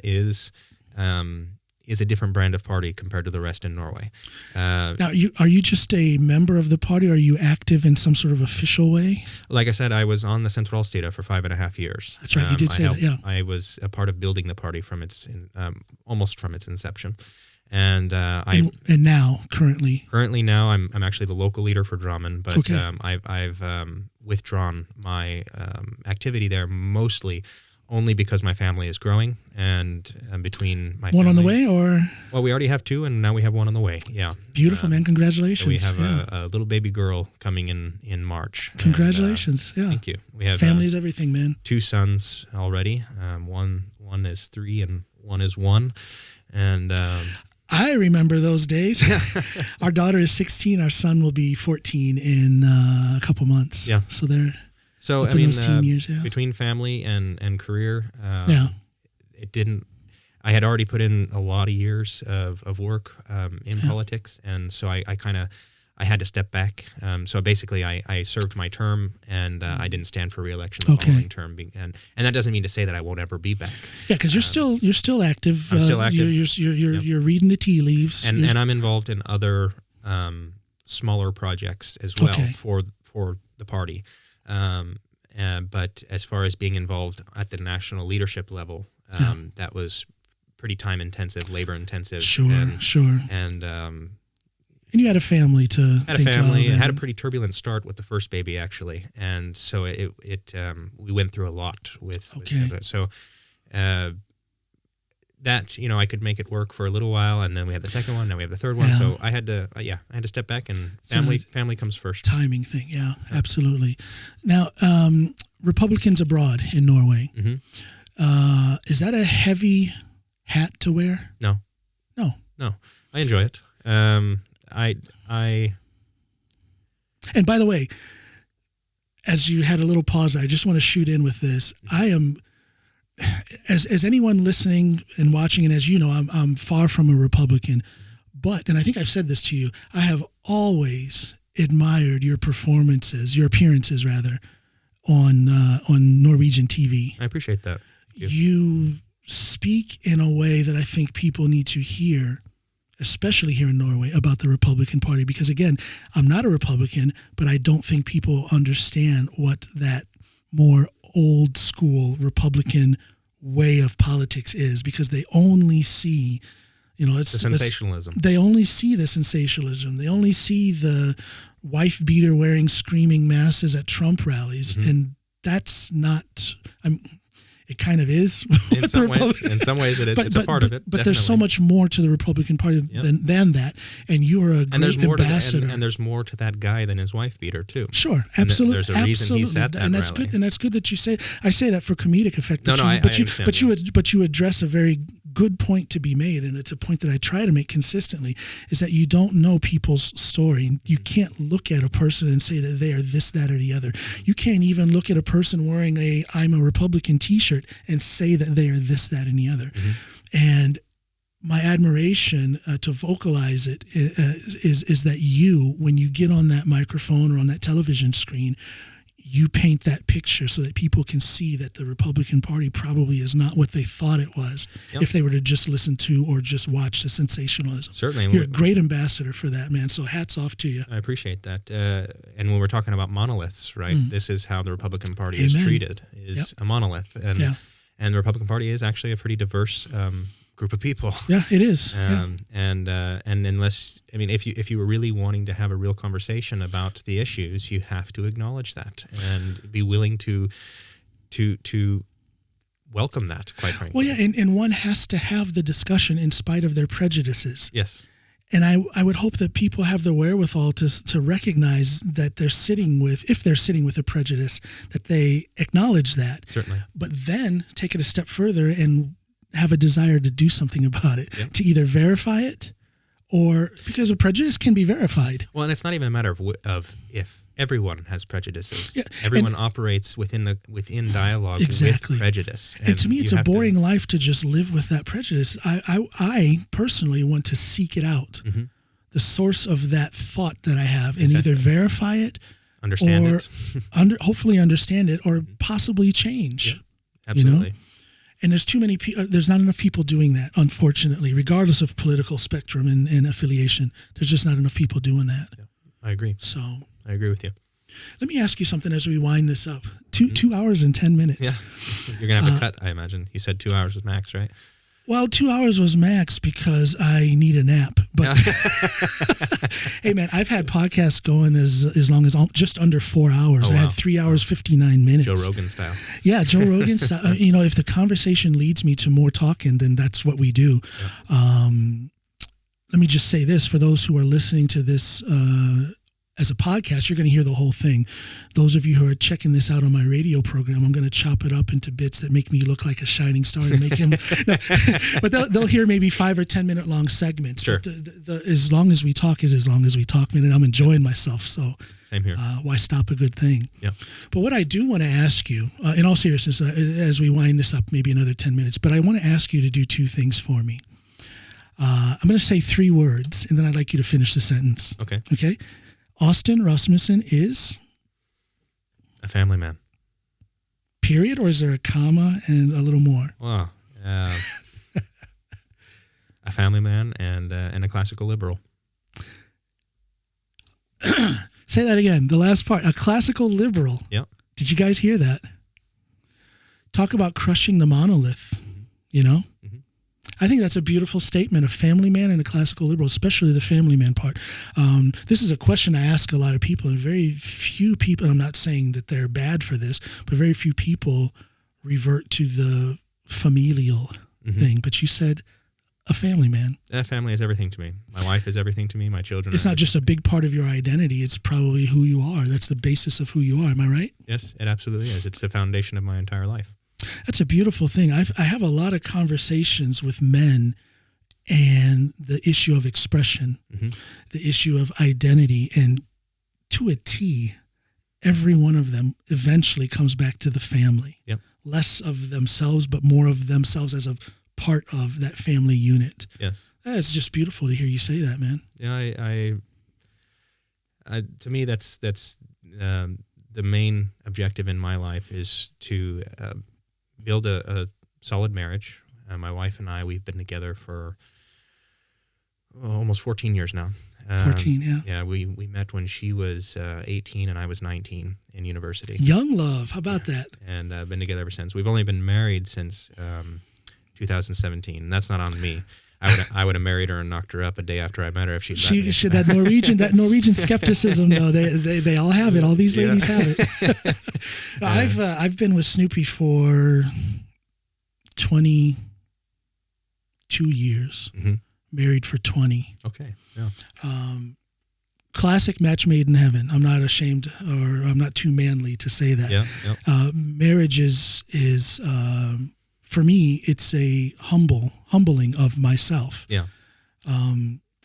is a different brand of party compared to the rest in Norway. Now, are you just a member of the party? Or are you active in some sort of official way? Like I said, I was on the Sentralstyret for 5.5 years. That's right. You did say that, yeah. I was a part of building the party from almost from its inception. And and now currently now I'm actually the local leader for Drummond, but okay. I've withdrawn my activity there mostly only because my family is growing, and between my one family, on the way, or well, we already have two, and now we have one on the way. Yeah, beautiful, man. Congratulations. So we have a little baby girl coming in March. Congratulations. And, thank you. We have family is everything, man. 2 sons already. One is 3 and one is 1, and I remember those days. Our daughter is 16. Our son will be 14 in a couple months. Yeah. So they're I mean, those teen years, between family and career, it didn't. I had already put in a lot of years of work in politics, and so I had to step back. So basically, I served my term, and I didn't stand for re-election the following term. And that doesn't mean to say that I won't ever be back. Yeah, because you're still active. I'm still active. You're reading the tea leaves, and I'm involved in other smaller projects as well for the party. But as far as being involved at the national leadership level, that was pretty time intensive, labor intensive. Sure. And you had a family to had think a family. of. It had a pretty turbulent start with the first baby, actually, and so we went through a lot with it. So that I could make it work for a little while, and then we had the second one. Now we have the third one. So I had to step back, and family comes first. Timing thing, yeah, absolutely. Now, Republicans abroad in Norway, is that a heavy hat to wear? No, I enjoy it. And by the way, as you had a little pause, I just want to shoot in with this. I am, as anyone listening and watching, and as you know, I'm far from a Republican, but, and I think I've said this to you, I have always admired your appearances rather, on Norwegian TV. I appreciate that. You speak in a way that I think people need to hear, especially here in Norway, about the Republican Party. Because again, I'm not a Republican, but I don't think people understand what that more old school Republican way of politics is, because they only see, the sensationalism. They only see the sensationalism. They only see the wife beater wearing screaming masses at Trump rallies. And that's not, it kind of is. In some ways it is. It's a part of it. But there's so much more to the Republican Party than that. And you are a great ambassador. And there's more to that guy than his wife beater too. Sure, absolutely. There's a reason he's at that and that's rally. good. And that's good that you say. I say that for comedic effect. But I understand. But you address a very good point to be made, and it's a point that I try to make consistently, is that you don't know people's story. You can't look at a person and say that they are this, that, or the other. You can't even look at a person wearing a "I'm a Republican" T-shirt and say that they are this, that, and the other. And my admiration to vocalize it is that you, when you get on that microphone or on that television screen, you paint that picture so that people can see that the Republican Party probably is not what they thought it was if they were to just listen to or just watch the sensationalism. Certainly. You're a great ambassador for that, man. So hats off to you. I appreciate that. And when we're talking about monoliths, right, this is how the Republican Party is treated, is a monolith. And the Republican Party is actually a pretty diverse group of people. Yeah, it is. And unless, if you were really wanting to have a real conversation about the issues, you have to acknowledge that and be willing to welcome that, quite frankly. Well, yeah, and one has to have the discussion in spite of their prejudices. Yes. And I would hope that people have the wherewithal to recognize that if they're sitting with a prejudice, that they acknowledge that. Certainly. But then take it a step further and have a desire to do something about it, to either verify it or, because a prejudice can be verified. Well, and it's not even a matter of if. Everyone has prejudices. Yeah, everyone operates within dialogue with prejudice. And to me, it's a boring life to just live with that prejudice. I personally want to seek it out, the source of that thought that I have, and either verify it, hopefully understand it, or possibly change. Yeah, absolutely. And there's too many people. There's not enough people doing that, unfortunately, regardless of political spectrum and affiliation. There's just not enough people doing that. Yeah, I agree. So I agree with you. Let me ask you something as we wind this up. 2 hours and 10 minutes. Yeah, you're gonna have to cut, I imagine. You said 2 hours was max, right? Well, 2 hours was max because I need a nap. But hey, man, I've had podcasts going as long as just under 4 hours. Oh, wow. I had 3 hours, 59 minutes. Joe Rogan style. Yeah, Joe Rogan style. If the conversation leads me to more talking, then that's what we do. Yeah. Let me just say this. For those who are listening to this as a podcast, you're going to hear the whole thing. Those of you who are checking this out on my radio program, I'm going to chop it up into bits that make me look like a shining star and make him. No, but they'll hear maybe 5 or 10 minute long segments. Sure. But as long as we talk is as long as we talk, man, and I'm enjoying myself. So same here. Why stop a good thing? Yeah. But what I do want to ask you, in all seriousness, as we wind this up, maybe another 10 minutes, but I want to ask you to do 2 things for me. I'm going to say 3 words, and then I'd like you to finish the sentence. Okay. Okay. Austin Rasmussen is? A family man. Period, or is there a comma and a little more? Wow. A family man and a classical liberal. Say that again. The last part. A classical liberal. Yep. Did you guys hear that? Talk about crushing the monolith, Mm-hmm. I think that's a beautiful statement, a family man and a classical liberal, especially the family man part. This is a question I ask a lot of people, and very few people, I'm not saying that they're bad for this, but very few people revert to the familial thing. But you said a family man. Family is everything to me. My wife is everything to me. My children It's not just a big part of your identity. It's probably who you are. That's the basis of who you are. Am I right? Yes, it absolutely is. It's the foundation of my entire life. That's a beautiful thing. I have a lot of conversations with men and the issue of expression, the issue of identity, and to a T, every one of them eventually comes back to the family. Yep. Less of themselves, but more of themselves as a part of that family unit. Yes. It's just beautiful to hear you say that, man. Yeah, I to me, that's the main objective in my life is to build a solid marriage. My wife and I, we've been together for almost 14 years now. 14, yeah. Yeah, we met when she was 18 and I was 19 in university. Young love. How about that? And been together ever since. We've only been married since 2017. And that's not on me. I would have married her and knocked her up a day after I met her if she'd let me. That Norwegian skepticism though, they all have it. All these ladies have it. I've been with Snoopy for 22 years. Married for 20. Okay. Yeah. Classic match made in heaven. I'm not ashamed, or I'm not too manly to say that. Yeah. Yep. Marriage is for me, it's a humbling of myself. Yeah.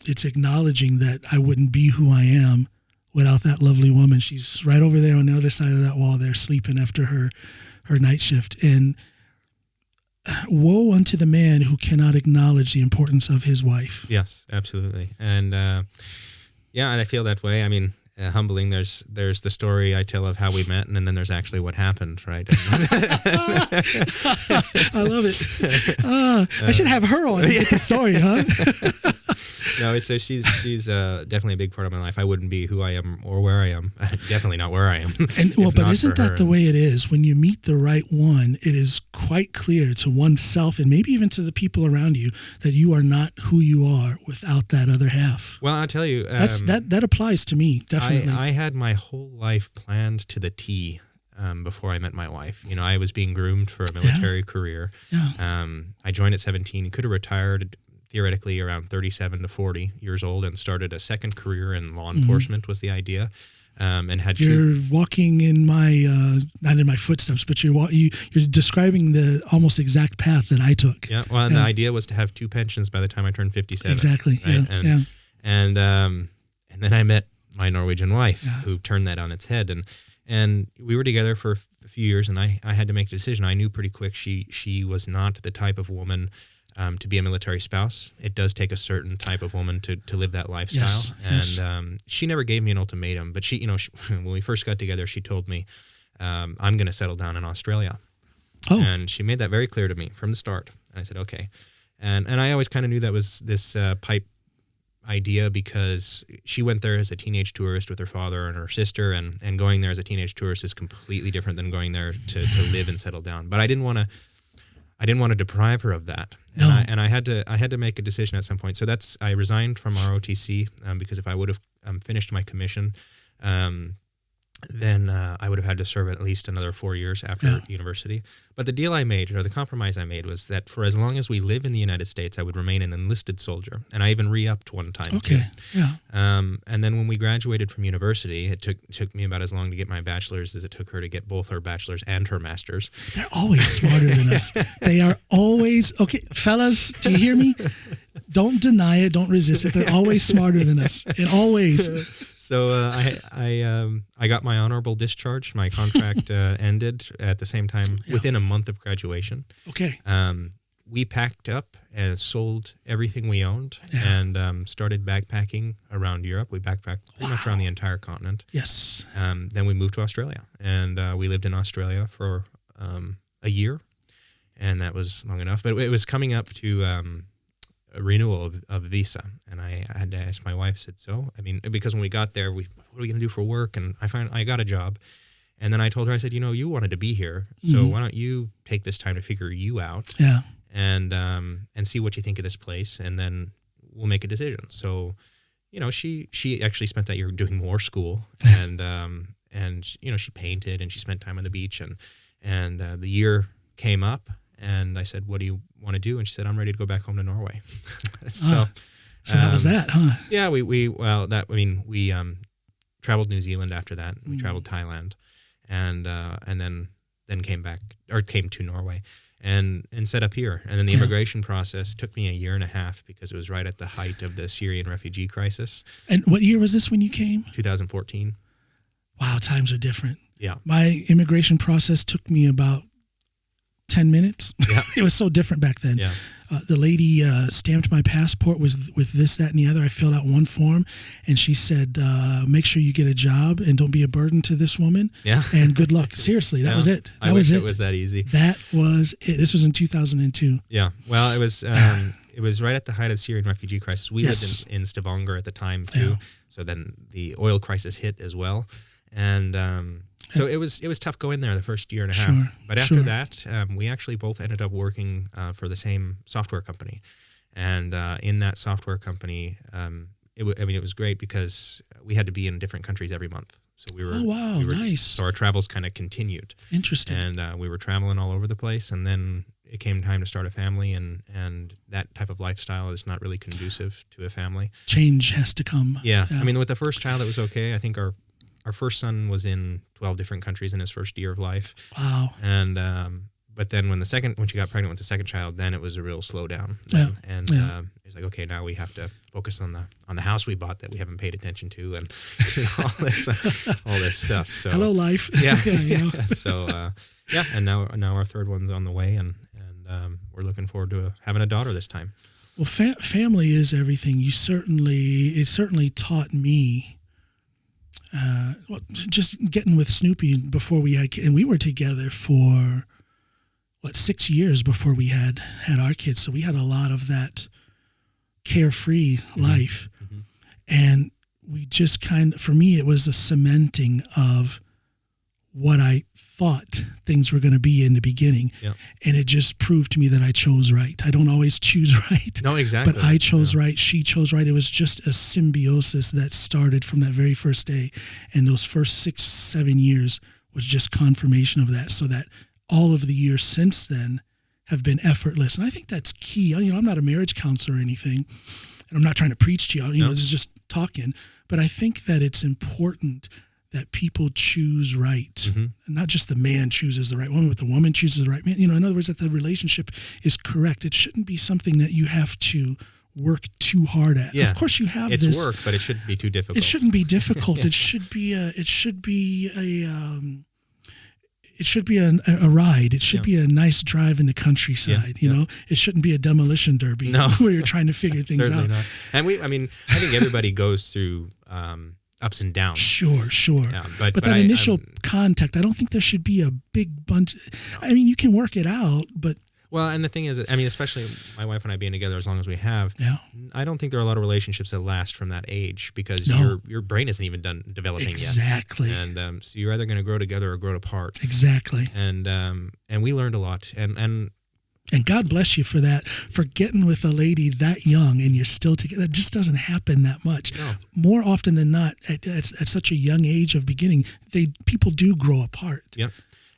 It's acknowledging that I wouldn't be who I am without that lovely woman. She's right over there on the other side of that wall there, sleeping after her night shift. And woe unto the man who cannot acknowledge the importance of his wife. Yes, absolutely. And and I feel that way. I mean, humbling. There's the story I tell of how we met, and then there's actually what happened, right? I love it. I should have her on with the story, huh? No, so she's definitely a big part of my life. I wouldn't be who I am or where I am. Definitely not where I am. And but isn't that the way it is? When you meet the right one, it is quite clear to oneself and maybe even to the people around you that you are not who you are without that other half. Well, I'll tell you, that applies to me definitely. I had my whole life planned to the T. Before I met my wife, I was being groomed for a military career. Yeah. I joined at 17. Could have retired theoretically around 37 to 40 years old and started a second career in law enforcement was the idea. And had you're walking in my not in my footsteps, but you're describing the almost exact path that I took. Yeah. Well, and the idea was to have 2 pensions by the time I turned 57. Exactly. Right? Yeah. And then I met my Norwegian wife, who turned that on its head. And we were together for a few years, and I had to make a decision. I knew pretty quick she was not the type of woman to be a military spouse. It does take a certain type of woman to live that lifestyle. Yes. And she never gave me an ultimatum, but she when we first got together, she told me, I'm going to settle down in Australia. Oh. And she made that very clear to me from the start. And I said, okay. And I always kind of knew that was this pipe idea because she went there as a teenage tourist with her father and her sister, and going there as a teenage tourist is completely different than going there to live and settle down. But I didn't want to deprive her of that. No. And I had to make a decision at some point. So I resigned from ROTC because if I would have finished my commission, then I would have had to serve at least another 4 years after university. But the deal I made, or the compromise I made, was that for as long as we live in the United States, I would remain an enlisted soldier. And I even re-upped one time. Okay, yeah. And then when we graduated from university, it took me about as long to get my bachelor's as it took her to get both her bachelor's and her master's. They're always smarter than us. They are always, okay, fellas, do you hear me? Don't deny it. Don't resist it. They're always smarter than us. And always. So I got my honorable discharge. My contract ended at the same time within a month of graduation. Okay. We packed up and sold everything we owned and started backpacking around Europe. We backpacked pretty much around the entire continent. Yes. Then we moved to Australia, and we lived in Australia for a year, and that was long enough. But it was coming up to a renewal of visa, and I had to ask my wife. Said, so I mean, because when we got there, what are we going to do for work? And I got a job, and then I told her, I said, you wanted to be here, so why don't you take this time to figure you out, and see what you think of this place, and then we'll make a decision. So, she actually spent that year doing more school, and she painted and she spent time on the beach, and the year came up. And I said, what do you want to do? And she said, I'm ready to go back home to Norway. So that was that, huh? Yeah, we traveled New Zealand after that. We traveled Thailand, and then came to Norway and set up here. And then the immigration process took me a year and a half because it was right at the height of the Syrian refugee crisis. And what year was this when you came? 2014. Wow, times are different. Yeah. My immigration process took me about 10 minutes. Yeah. It was so different back then. Yeah. The lady stamped my passport with this, that, and the other. I filled out one form, and she said, make sure you get a job and don't be a burden to this woman. Yeah. And good luck. Seriously, that was it. I wish it was that easy. That was it. This was in 2002. Yeah. Well, it was right at the height of the Syrian refugee crisis. We lived in Stavanger at the time, too. Yeah. So then the oil crisis hit as well. And so it was tough going there the first year and a half. But after that, we actually both ended up working for the same software company. And in that software company, it was great because we had to be in different countries every month. So we were nice. So our travels kind of continued. Interesting. And we were traveling all over the place. And then it came time to start a family, and that type of lifestyle is not really conducive to a family. Change has to come. Yeah. I mean, with the first child, it was okay. I think our first son was in 12 different countries in his first year of life. Wow. And but then when she got pregnant with the second child, then it was a real slowdown. And it's like, okay, now we have to focus on the house we bought that we haven't paid attention to, and all this stuff. So hello, life. Yeah. So and now our third one's on the way, and we're looking forward to having a daughter this time. Well, family is everything. It certainly taught me. Just getting with Snoopy before we were together for 6 years before we had our kids. So we had a lot of that carefree life. Mm-hmm. And we just for me, it was a cementing of what I thought things were going to be in the beginning. Yep. And it just proved to me that I chose right. I don't always choose right. No, exactly. But I chose right. She chose right. It was just a symbiosis that started from that very first day. And those first 6-7 years was just confirmation of that, so that all of the years since then have been effortless. And I think that's key. I'm not a marriage counselor or anything, and I'm not trying to preach to you. This is just talking. But I think that it's important that people choose right. Mm-hmm. And not just the man chooses the right woman, but the woman chooses the right man. In other words, that the relationship is correct. It shouldn't be something that you have to work too hard at. Yeah. Of course you have it's work, but it shouldn't be too difficult. It shouldn't be difficult. Yeah. It should be a ride. It should be a nice drive in the countryside. You know, it shouldn't be a demolition derby where you're trying to figure things out. Not. And I think everybody goes through ups and downs. Sure. Yeah, but that initial contact, I don't think there should be a big bunch. No. You can work it out, but. Well, and the thing is, especially my wife and I being together as long as we have, I don't think there are a lot of relationships that last from that age because your brain isn't even done developing yet. Exactly. And so you're either going to grow together or grow apart. Exactly. And we learned a lot. And And God bless you for that, for getting with a lady that young and you're still together. That just doesn't happen that much. No. More often than not, at such a young age of beginning, people do grow apart. Yep.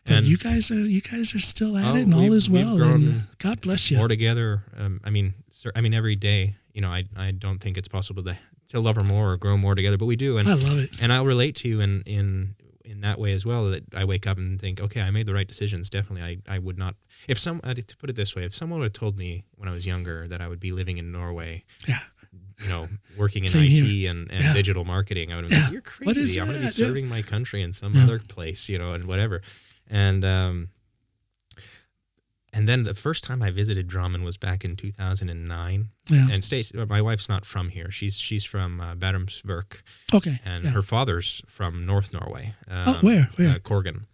But And you guys are still at it, and all is well. And God bless you. more together. Every day. I don't think it's possible to love her more or grow more together, but we do. And I love it. And I'll relate to you in that way as well. That I wake up and think, okay, I made the right decisions. Definitely, I would not. To put it this way, if someone would have told me when I was younger that I would be living in Norway, working in Same IT here. and digital marketing, I would have been like, you're crazy. What is I'm going to be that? serving my country in some other place, and whatever. And then the first time I visited Drummond was back in 2009. Yeah. And Stacey, my wife's not from here. She's from Bærumsværk. Okay. And her father's from North Norway. Where? Korgen.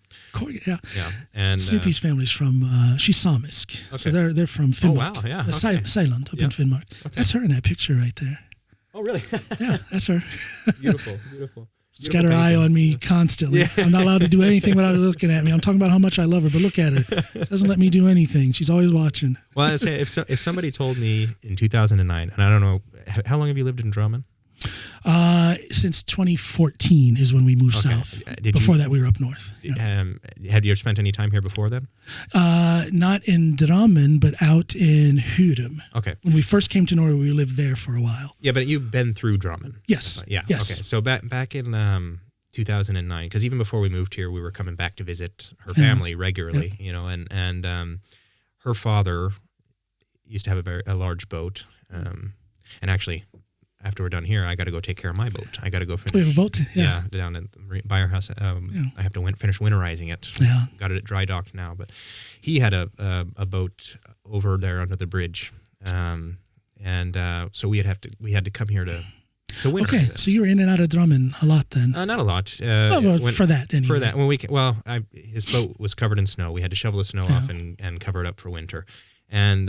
Yeah. Yeah. And Snoopy's family's from, she's Samisk. Okay. So they're from Finnmark. Oh, wow. Yeah. Seiland up in Finnmark. Okay. That's her in that picture right there. Oh, really? Yeah, that's her. Beautiful. She's got her eye on me constantly. Yeah. I'm not allowed to do anything without her looking at me. I'm talking about how much I love her, but look at her. Doesn't let me do anything. She's always watching. Well, I say if somebody told me in 2009, and I don't know, how long have you lived in Drummond? Since 2014 is when we moved south. Before that, we were up north. Yeah. Had you spent any time here before then? Not in Drammen, but out in Hurum. Okay. When we first came to Norway, we lived there for a while. Yeah, but you've been through Drummond. Yes. Yeah. Yes. Okay. So back in 2009, because even before we moved here, we were coming back to visit her family regularly. And her father used to have a large boat, and actually, after we're done here, I got to go take care of my boat. I got to go finish. We have a boat? Yeah, down by our house. I have to finish winterizing it. Yeah. Got it dry docked now. But he had a boat over there under the bridge. So we had to come here to winterize Okay, it. so you were in and out of Drummond a lot then. Not a lot. For that, anyway. For that. His boat was covered in snow. We had to shovel the snow off and cover it up for winter. And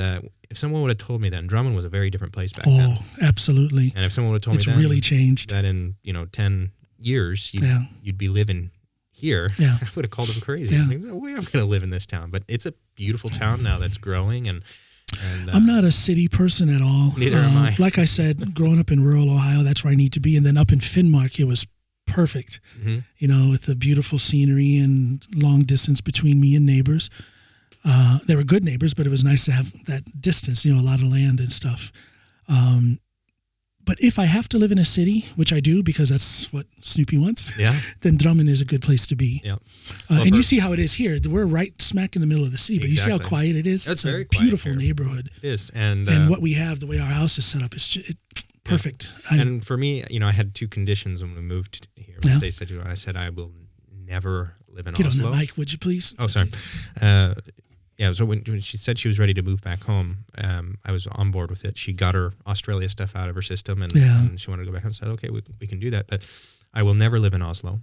if someone would have told me then, Drummond was a very different place back then. Oh, absolutely. And if someone would have told It's me then, really changed. that in 10 years you'd be living here, Yeah. I would have called them crazy. Yeah. No way I'm going to live in this town. But it's a beautiful town now that's growing. And I'm not a city person at all. Neither am I. Like I said, growing up in rural Ohio, that's where I need to be. And then up in Finnmark, it was perfect. Mm-hmm. With the beautiful scenery and long distance between me and neighbors. They were good neighbors, but it was nice to have that distance, a lot of land and stuff. But if I have to live in a city, which I do because that's what Snoopy wants, then Drummond is a good place to be. Yeah. And you see how it is here. We're right smack in the middle of the city, but you see how quiet it is? It's a beautiful neighborhood. It is. And what we have, the way our house is set up, is perfect. And for me, I had two conditions when we moved here. I said I will never live in Oslo. Get on the mic, would you please? Oh, sorry. So when she said she was ready to move back home, I was on board with it. She got her Australia stuff out of her system, and she wanted to go back. And said, "Okay, we can do that, but I will never live in Oslo."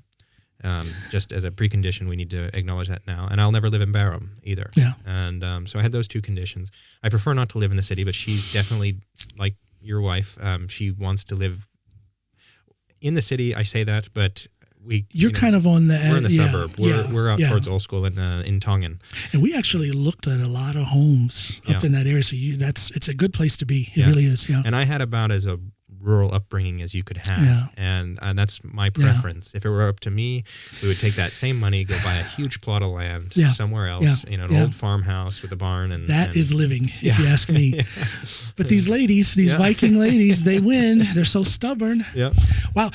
Just as a precondition, we need to acknowledge that now. And I'll never live in Bærum either. Yeah. And so I had those two conditions. I prefer not to live in the city, but she's definitely like your wife. She wants to live in the city. I say that, but. You're kind of on the... We're in the suburb. We're out towards Old School in Tongen. And we actually looked at a lot of homes up in that area. So it's a good place to be. It really is, And I had about as a rural upbringing as you could have. Yeah. And that's my preference. If it were up to me, we would take that same money, go buy a huge plot of land somewhere else, an old farmhouse with a barn. And that is living, if you ask me. But these ladies, Viking ladies, they win. They're so stubborn. Yeah. Wow.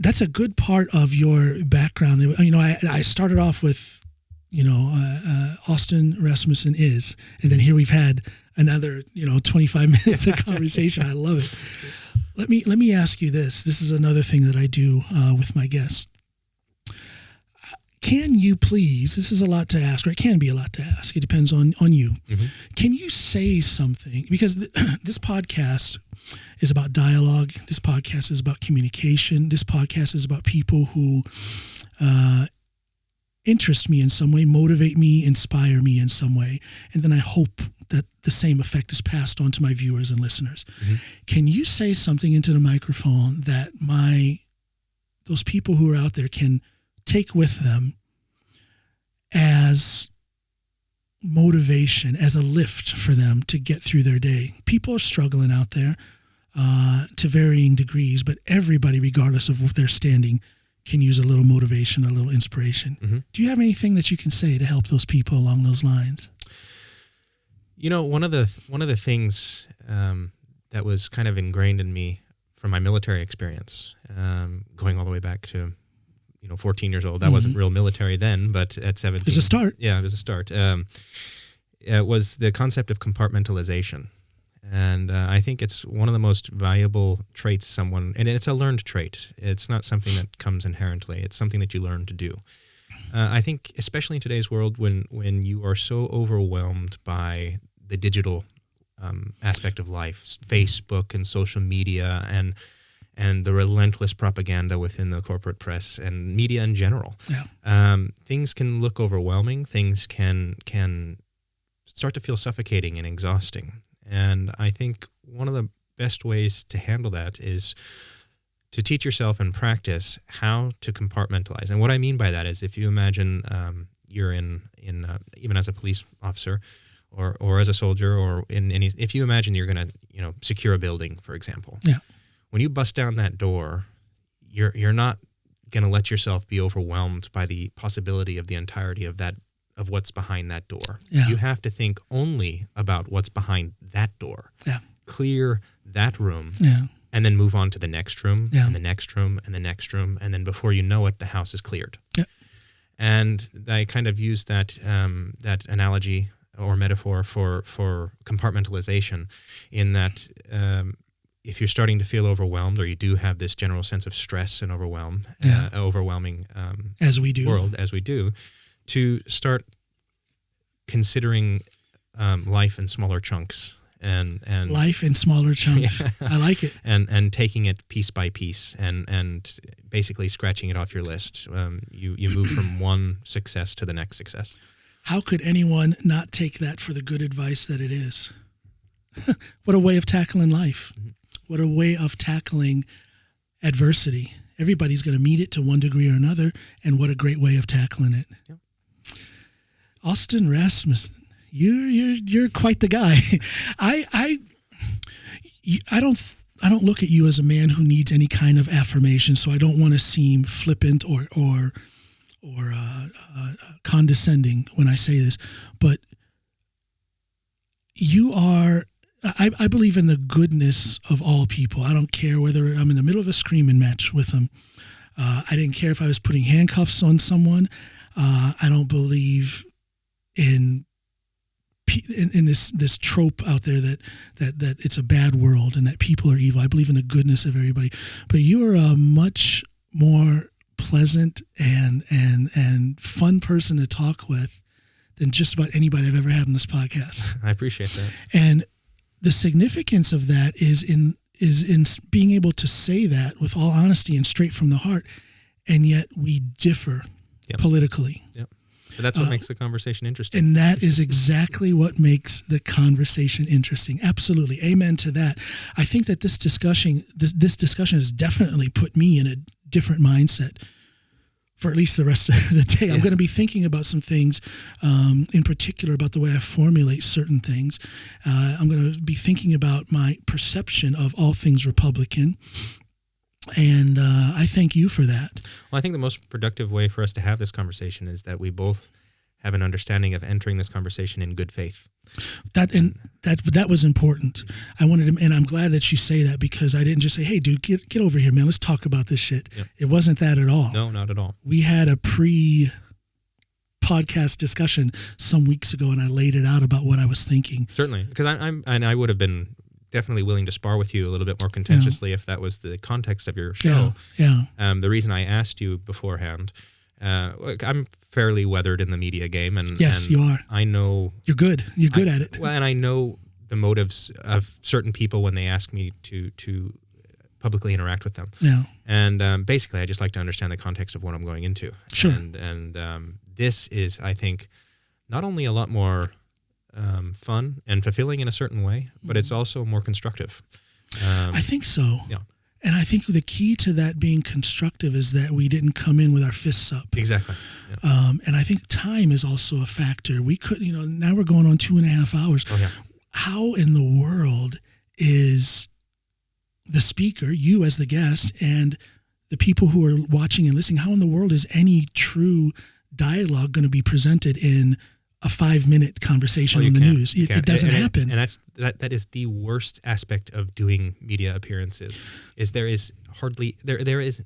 That's a good part of your background. I started off with, Austin Rasmussen and then here we've had another, 25 minutes of conversation. I love it. Let me ask you this. This is another thing that I do with my guests. Can you please, this is a lot to ask, or it can be a lot to ask. It depends on you. Mm-hmm. Can you say something? Because this podcast is about dialogue. This podcast is about communication. This podcast is about people who interest me in some way, motivate me, inspire me in some way. And then I hope that the same effect is passed on to my viewers and listeners. Mm-hmm. Can you say something into the microphone that those people who are out there can take with them as motivation, as a lift for them to get through their day. People are struggling out there to varying degrees, but everybody, regardless of their standing, can use a little motivation, a little inspiration. Mm-hmm. Do you have anything that you can say to help those people along those lines? You know, one of the things that was kind of ingrained in me from my military experience, going all the way back to 14 years old. That wasn't real military then, but at 17, it was a start. Yeah, it was a start. It was the concept of compartmentalization. And I think it's one of the most valuable traits and it's a learned trait. It's not something that comes inherently. It's something that you learn to do. I think, especially in today's world, when you are so overwhelmed by the digital aspect of life, Facebook and social media and the relentless propaganda within the corporate press and media in general, things can look overwhelming. Things can start to feel suffocating and exhausting. And I think one of the best ways to handle that is to teach yourself and practice how to compartmentalize. And what I mean by that is, if you imagine you're in even as a police officer or as a soldier or if you imagine you're going to secure a building, for example. Yeah. When you bust down that door, you're not going to let yourself be overwhelmed by the possibility of the entirety of what's behind that door. Yeah. You have to think only about what's behind that door. Yeah. Clear that room. Yeah. And then move on to the next room, and the next room, and the next room, and then before you know it, the house is cleared. Yeah. And I kind of use that analogy or metaphor for compartmentalization, in that if you're starting to feel overwhelmed, or you do have this general sense of stress and overwhelming as we do, to start considering life in smaller chunks. And life in smaller chunks. Yeah. I like it. And taking it piece by piece and basically scratching it off your list. You move from one success to the next success. How could anyone not take that for the good advice that it is? What a way of tackling life. Mm-hmm. What a way of tackling adversity. Everybody's going to meet it to one degree or another, and what a great way of tackling it. Yep. Austin Rasmussen. You're quite the guy. I don't look at you as a man who needs any kind of affirmation, so I don't want to seem flippant or condescending when I say this. But you are. I believe in the goodness of all people. I don't care whether I'm in the middle of a screaming match with them. I didn't care if I was putting handcuffs on someone. I don't believe in this trope out there that it's a bad world and that people are evil. I believe in the goodness of everybody. But you are a much more pleasant and fun person to talk with than just about anybody I've ever had on this podcast. I appreciate that. And the significance of that is in being able to say that with all honesty and straight from the heart, and yet we differ politically. Yep. But that's what makes the conversation interesting. And that is exactly what makes the conversation interesting. Absolutely. Amen to that. I think that this discussion has definitely put me in a different mindset for at least the rest of the day. Yeah. I'm going to be thinking about some things, in particular about the way I formulate certain things. I'm going to be thinking about my perception of all things Republican. And I thank you for that. Well, I think the most productive way for us to have this conversation is that we both have an understanding of entering this conversation in good faith. That was important. I wanted to, and I'm glad that you say that, because I didn't just say, "Hey, dude, get over here, man. Let's talk about this shit." Yep. It wasn't that at all. No, not at all. We had a pre-podcast discussion some weeks ago, and I laid it out about what I was thinking. Certainly, because I would have been definitely willing to spar with you a little bit more contentiously if that was the context of your show. Yeah. The reason I asked you beforehand, I'm fairly weathered in the media game, and yes, you are. I know you're good. You're good at it. Well, and I know the motives of certain people when they ask me to publicly interact with them. Yeah. And basically, I just like to understand the context of what I'm going into. Sure. And this is, I think, not only a lot more fun and fulfilling in a certain way, but it's also more constructive. I think so. Yeah. And I think the key to that being constructive is that we didn't come in with our fists up. Exactly. Yeah. And I think time is also a factor. We could, now we're going on 2.5 hours. Oh, yeah. How in the world is the speaker, you as the guest, and the people who are watching and listening, how in the world is any true dialogue going to be presented in a 5-minute conversation on the news? It doesn't happen. And that is the worst aspect of doing media appearances, is there is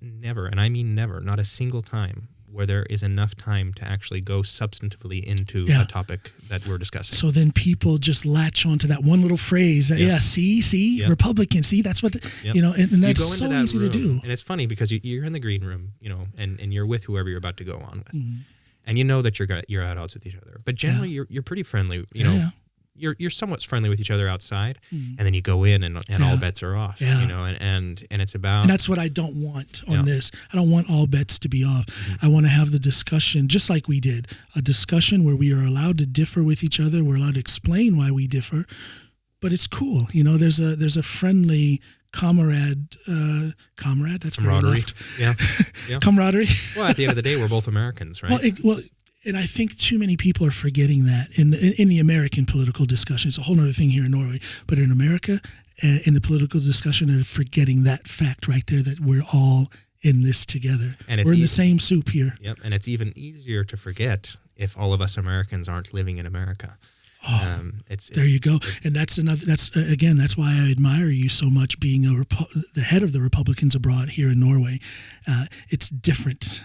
never, and I mean never, not a single time where there is enough time to actually go substantively into a topic that we're discussing. So then people just latch onto that one little phrase that, Republican, see, that's what, and that's so easy to do. And it's funny because you're in the green room, and you're with whoever you're about to go on with. Mm-hmm. And you know that you're at odds with each other. But generally you're pretty friendly, You're somewhat friendly with each other outside, and then you go in and all bets are off, and it's about... And that's what I don't want on this. I don't want all bets to be off. Mm-hmm. I want to have the discussion, just like we did, a discussion where we are allowed to differ with each other. We're allowed to explain why we differ, but it's cool. There's a friendly comrade, that's camaraderie. Yeah. Camaraderie. Well, at the end of the day, we're both Americans, right? And I think too many people are forgetting that in the American political discussion. It's a whole other thing here in Norway, but in America, in the political discussion, they're forgetting that fact right there, that we're all in this together. And we're in the same soup here. Yep, and it's even easier to forget if all of us Americans aren't living in America. There you go. And that's why I admire you so much, being the head of the Republicans abroad here in Norway. It's different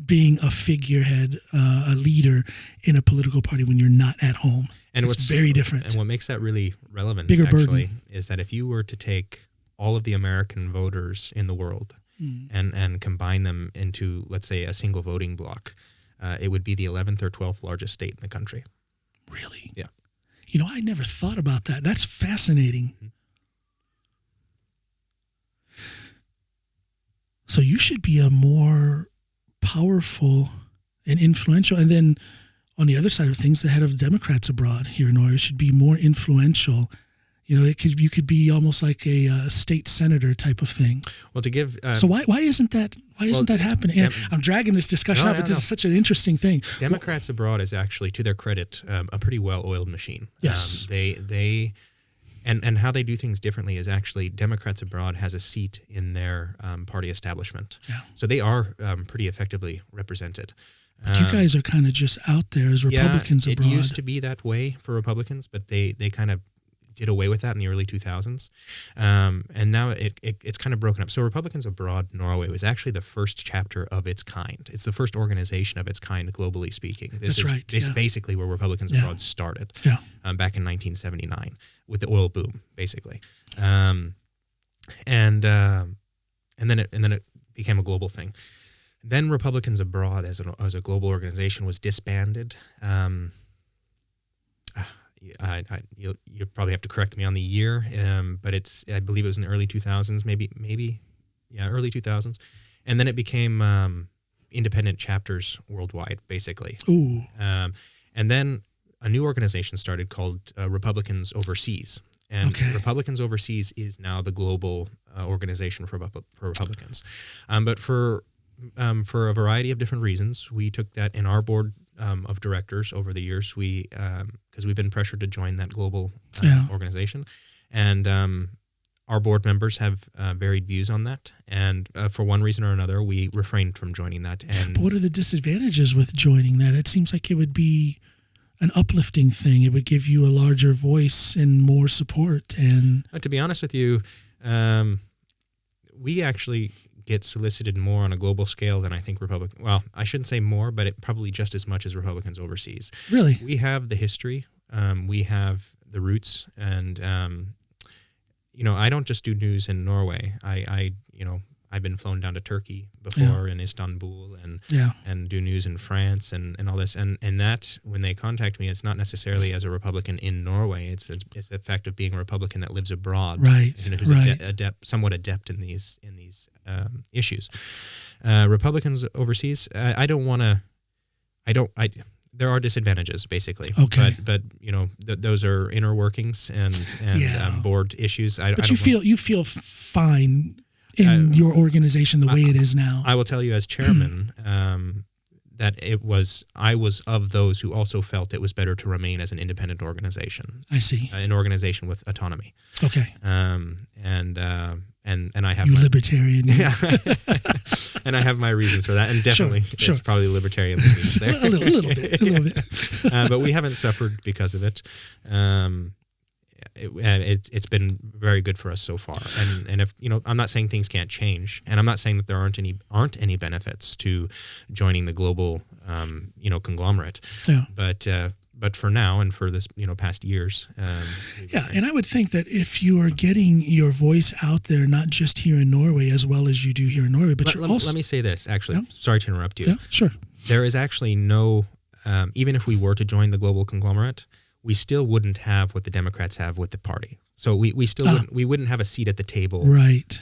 being a figurehead, a leader in a political party when you're not at home. And it's very different. And what makes that really relevant, bigger burden, is that if you were to take all of the American voters in the world and combine them into, let's say, a single voting block, it would be the 11th or 12th largest state in the country. Really? Yeah. I never thought about that. That's fascinating. Mm-hmm. So you should be a more powerful and influential. And then on the other side of things, the head of Democrats abroad here in Norway should be more influential. You could be almost like a state senator type of thing. Well, to give so why isn't that happening? I'm dragging this discussion out, but this is such an interesting thing. Democrats abroad is actually, to their credit, a pretty well-oiled machine. Yes, they and how they do things differently is actually Democrats abroad has a seat in their party establishment. Yeah. So they are pretty effectively represented. But you guys are kind of just out there as Republicans abroad. It used to be that way for Republicans, but they kind of did away with that in the early 2000s. And now it's kind of broken up. So Republicans Abroad Norway was actually the first chapter of its kind. It's the first organization of its kind, globally speaking. This is basically where Republicans Abroad started back in 1979 with the oil boom, basically. And then it became a global thing. Then Republicans Abroad as a global organization was disbanded. You'll probably have to correct me on the year, but I believe it was in the early 2000s, early 2000s, and then it became independent chapters worldwide, basically. Ooh. And then a new organization started called Republicans Overseas, and Republicans Overseas is now the global organization for Republicans. But for a variety of different reasons, we took that in our board of directors over the years. Because we've been pressured to join that global organization, and our board members have varied views on that. And for one reason or another, we refrained from joining that. And but what are the disadvantages with joining that? It seems like it would be an uplifting thing. It would give you a larger voice and more support. And to be honest with you, we actually get solicited more on a global scale than I think Republicans. Well, I shouldn't say more, but it probably just as much as Republicans Overseas. Really? We have the history. We have the roots. And, I don't just do news in Norway. I've been flown down to Turkey before in Istanbul and do news in France and all this. And that, when they contact me, it's not necessarily as a Republican in Norway. It's the fact of being a Republican that lives abroad. Right. Who's somewhat adept in these issues. Republicans Overseas, there are disadvantages, basically. Okay. But those are inner workings and board issues. You feel fine in your organization the way it is now? I will tell you as chairman that I was of those who also felt it was better to remain as an independent organization. I see. An organization with autonomy. Okay. And I have libertarian. Yeah. And I have my reasons for that, and definitely it's probably libertarian leanings there. a little bit. But we haven't suffered because of it. It's been very good for us so far, and if I'm not saying things can't change, and I'm not saying that there aren't any benefits to joining the global conglomerate. Yeah. But for now and for this past years. And I would think that if you are getting your voice out there, not just here in Norway as well as you do here in Norway, but let me say this actually. Yeah. Sorry to interrupt you. Yeah, sure. There is actually no, even if we were to join the global conglomerate, we still wouldn't have what the Democrats have with the party. So we still wouldn't have a seat at the table. Right.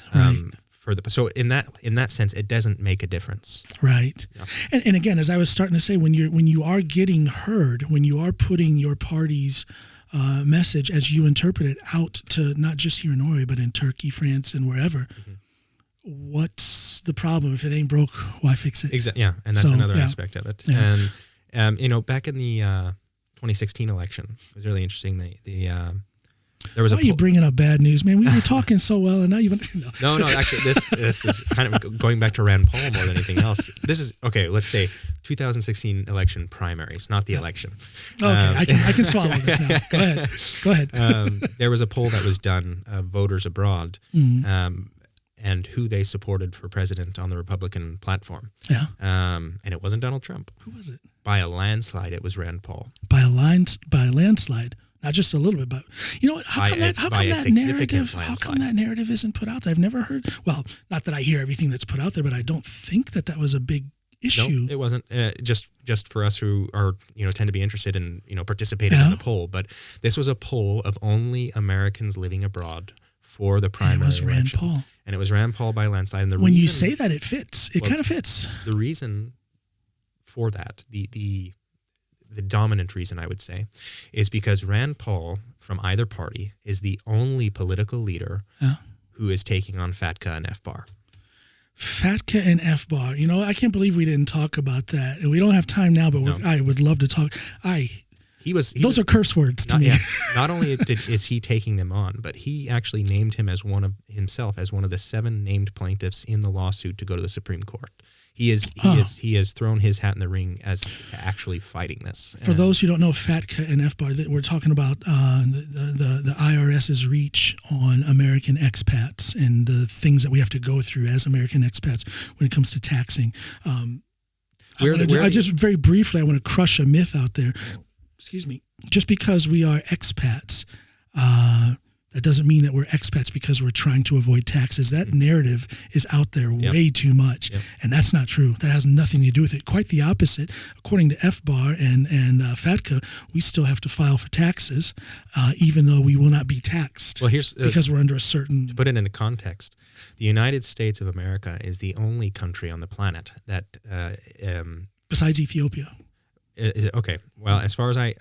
So in that sense, it doesn't make a difference. Right. Yeah. And again, as I was starting to say, when you are getting heard, when you are putting your party's message as you interpret it out to not just here in Norway, but in Turkey, France, and wherever, what's the problem? If it ain't broke, why fix it? Exactly. Yeah, and that's another aspect of it. Yeah. And back in the 2016 election, it was really interesting. There was Why are you bringing up bad news, man? We were talking so well, and now you No, actually, this is kind of going back to Rand Paul more than anything else. This is, okay, let's say 2016 election primaries, not the election. Okay, I can swallow this now. Go ahead. There was a poll that was done of voters abroad and who they supported for president on the Republican platform. Yeah. And it wasn't Donald Trump. Who was it? By a landslide, it was Rand Paul. By a landslide. Not just a little bit, but how come that narrative isn't put out there? I've never heard. Well, not that I hear everything that's put out there, but I don't think that was a big issue. No, it wasn't. Just for us who are tend to be interested in participating in the poll, but this was a poll of only Americans living abroad for the primary election. And it was Rand Paul. And it was Rand Paul by a landslide. And when you say that, it fits. It kind of fits. The reason for that, the dominant reason, I would say, is because Rand Paul from either party is the only political leader who is taking on FATCA and FBAR. FATCA and FBAR. I can't believe we didn't talk about that. And we don't have time now, but I would love to talk. Those are curse words to me. Yeah, not only is he taking them on, but he actually named himself as one of the 7 named plaintiffs in the lawsuit to go to the Supreme Court. He has thrown his hat in the ring as to actually fighting this. For those who don't know FATCA and FBAR, we're talking about the IRS's reach on American expats and the things that we have to go through as American expats when it comes to taxing. I just very briefly, I want to crush a myth out there. Excuse me. Just because we are expats, that doesn't mean that we're expats because we're trying to avoid taxes. That narrative is out there way too much, and that's not true. That has nothing to do with it. Quite the opposite. According to FBAR and FATCA, we still have to file for taxes, even though we will not be taxed. Well, here's because we're under a certain. To put it into context, the United States of America is the only country on the planet that, besides Ethiopia. Is it okay? Well, as far as I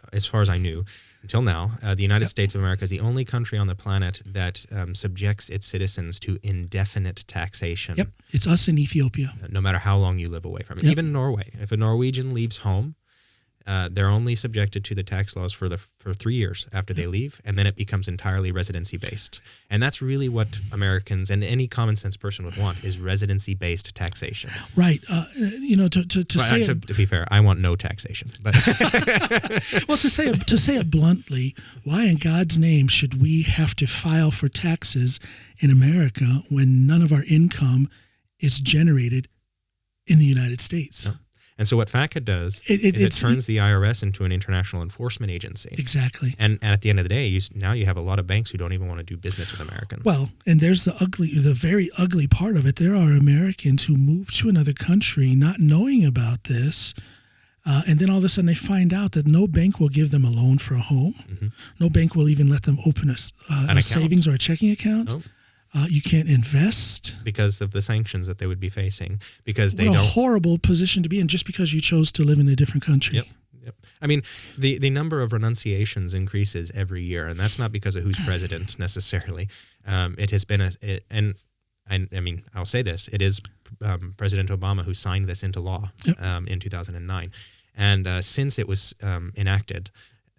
knew, until now, the United States of America is the only country on the planet that subjects its citizens to indefinite taxation. Yep, it's us in Ethiopia. No matter how long you live away from it. Yep. Even Norway. If a Norwegian leaves home, they're only subjected to the tax laws for 3 years after they leave, and then it becomes entirely residency-based. And that's really what Americans and any common sense person would want, is residency-based taxation. Right. To be fair, I want no taxation. But well, to say it bluntly, why in God's name should we have to file for taxes in America when none of our income is generated in the United States? No. And so what FATCA does is it turns the IRS into an international enforcement agency. Exactly. And at the end of the day, now you have a lot of banks who don't even want to do business with Americans. Well, and there's the very ugly part of it. There are Americans who move to another country not knowing about this, and then all of a sudden they find out that no bank will give them a loan for a home. Mm-hmm. No bank will even let them open a savings or a checking account. Nope. You can't invest because of the sanctions that they would be facing. Because what a horrible position to be in, just because you chose to live in a different country. Yep. I mean, the number of renunciations increases every year, and that's not because of who's president necessarily. It has been and I mean, I'll say this: it is President Obama who signed this into law in 2009, and since it was enacted,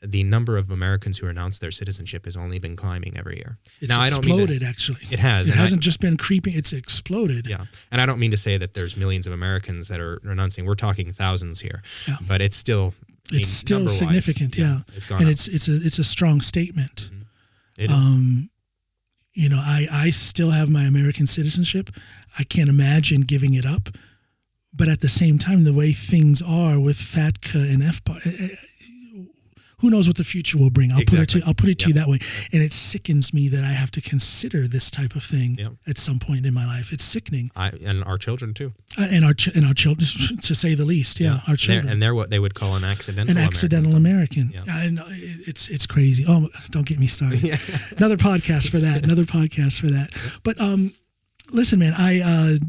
the number of Americans who announced their citizenship has only been climbing every year. It's now, exploded, actually. It has. It hasn't just been creeping; it's exploded. Yeah, and I don't mean to say that there's millions of Americans that are renouncing. We're talking thousands here, but it's still. It's still significant, It's gone and up. it's a strong statement. Mm-hmm. It is. You know, I still have my American citizenship. I can't imagine giving it up. But at the same time, the way things are with FATCA and FBAR, who knows what the future will bring? I'll put it to you that way. And it sickens me that I have to consider this type of thing at some point in my life. It's sickening. And our children too. And our children, to say the least. Yeah, our children. They're what they would call an accidental American. Yeah. I know, it's crazy. Oh, don't get me started. Another podcast for that. But listen, man, I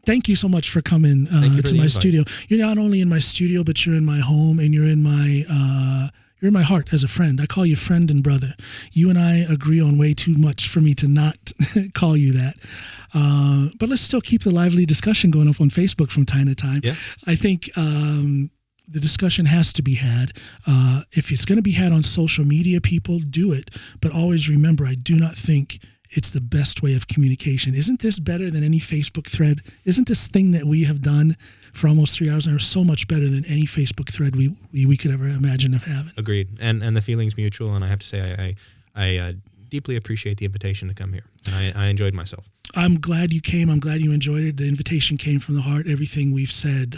thank you so much for coming to my studio. You're not only in my studio, but you're in my home, and you're in my heart as a friend. I call you friend and brother. You and I agree on way too much for me to not call you that. But let's still keep the lively discussion going up on Facebook from time to time. Yeah. I think the discussion has to be had. If it's going to be had on social media, people do it. But always remember, I do not think it's the best way of communication. Isn't this better than any Facebook thread? Isn't this thing that we have done for almost 3 hours now so much better than any Facebook thread we could ever imagine of having? Agreed. And the feeling's mutual. And I have to say, I deeply appreciate the invitation to come here. And I enjoyed myself. I'm glad you came. I'm glad you enjoyed it. The invitation came from the heart. Everything we've said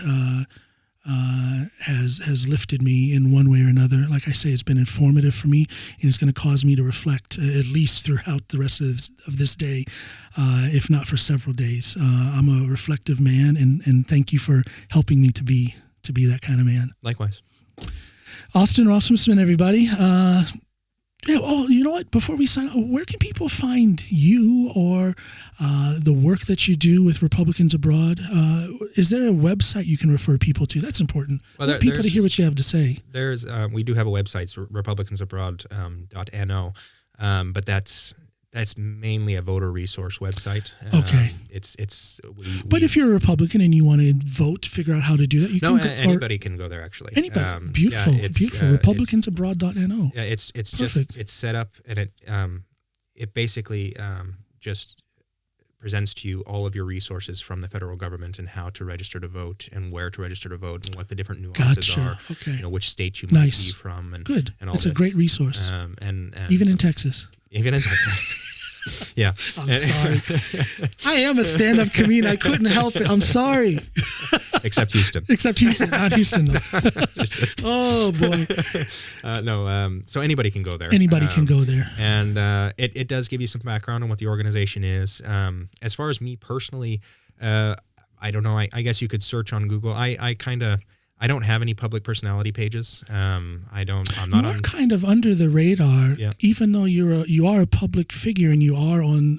has lifted me in one way or another. Like I say, it's been informative for me, and it's going to cause me to reflect at least throughout the rest of this day, if not for several days. I'm a reflective man, and thank you for helping me to be that kind of man. Likewise. Austin Rasmussen, everybody. Oh, you know what? Before we sign off, where can people find you or the work that you do with Republicans Abroad? Is there a website you can refer people to? That's important. Well, I want people to hear what you have to say. We do have a website, it's republicansabroad.no, but that's mainly a voter resource website. Okay. But if you're a Republican and you want to vote, figure out how to do that, anybody can go there actually. Anybody. Beautiful. Republicansabroad.no. Yeah, it's just it's set up, and it basically just presents to you all of your resources from the federal government and how to register to vote and where to register to vote and what the different nuances are. Okay. You know, which state you might be from. And, good. And all it's a great resource. And even in Texas. Even in Texas. Yeah. I'm sorry. I am a stand-up comedian. I couldn't help it. I'm sorry. Except Houston. Not Houston, though. Oh, boy. So anybody can go there. Anybody can go there. And it does give you some background on what the organization is. As far as me personally, I don't know. I guess you could search on Google. I don't have any public personality pages. I'm not kind of under the radar, even though you are a public figure and you are on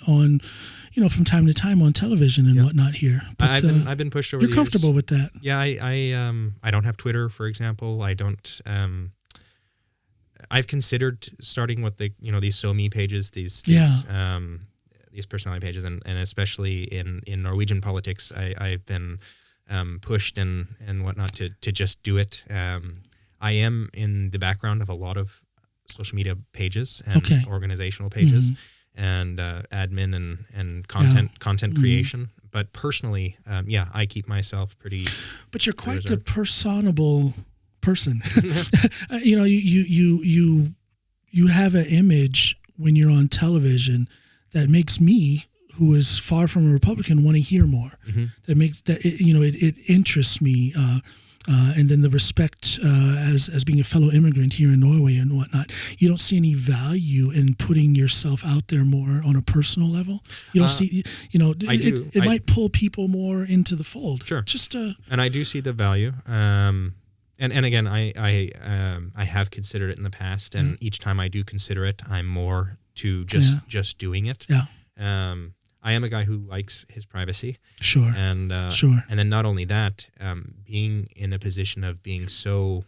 from time to time on television and whatnot here. But, I've been pushed over. You're comfortable with that? Yeah, I don't have Twitter, for example. I don't. I've considered starting with these SoMe pages, these personality pages, and especially in Norwegian politics, I've been pushed and whatnot to just do it. I am in the background of a lot of social media pages and organizational pages and admin and content creation. But personally, I keep myself pretty. But you're quite the personable person. You have an image when you're on television that makes me, who is far from a Republican, want to hear more. That makes it interests me, and then the respect as being a fellow immigrant here in Norway and whatnot. You don't see any value in putting yourself out there more on a personal level. You don't see, it might pull people more into the fold. Sure, and I do see the value. And again, I have considered it in the past, and each time I do consider it, I'm more to just doing it. Yeah. I am a guy who likes his privacy. Sure. And and then not only that, being in a position of being so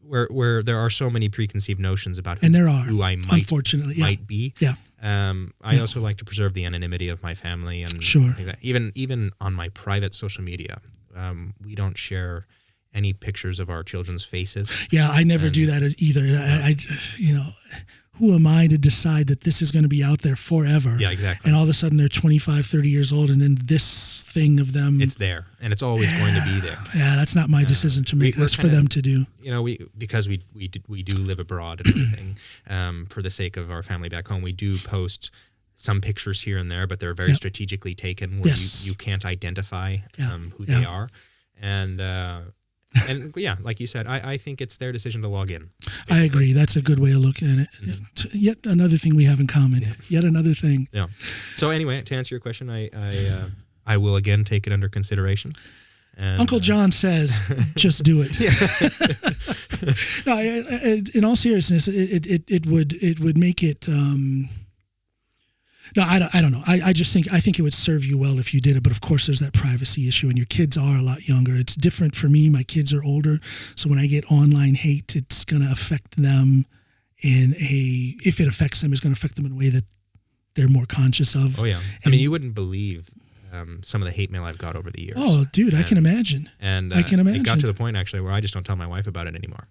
where there are so many preconceived notions about who I might unfortunately be. Yeah. I also like to preserve the anonymity of my family and Sure. things like that. Even on my private social media, we don't share any pictures of our children's faces. Yeah, I never do that either. I who am I to decide that this is going to be out there forever? Yeah, exactly. And all of a sudden they're 25, 30 years old, and then this thing of them. It's there, and it's always going to be there. Yeah, that's not my decision to make. That's for them to do. Because we do live abroad and everything, for the sake of our family back home, we do post some pictures here and there, but they're very strategically taken where you can't identify who they are. And yeah, like you said, I think it's their decision to log in. Basically. I agree. That's a good way of looking at it. Mm-hmm. Yet another thing we have in common. Yeah. Yet another thing. Yeah. So anyway, to answer your question, I will again take it under consideration. And, Uncle John says, just do it. No, in all seriousness, it would make it. No, I don't know. I think it would serve you well if you did it. But of course, there's that privacy issue, and your kids are a lot younger. It's different for me. My kids are older, so when I get online hate, it's going to affect them if it affects them, it's going to affect them in a way that they're more conscious of. Oh yeah, I mean, you wouldn't believe some of the hate mail I've got over the years. Oh, dude, I can imagine. And I can imagine. It got to the point actually where I just don't tell my wife about it anymore.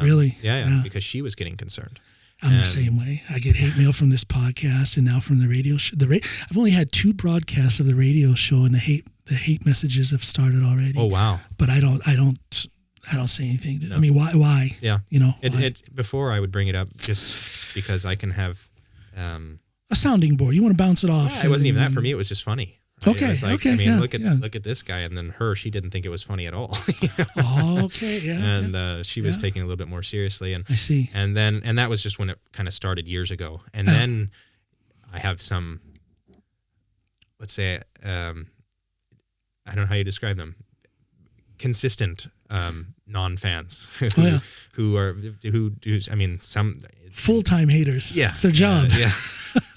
Really? Yeah, because she was getting concerned. I'm the same way. I get hate mail from this podcast and now from the radio show. I've only had 2 broadcasts of the radio show, and the hate messages have started already. Oh wow! But I don't say anything. No. I mean, why? Yeah. Why? Before I would bring it up just because I can have a sounding board. You want to bounce it off. Yeah, it wasn't even that for me. It was just funny. Okay. It was like, okay. I mean, Yeah, look at this guy, and then she didn't think it was funny at all. Okay. Yeah. And she was taking it a little bit more seriously, and I see. And that was just when it kind of started years ago. And then I have some, let's say, I don't know how you describe them, consistent non-fans who I mean, some full-time haters. Yeah, it's their job. Yeah,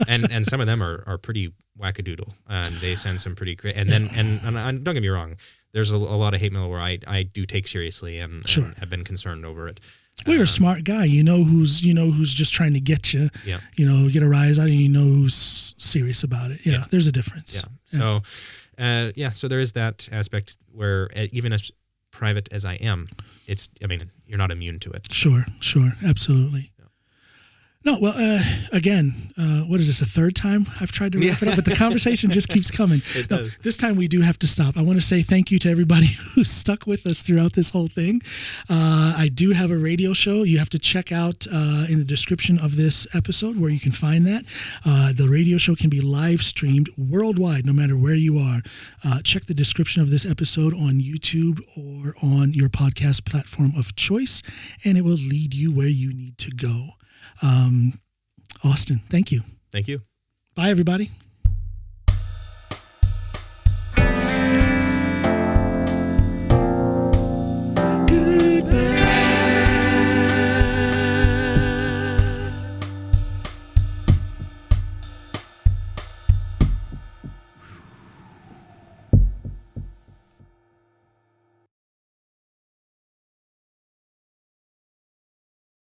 and some of them are pretty wackadoodle, and they send some pretty great. And then and don't get me wrong, there's a lot of hate mail where I do take seriously and have been concerned over it. Well, you're a smart guy. You know who's just trying to get you. Yeah. Get a rise out, and you know who's serious about it. Yeah. There's a difference. Yeah. So, so there is that aspect where even as private as I am, you're not immune to it. Sure, absolutely. No, well, again, what is this, the third time I've tried to wrap it up? But the conversation just keeps coming. It does. This time we do have to stop. I want to say thank you to everybody who stuck with us throughout this whole thing. I do have a radio show. You have to check out in the description of this episode where you can find that. The radio show can be live streamed worldwide, no matter where you are. Check the description of this episode on YouTube or on your podcast platform of choice, and it will lead you where you need to go. Austin, thank you. Thank you. Bye, everybody.